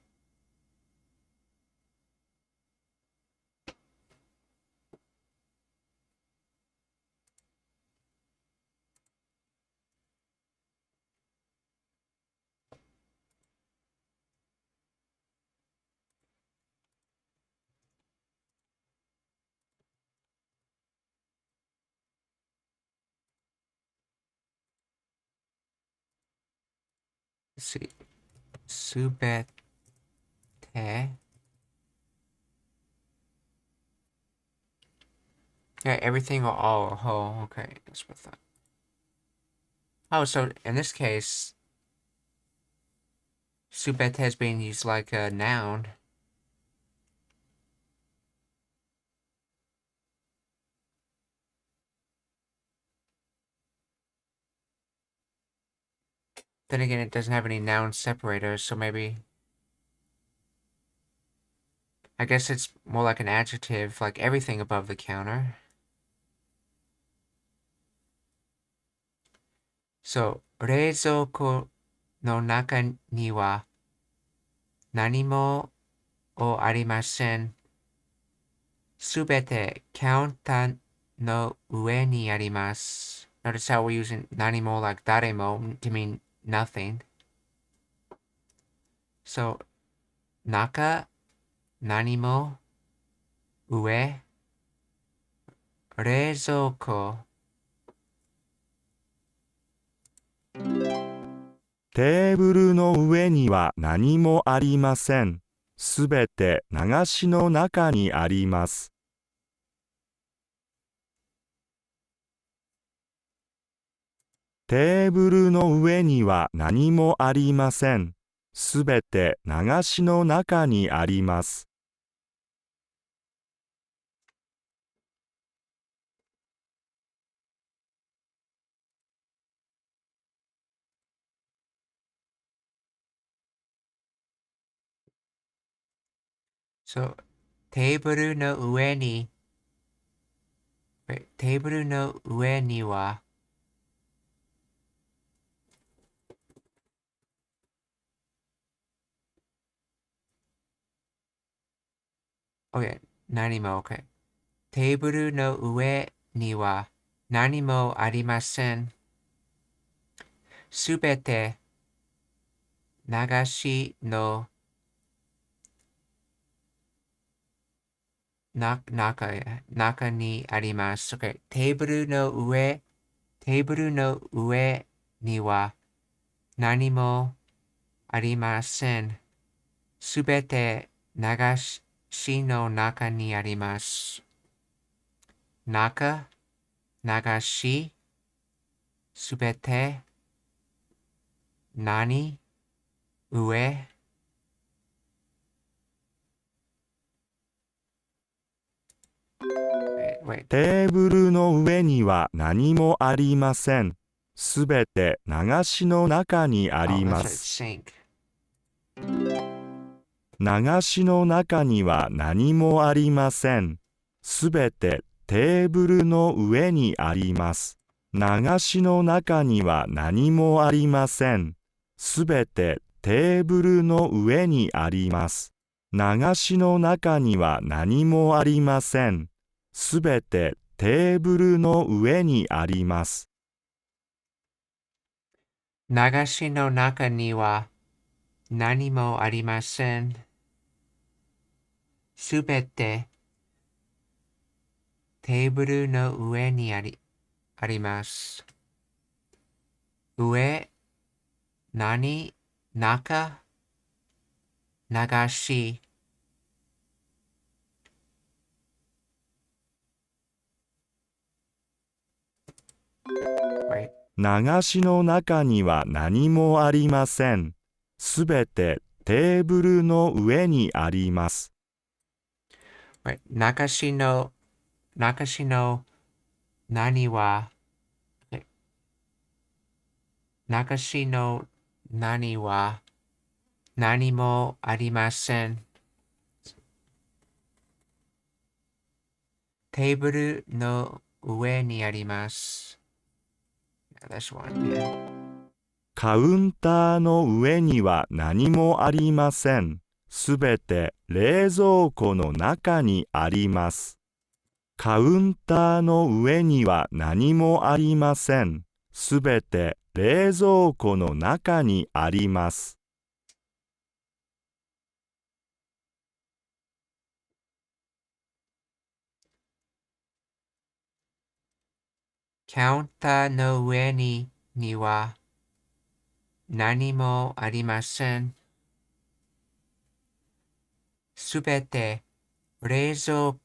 Let's see. Subete. Yeah, everything or all whole. Okay, that's what I thought. Oh, so in this case, subete is being used like a noun. Then again, it doesn't have any noun separators, so maybe... I guess it's more like an adjective, like everything above the counter. So, 冷蔵庫の中には何もありません。すべてカウンターの上にあります。Notice how we're using 何も like 誰も to mean nothing. So, 中、何も、上、冷蔵庫。テーブルの上には何もありません。すべて流しの中にあります。テーブルの上には何もありません。すべて流しの中にあります。So, テーブルの上に、テーブルの上には、OK、何も OK。テーブルの上には何もありません。すべて流しの中にあります。OK、テーブルの上には何もありません。すべて流しの中にあります。中、流し、すべて、何、上。テーブルの上には何もありません。すべて流しの中にあります。流しの中には何もありません。すべてテーブルの上にあります。流しの中には何もありません。すべてテーブルの上にあります。流しの中には何もありません。すべてテーブルの上にあります。流しの中には何もありません。すべてテーブルの上にあります。上、何、中、流し。流しの中には何もありません。すべてテーブルの上にあります。流しの何は、流しの何は何もありません。テーブルの上にあります。That's one, yeah. カウンターの上には何もありません。すべて冷蔵庫の中にあります。カウンターの上には何もありません。すべて冷蔵庫の中にあります。カウンターの上には何もありません。すべて冷蔵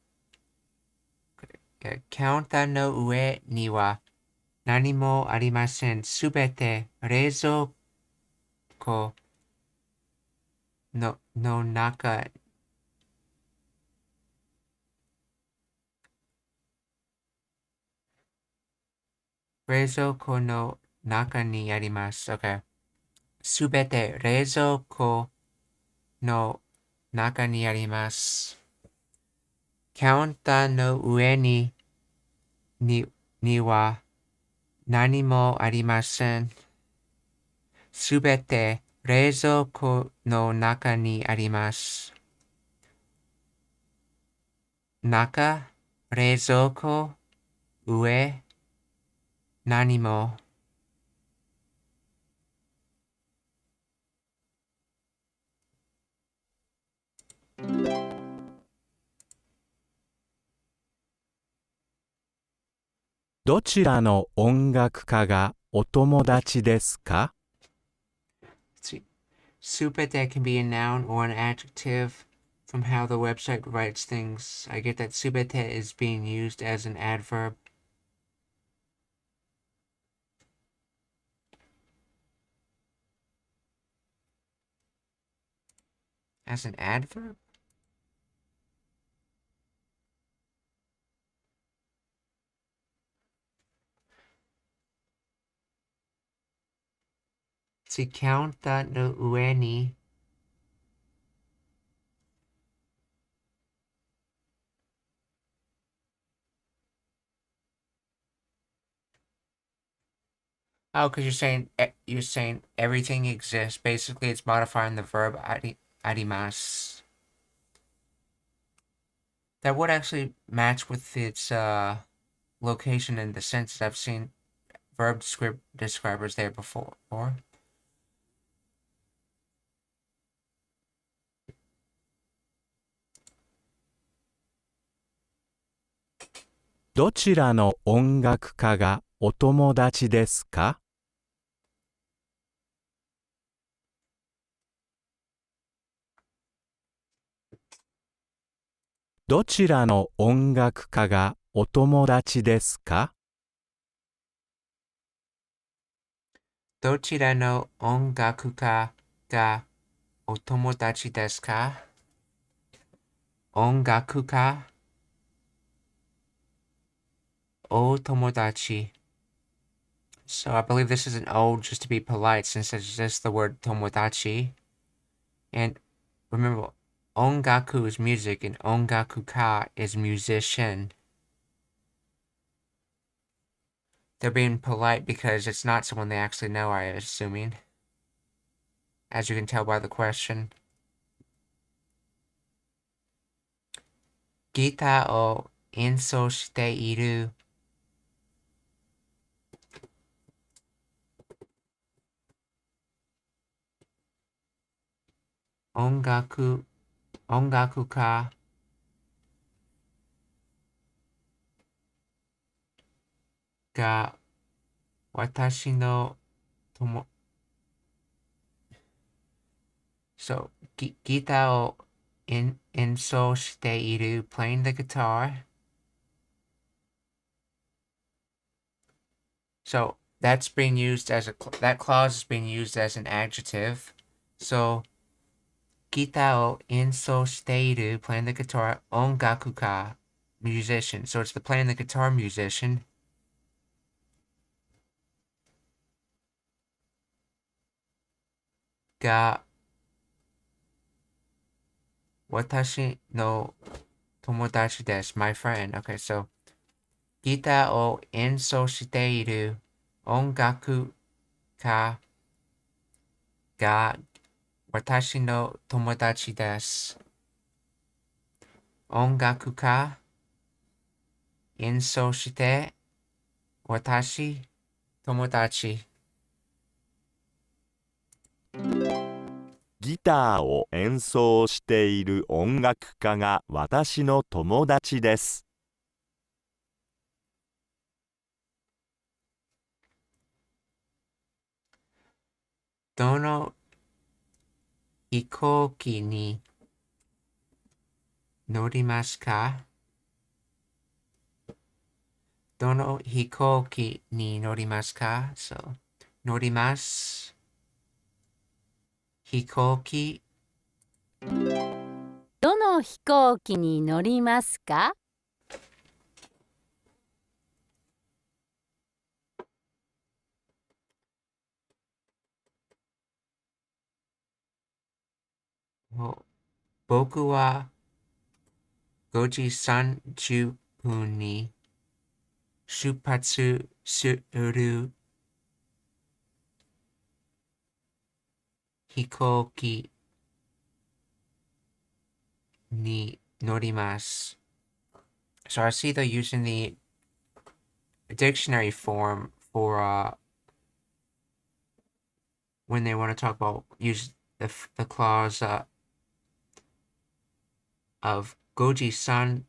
カウンターの上には何もありません。すべて冷蔵庫の中冷蔵庫の中にあります。OK。すべて冷蔵庫の中にあります。カウンターの上には何もありません。すべて冷蔵庫の中にあります。中、冷蔵庫、上、何も。どちらの音楽家がお友達ですか？ Supete can be a noun or an adjective from how the website writes things. I get that supete is being used as an adverb. As an adverb? Si counta no ue ni Oh, because you're saying everything exists. Basically, it's modifying the verb arimas. That would actually match with its location in the sense that I've seen verb describers there before. Or どちらの音楽家がお友達ですか？どちらの音楽家がお友達ですか？どちらの音楽家がお友達ですか？音楽家お友達 So I believe this is an O just to be polite since it's just the word tomodachi. And remember, ongaku is music and ongakuka is musician. They're being polite because it's not someone they actually know, I'm assuming. As you can tell by the question. Gita o enso shite iru. Ongakuka ga watashi no tomo. So, Gita o enso shite iru, playing the guitar. So that's being used as that clause is being used as an adjective. So, gita o enso shiteiru, playing the guitar, ongaku ka, musician. So it's the playing the guitar musician. Ga watashi no tomodachi desu, my friend. Okay, so gita o enso shiteiru, ongaku ka, が私の友達です。音楽家演奏して私友達。ギターを演奏している音楽家が私の友達です。どの飛行機に乗りますか？どの飛行機に乗りますか？ So, 乗ります。飛行機。どの飛行機に乗りますか？僕は5時30分に出発する飛行機に乗ります。So I see they're using the dictionary form for when they want to talk about use the clause of Goji san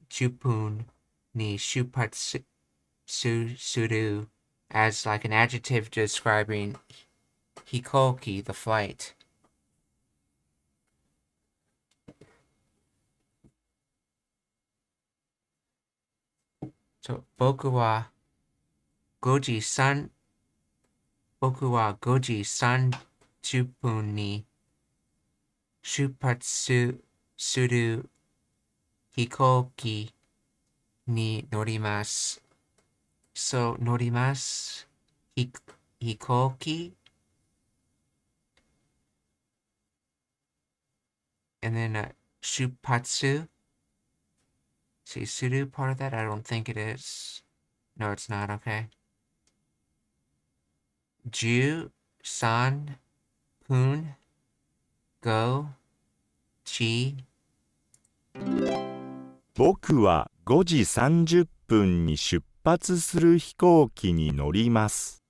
Jupun ni shupatsu suru as like an adjective describing hikoki, the flight. So boku wa goji san 僕は5時30分に出発する飛行機に乗ります。So, 乗ります。飛行機 and then 出発 See, する part of that? I don't think it is. No, it's not, okay. 13分5時僕は5時30分に出発する飛行機に乗ります。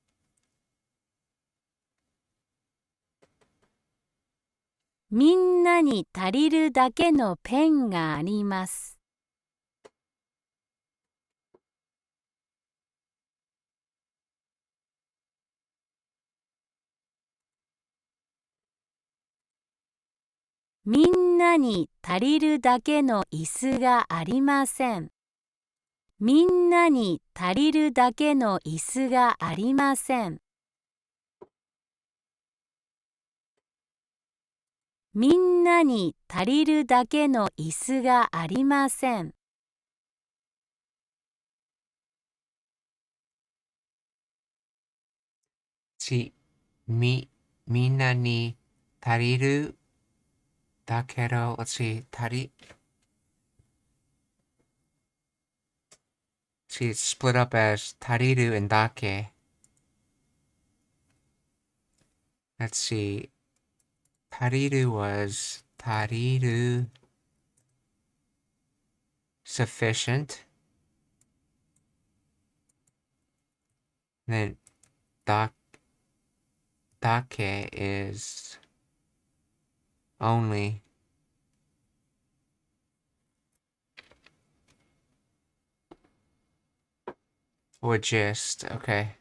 みんなに足りるだけのペンがあります。みんなに足りるだけの椅子がありません。みんなに足りるだけの椅子がありません。みんなに足りるだけの椅子がありません。みんなに足りるだけど、let's see, See, it's split up as 足りる and だけ. Let's see. 足りる was 足りる sufficient. And then だけ is only. Or just, okay.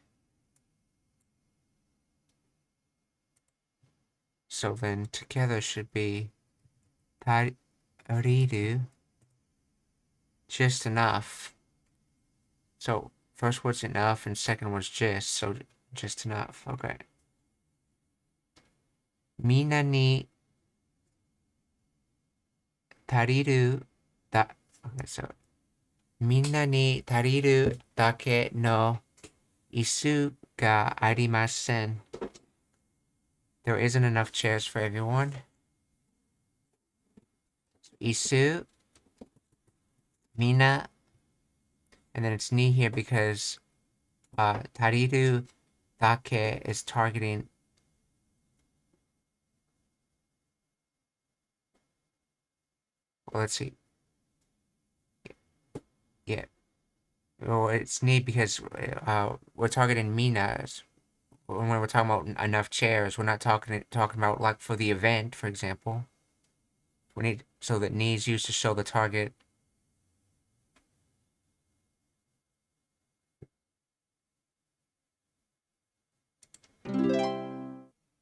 So then together should be 足りる just enough. So first word's enough and second word's just, so just enough, okay. みんなに足りるだ okay, so みんなに足りるだけの椅子がありません. There isn't enough chairs for everyone. 椅子みんな and then it's ni here because 足りるだけ is targeting let's see. Yeah. Well, it's neat because we're targeting minas. When we're talking about enough chairs, we're not talking about like for the event, for example. We need so that ni is used to show the target.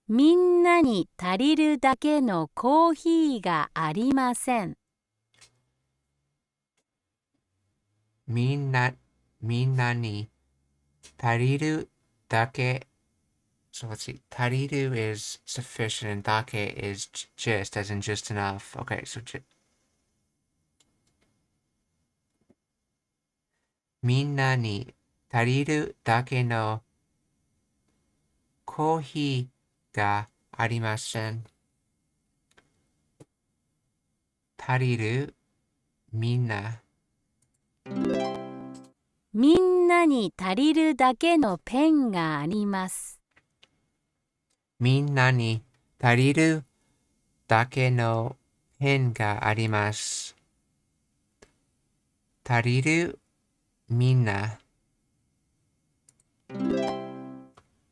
みんなに足りるだけのコーヒーがありません。みんなに足りるだけ. So let's see. 足りる is sufficient and dake is just, as in just enough. Okay, so みんなに足りるだけのコーヒーがありません。足りるみんな。みんなに足りるだけのペンがあります。みんなに足りるだけのペンがあります。足りるみんな。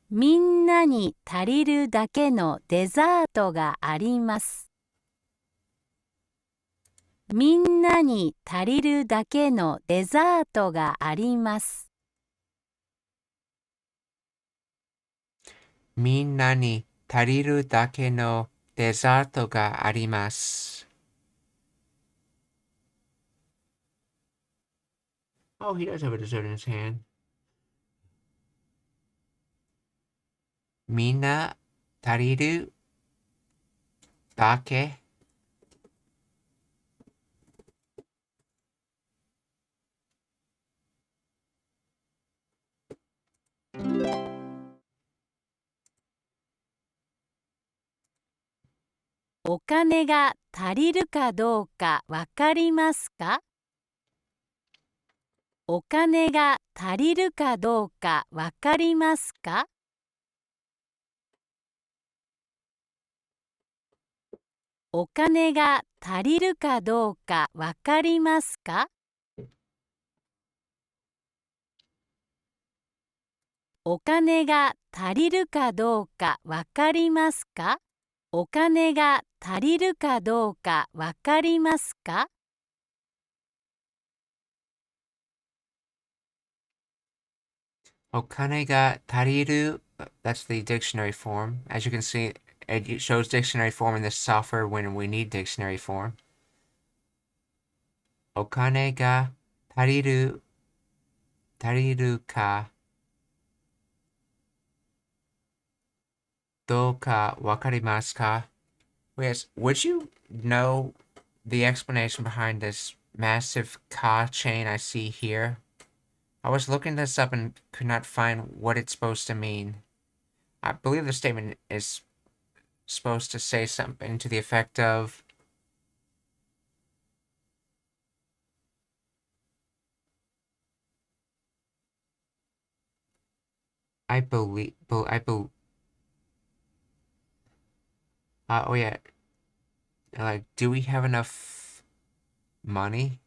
みんなに足りるだけのデザートがあります。みんなに足りるだけのデザートがあります。みんなに足りるだけのデザートがあります。Oh, he does have a dessert in his hand. みんな足りるだけお金が足りるかどうかわかりますか？お金が足りるかどうかわかりますか？お金が足りるかどうかわかりますか？お金が足りるかどうかわかりますか？お金が足りるかどうかわかりますか？お金が足りる that's the dictionary form. As you can see, it shows dictionary form in this software when we need dictionary form. お金が足りるかどうかわかりますか? Yes, would you know the explanation behind this massive ka chain I see here? I was looking this up and could not find what it's supposed to mean. I believe the statement is supposed to say something to the effect of I believe oh yeah, like, do we have enough money?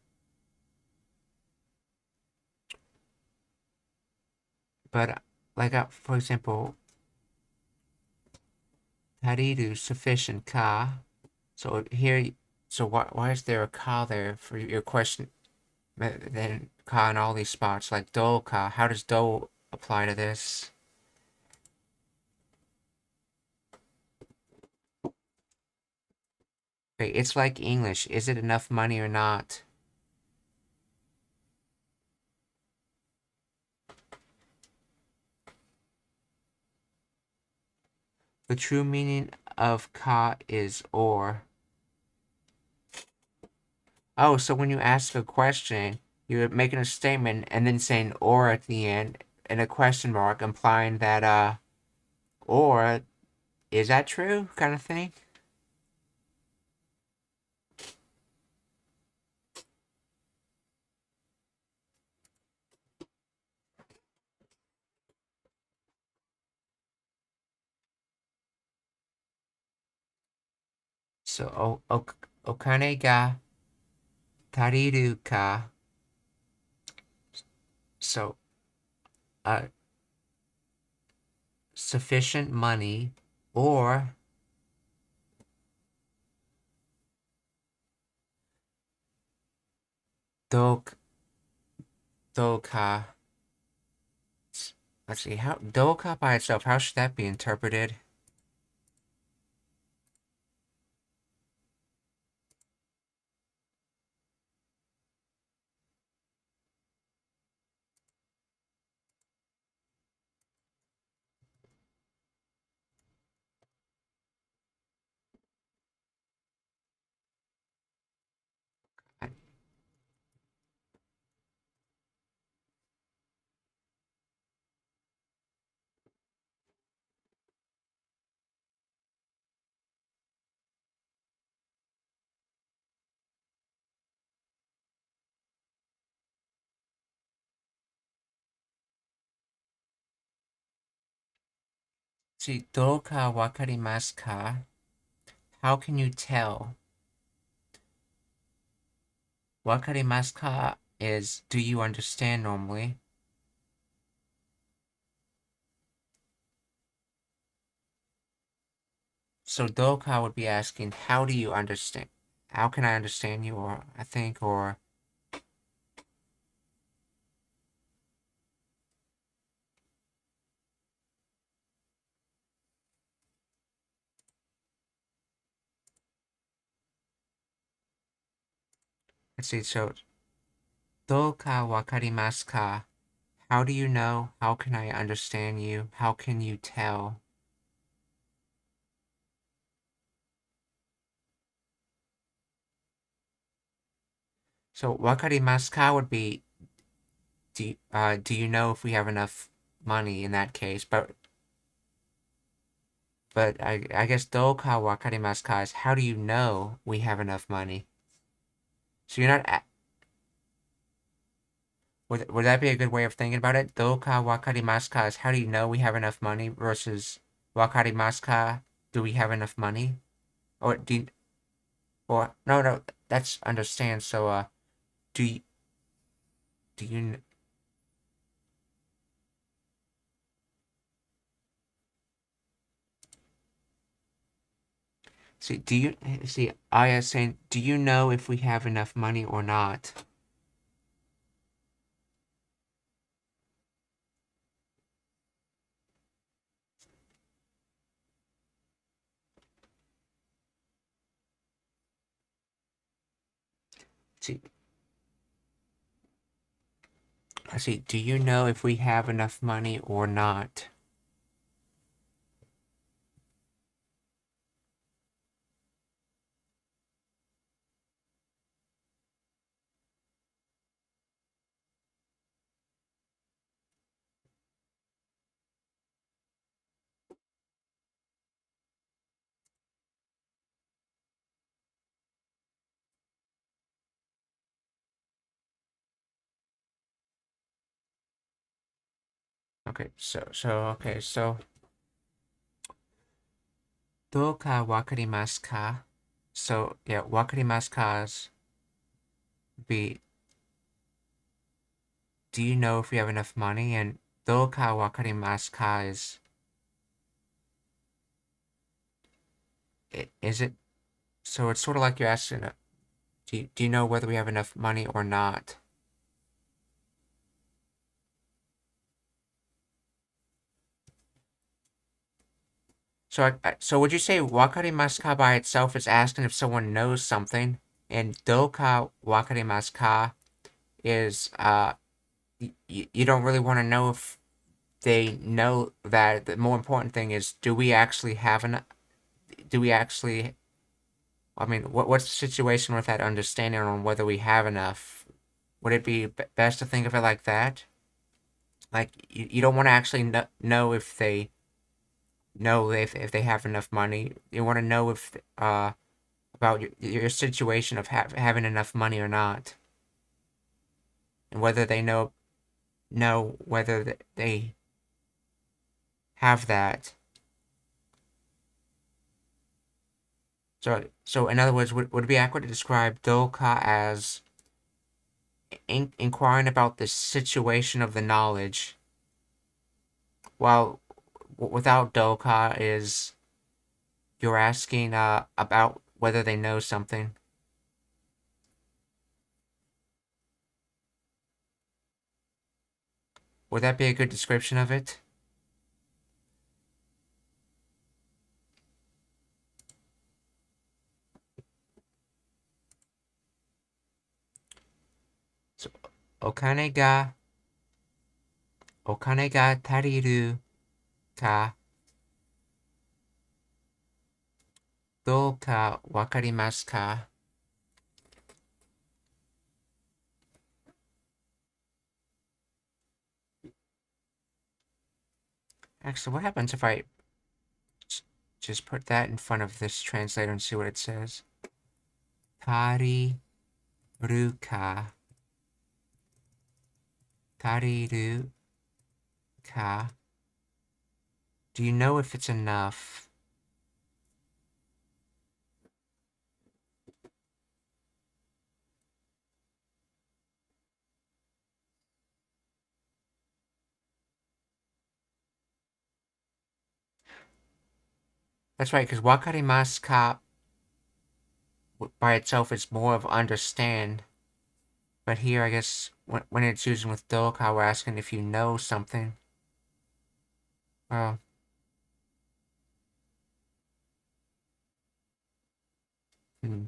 But like, for example, tariru sufficient ka. So here, so why is there a ka there for your question? Then ka in all these spots, like do ka. How does do apply to this? Okay, it's like English. Is it enough money or not? The true meaning of ka is or. Oh, so when you ask a question, you're making a statement and then saying or at the end and a question mark implying that or is that true kind of thing? So okane ga Tariru ka. So, sufficient money, or doka. Let's see, how doka by itself, how should that be interpreted? See, doka wakarimasu ka? How can you tell? Wakarimasu ka is, do you understand normally? So doka would be asking, how do you understand? How can I understand you? Or I think, or let's see. So doka wakarimasu ka? How do you know? How can I understand you? How can you tell? So wakarimasu ka would be, do you know if we have enough money in that case? But I guess doka wakarimasu ka is, how do you know we have enough money? So you're not. Would that be a good way of thinking about it? Doka wakarimasu ka is, how do you know we have enough money, versus wakarimasu ka, do we have enough money? Or do you, or no, that's understand. So do you, do you see? Do you see? I is saying, do you know if we have enough money or not? See, I see. Do you know if we have enough money or not? Okay, so doka wakarimasu ka? So yeah, wakarimasu ka's be, do you know if we have enough money? And doka wakarimasu ka is it, so it's sort of like you're asking, do you know whether we have enough money or not? So would you say wakarimasu ka by itself is asking if someone knows something, and doka wakarimasu ka is you don't really want to know if they know that. The more important thing is, do we actually have enough? Do we actually? I mean, what's the situation with that understanding on whether we have enough? Would it be best to think of it like that? Like you don't want to actually know if they know if they have enough money. You want to know if about your situation of having enough money or not, and whether they know whether they have that. So in other words, would it be accurate to describe doka as inquiring about the situation of the knowledge, while without doka is you're asking about whether they know something. Would that be a good description of it? So, お金が足りるかどうかわかりますか? Actually, what happens if I just put that in front of this translator and see what it says? 足りるか足りるか Do you know if it's enough? That's right, because wakarimasu ka by itself is more of understand. But here, I guess, when it's using with doka, we're asking if you know something. Well, hmm.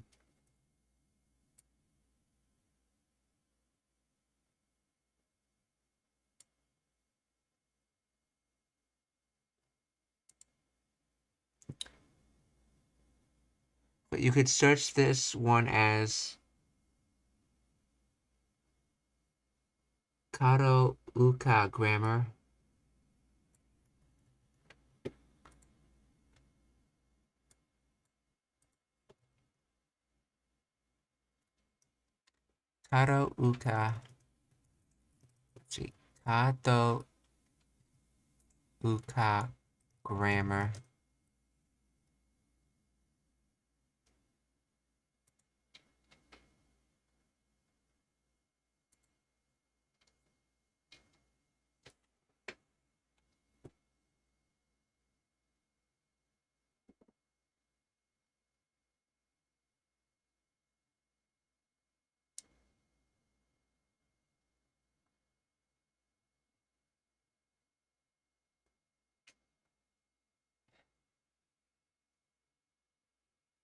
But you could search this one as Karo Uka grammar. Karo Uka. Let's see. Kato Uka grammar.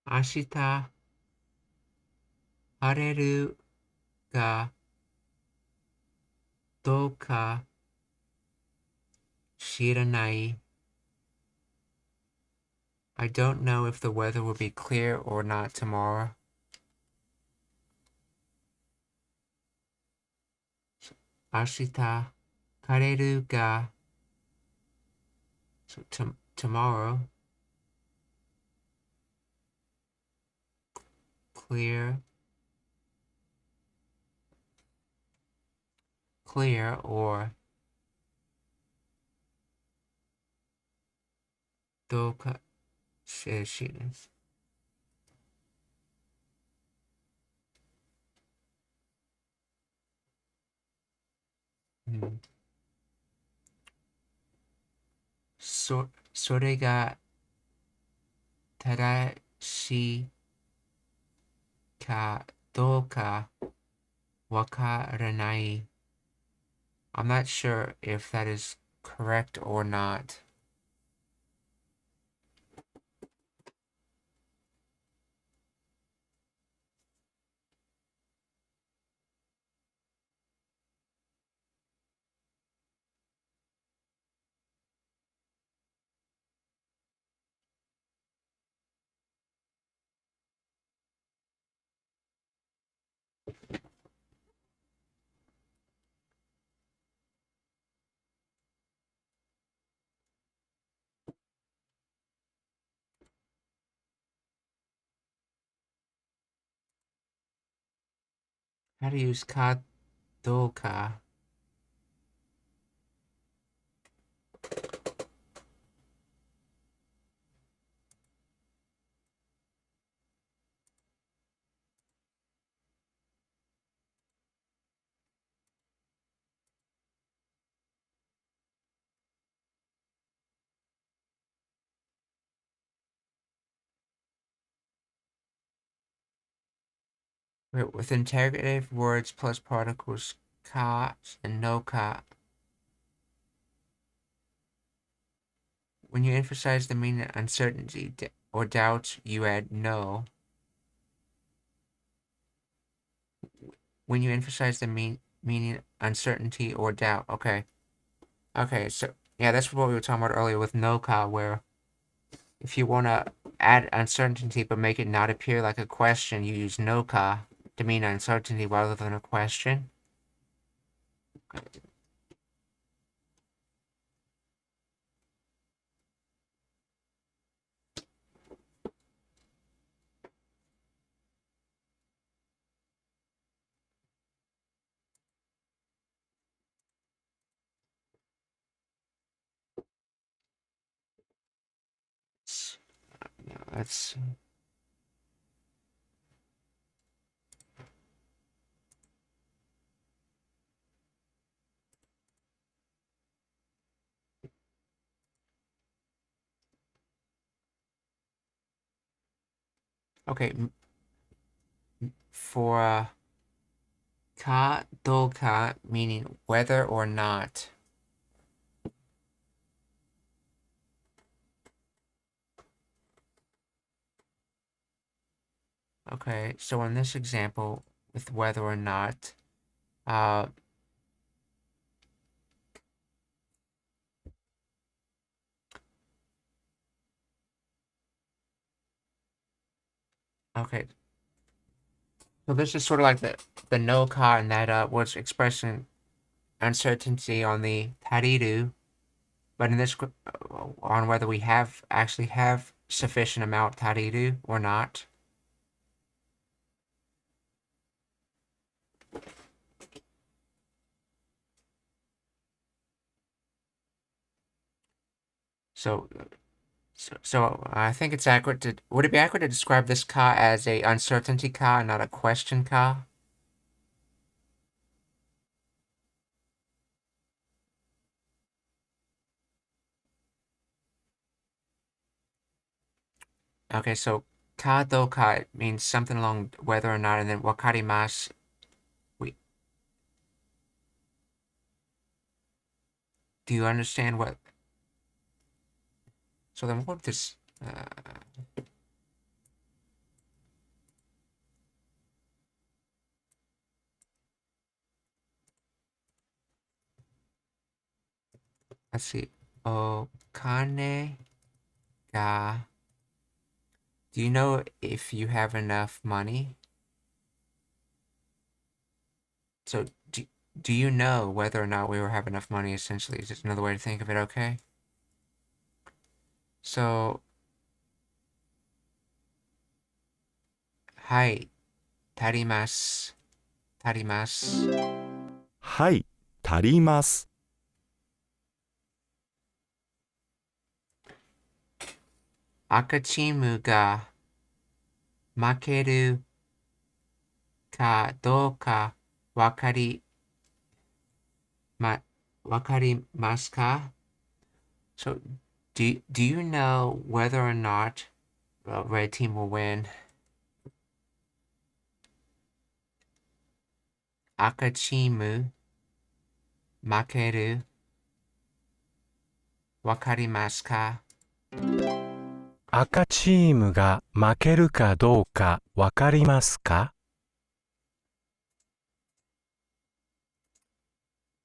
Ashita hareru ga douka shiranai. I don't know if the weather will be clear or not tomorrow. Ashita hareru ga. So tomorrow. Clear or douka shiranai. Hmm. それが正しいかどうかわからない. I'm not sure if that is correct or not. How to use ka do ka? With interrogative words plus particles ka and no ka. When you emphasize the meaning of uncertainty or doubt, you add no. When you emphasize the meaning uncertainty or doubt. Okay. Okay, so yeah, that's what we were talking about earlier with no ka, where if you want to add uncertainty but make it not appear like a question, you use no ka to mean uncertainty rather than a question. Let's see. Okay, for ka do ka, meaning whether or not. Okay, so in this example, with whether or not, okay, so this is sort of like the no ka, and that was expressing uncertainty on the tariru, but in this on whether we actually have sufficient amount tariru or not. So I think it's accurate to. Would it be accurate to describe this ka as a uncertainty ka and not a question ka? Okay, so ka do ka means something along whether or not, and then wakarimasu. Do you understand what? So then what this? Let's see. Okane ga. Do you know if you have enough money? So do you know whether or not we will have enough money? Essentially, is just another way to think of it. Okay. So, hi, tarimasu, tarimasu. はい、足ります。赤チームが負けるかどうかわかりますか? So, do you know whether or not the red team will win? 赤チーム負けるわかりますか? 赤チームが負けるかどうかわかりますか？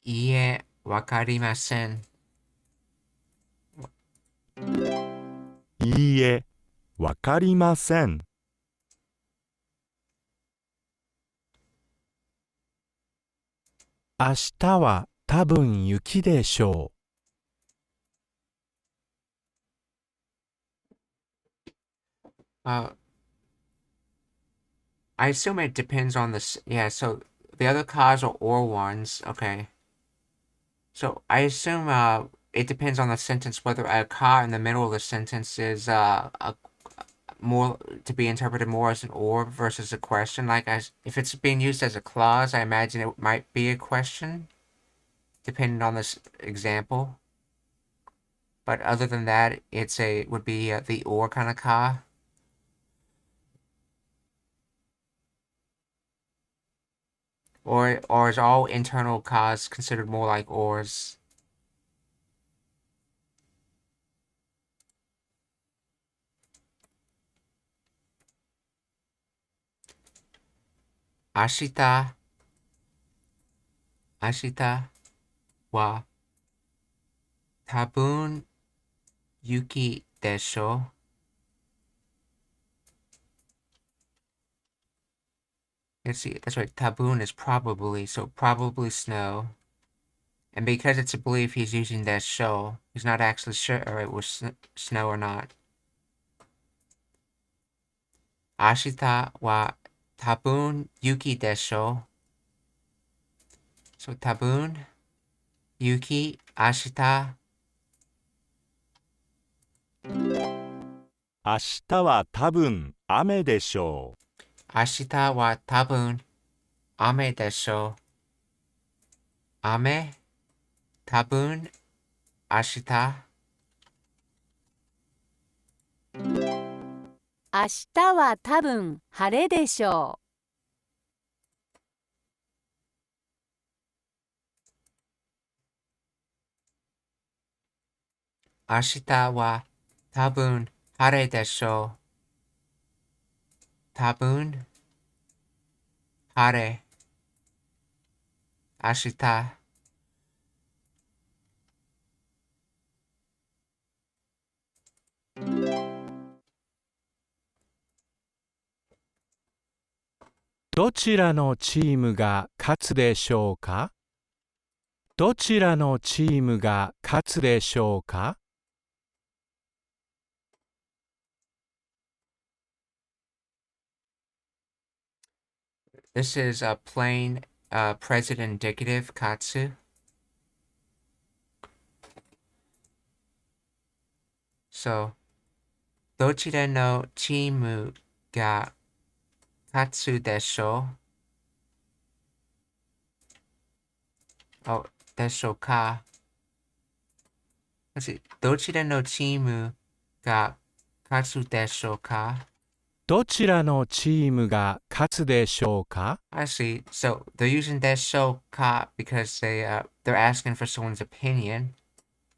いいえ、わかりません。いいえ、わかりません。明日は多分雪でしょう。I assume it depends on yeah, so the other cars are or ones, okay. So I assume it depends on the sentence whether a car in the middle of the sentence is more to be interpreted more as an or versus a question. Like if it's being used as a clause, I imagine it might be a question, depending on this example. But other than that, would be the or kind of car. Or is all internal cause considered more like ors? Ashita wa tabun yuki desho. Let's see, that's right, tabun is probably, so probably snow. And because it's a belief, he's using desho. He's not actually sure it was snow or not. Ashita wa tabun yuki desho. So tabun, yuki, ashita. 明日は多分雨でしょう。明日は多分雨でしょう。雨、多分、明日。明日は多分晴れでしょ明日は多分晴れでしょう。多分、晴れ。明日。どちらのチームが勝つでしょうか？どちらのチームが勝つでしょうか？ This is a plain present indicative, katsu. So, どちらのチームが勝つでしょう。Oh, でしょうか。Let's see. どちらのチームが勝つでしょうか。どちらのチームが勝つでしょうか？ I see. So they're using desho ka because they're asking for someone's opinion.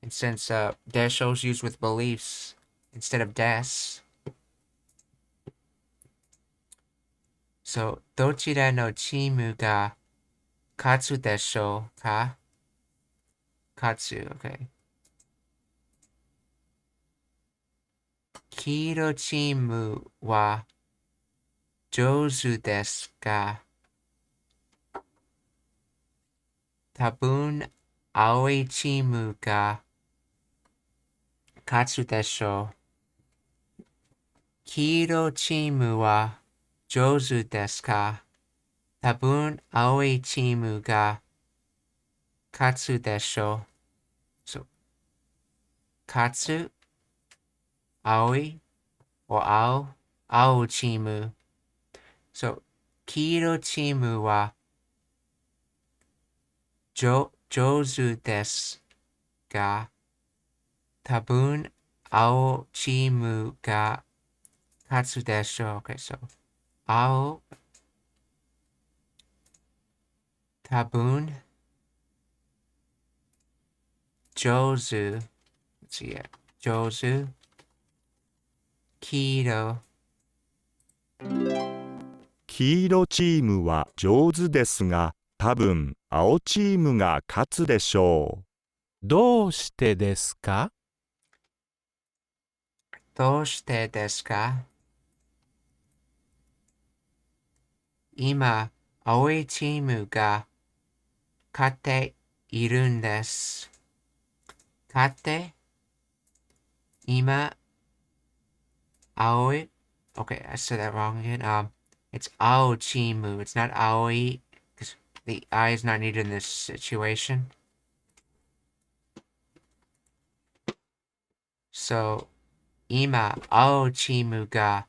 And since desho is used with beliefs instead of des. So どちらのチームが勝つでしょうか？勝つ okay. 黄色チームは上手ですか？多分青いチームが勝つでしょう。黄色チームは上手ですか？多分青いチームが勝つでしょう。So, 勝つ、青い、or 青チーム。So, 黄色チームは上手ですが、多分青チームが勝つでしょう。Okay, so, 青、多分、上手、let's see it, 上手、黄色、黄色チームは上手ですが、多分青チームが勝つでしょう。どうしてですか？どうしてですか？今、青いチームが勝っているんです。勝って、今、青い、okay, I said that wrong again. It's 青チーム. It's not 青い, because the I is not needed in this situation. So, 今、青チームが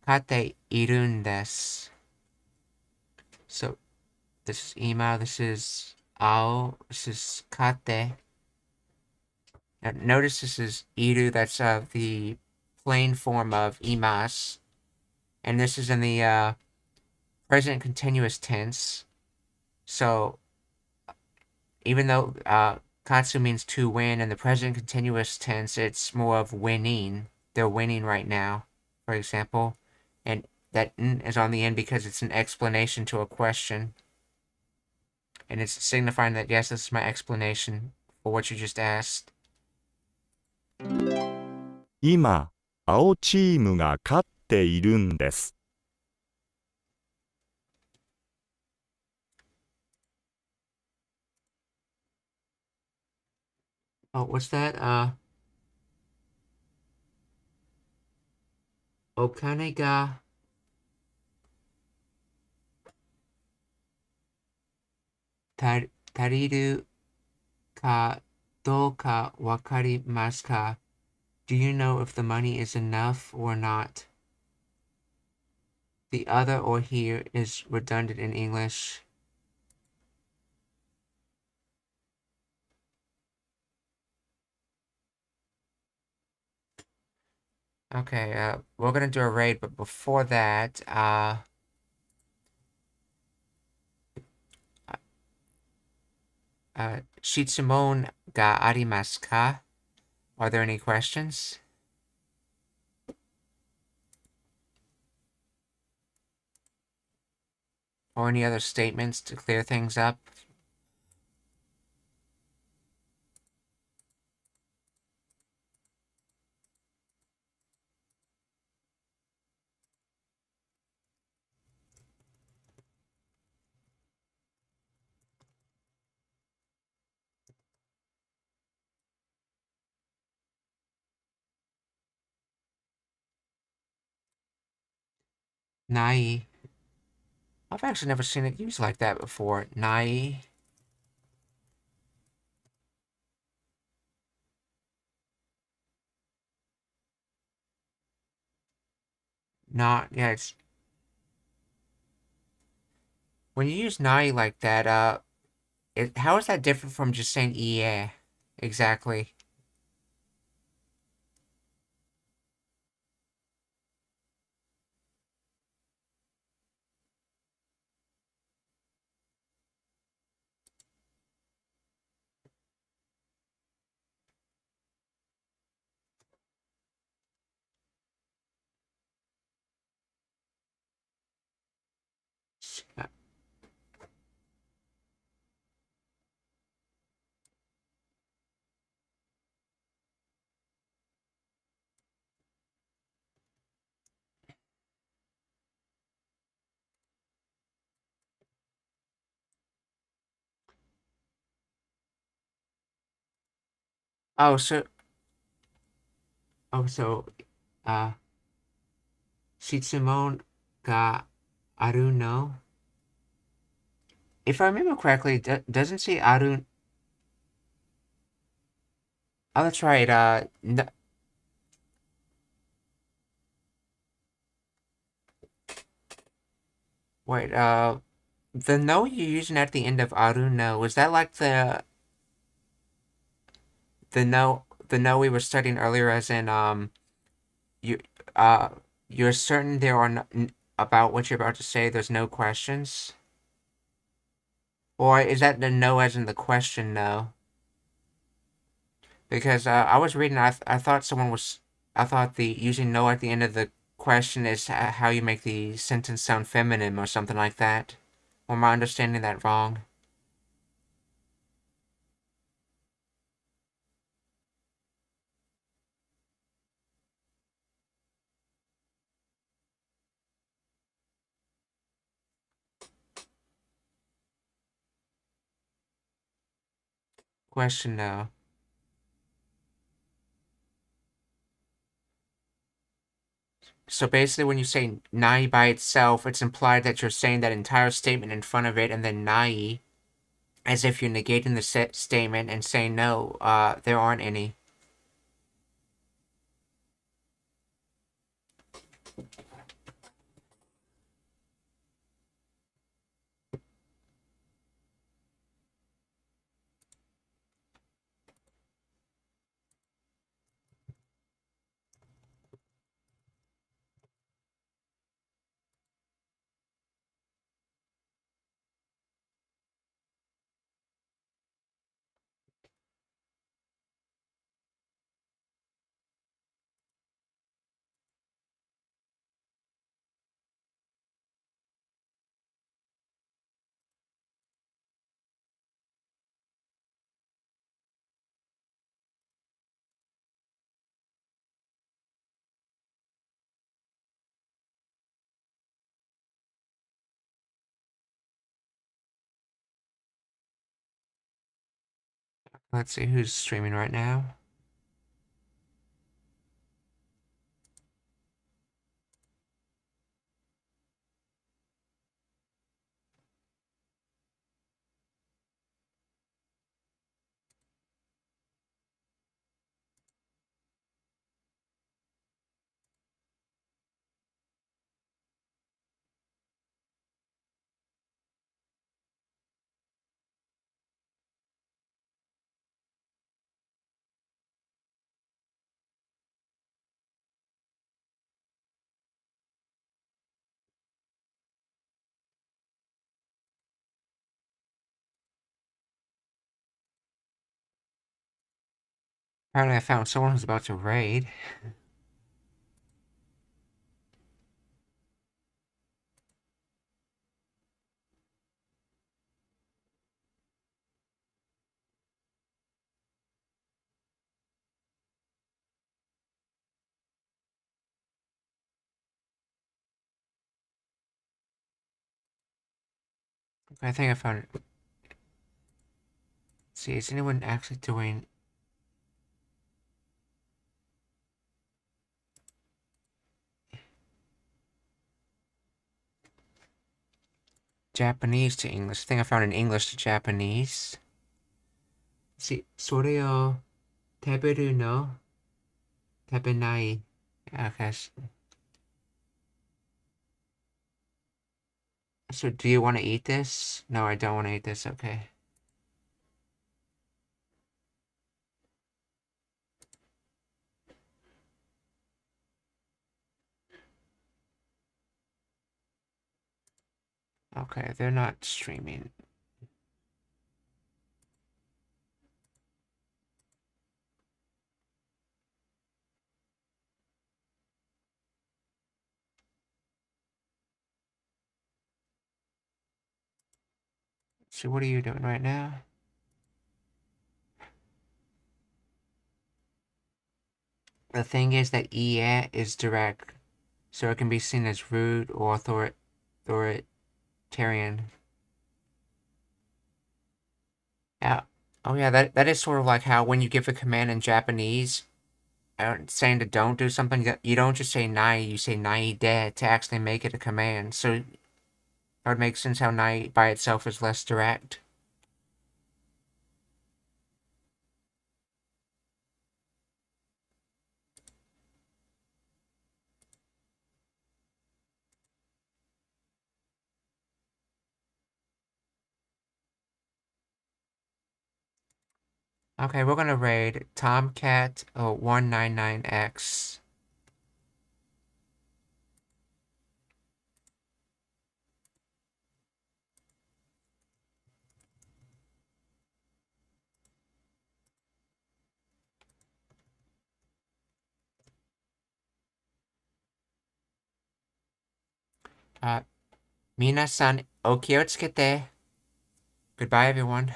勝っているんです。So, this is 今, this is 青, this is 勝って. Now, notice this is iru, that's the plain form of immerse. And this is in the present continuous tense. So even though katsu means to win in the present continuous tense, it's more of winning. They're winning right now, for example. And that n is on the end because it's an explanation to a question. And it's signifying that, yes, this is my explanation for what you just asked. 今、青チームが勝っているんです。Oh, what's that? Okane ga tariru ka do ka wakarimasu ka? Do you know if the money is enough or not? The other or here is redundant in English. Okay, we're gonna do a raid, but before that, Shitsumon ga arimasu ka? Are there any questions? Or any other statements to clear things up? Nai. I've actually never seen it used like that before. Nai. Not, yeah, it's... When you use nai like that, how is that different from just saying yeah? Exactly. Oh, so... Oh, so... Uh... Shitsumon ga aru no? If I remember correctly, doesn't say aru... Oh, that's right, wait, the no you're using at the end of aru no, was that like the no we were studying earlier, as in, you, uh, you're certain there are no, about what you're about to say, there's no questions? Or is that the no as in the question no? Because I was reading, I thought I thought the using no at the end of the question is how you make the sentence sound feminine or something like that. Or am I understanding that wrong? Question no. So basically, when you say nai by itself, it's implied that you're saying that entire statement in front of it, and then nai, as if you're negating the statement and saying no, there aren't any. Let's see who's streaming right now. Apparently I found someone who's about to raid. I think I found it. Let's see, is anyone actually doing Japanese to English? I think I found an English to Japanese. Let's see, それを食べるの食べない. Okay. So do you want to eat this? No, I don't want to eat this. Okay. Okay, they're not streaming. So what are you doing right now? The thing is that "ie" is direct, so it can be seen as rude or authoritarian. Yeah. Oh yeah, that is sort of like how when you give a command in Japanese, saying to don't do something, that you don't just say nai, you say nai de to actually make it a command. So it would make sense how nai by itself is less direct. Okay, we're gonna raid Tomcat 199X. Minasan, okiyotsukete. Goodbye, everyone.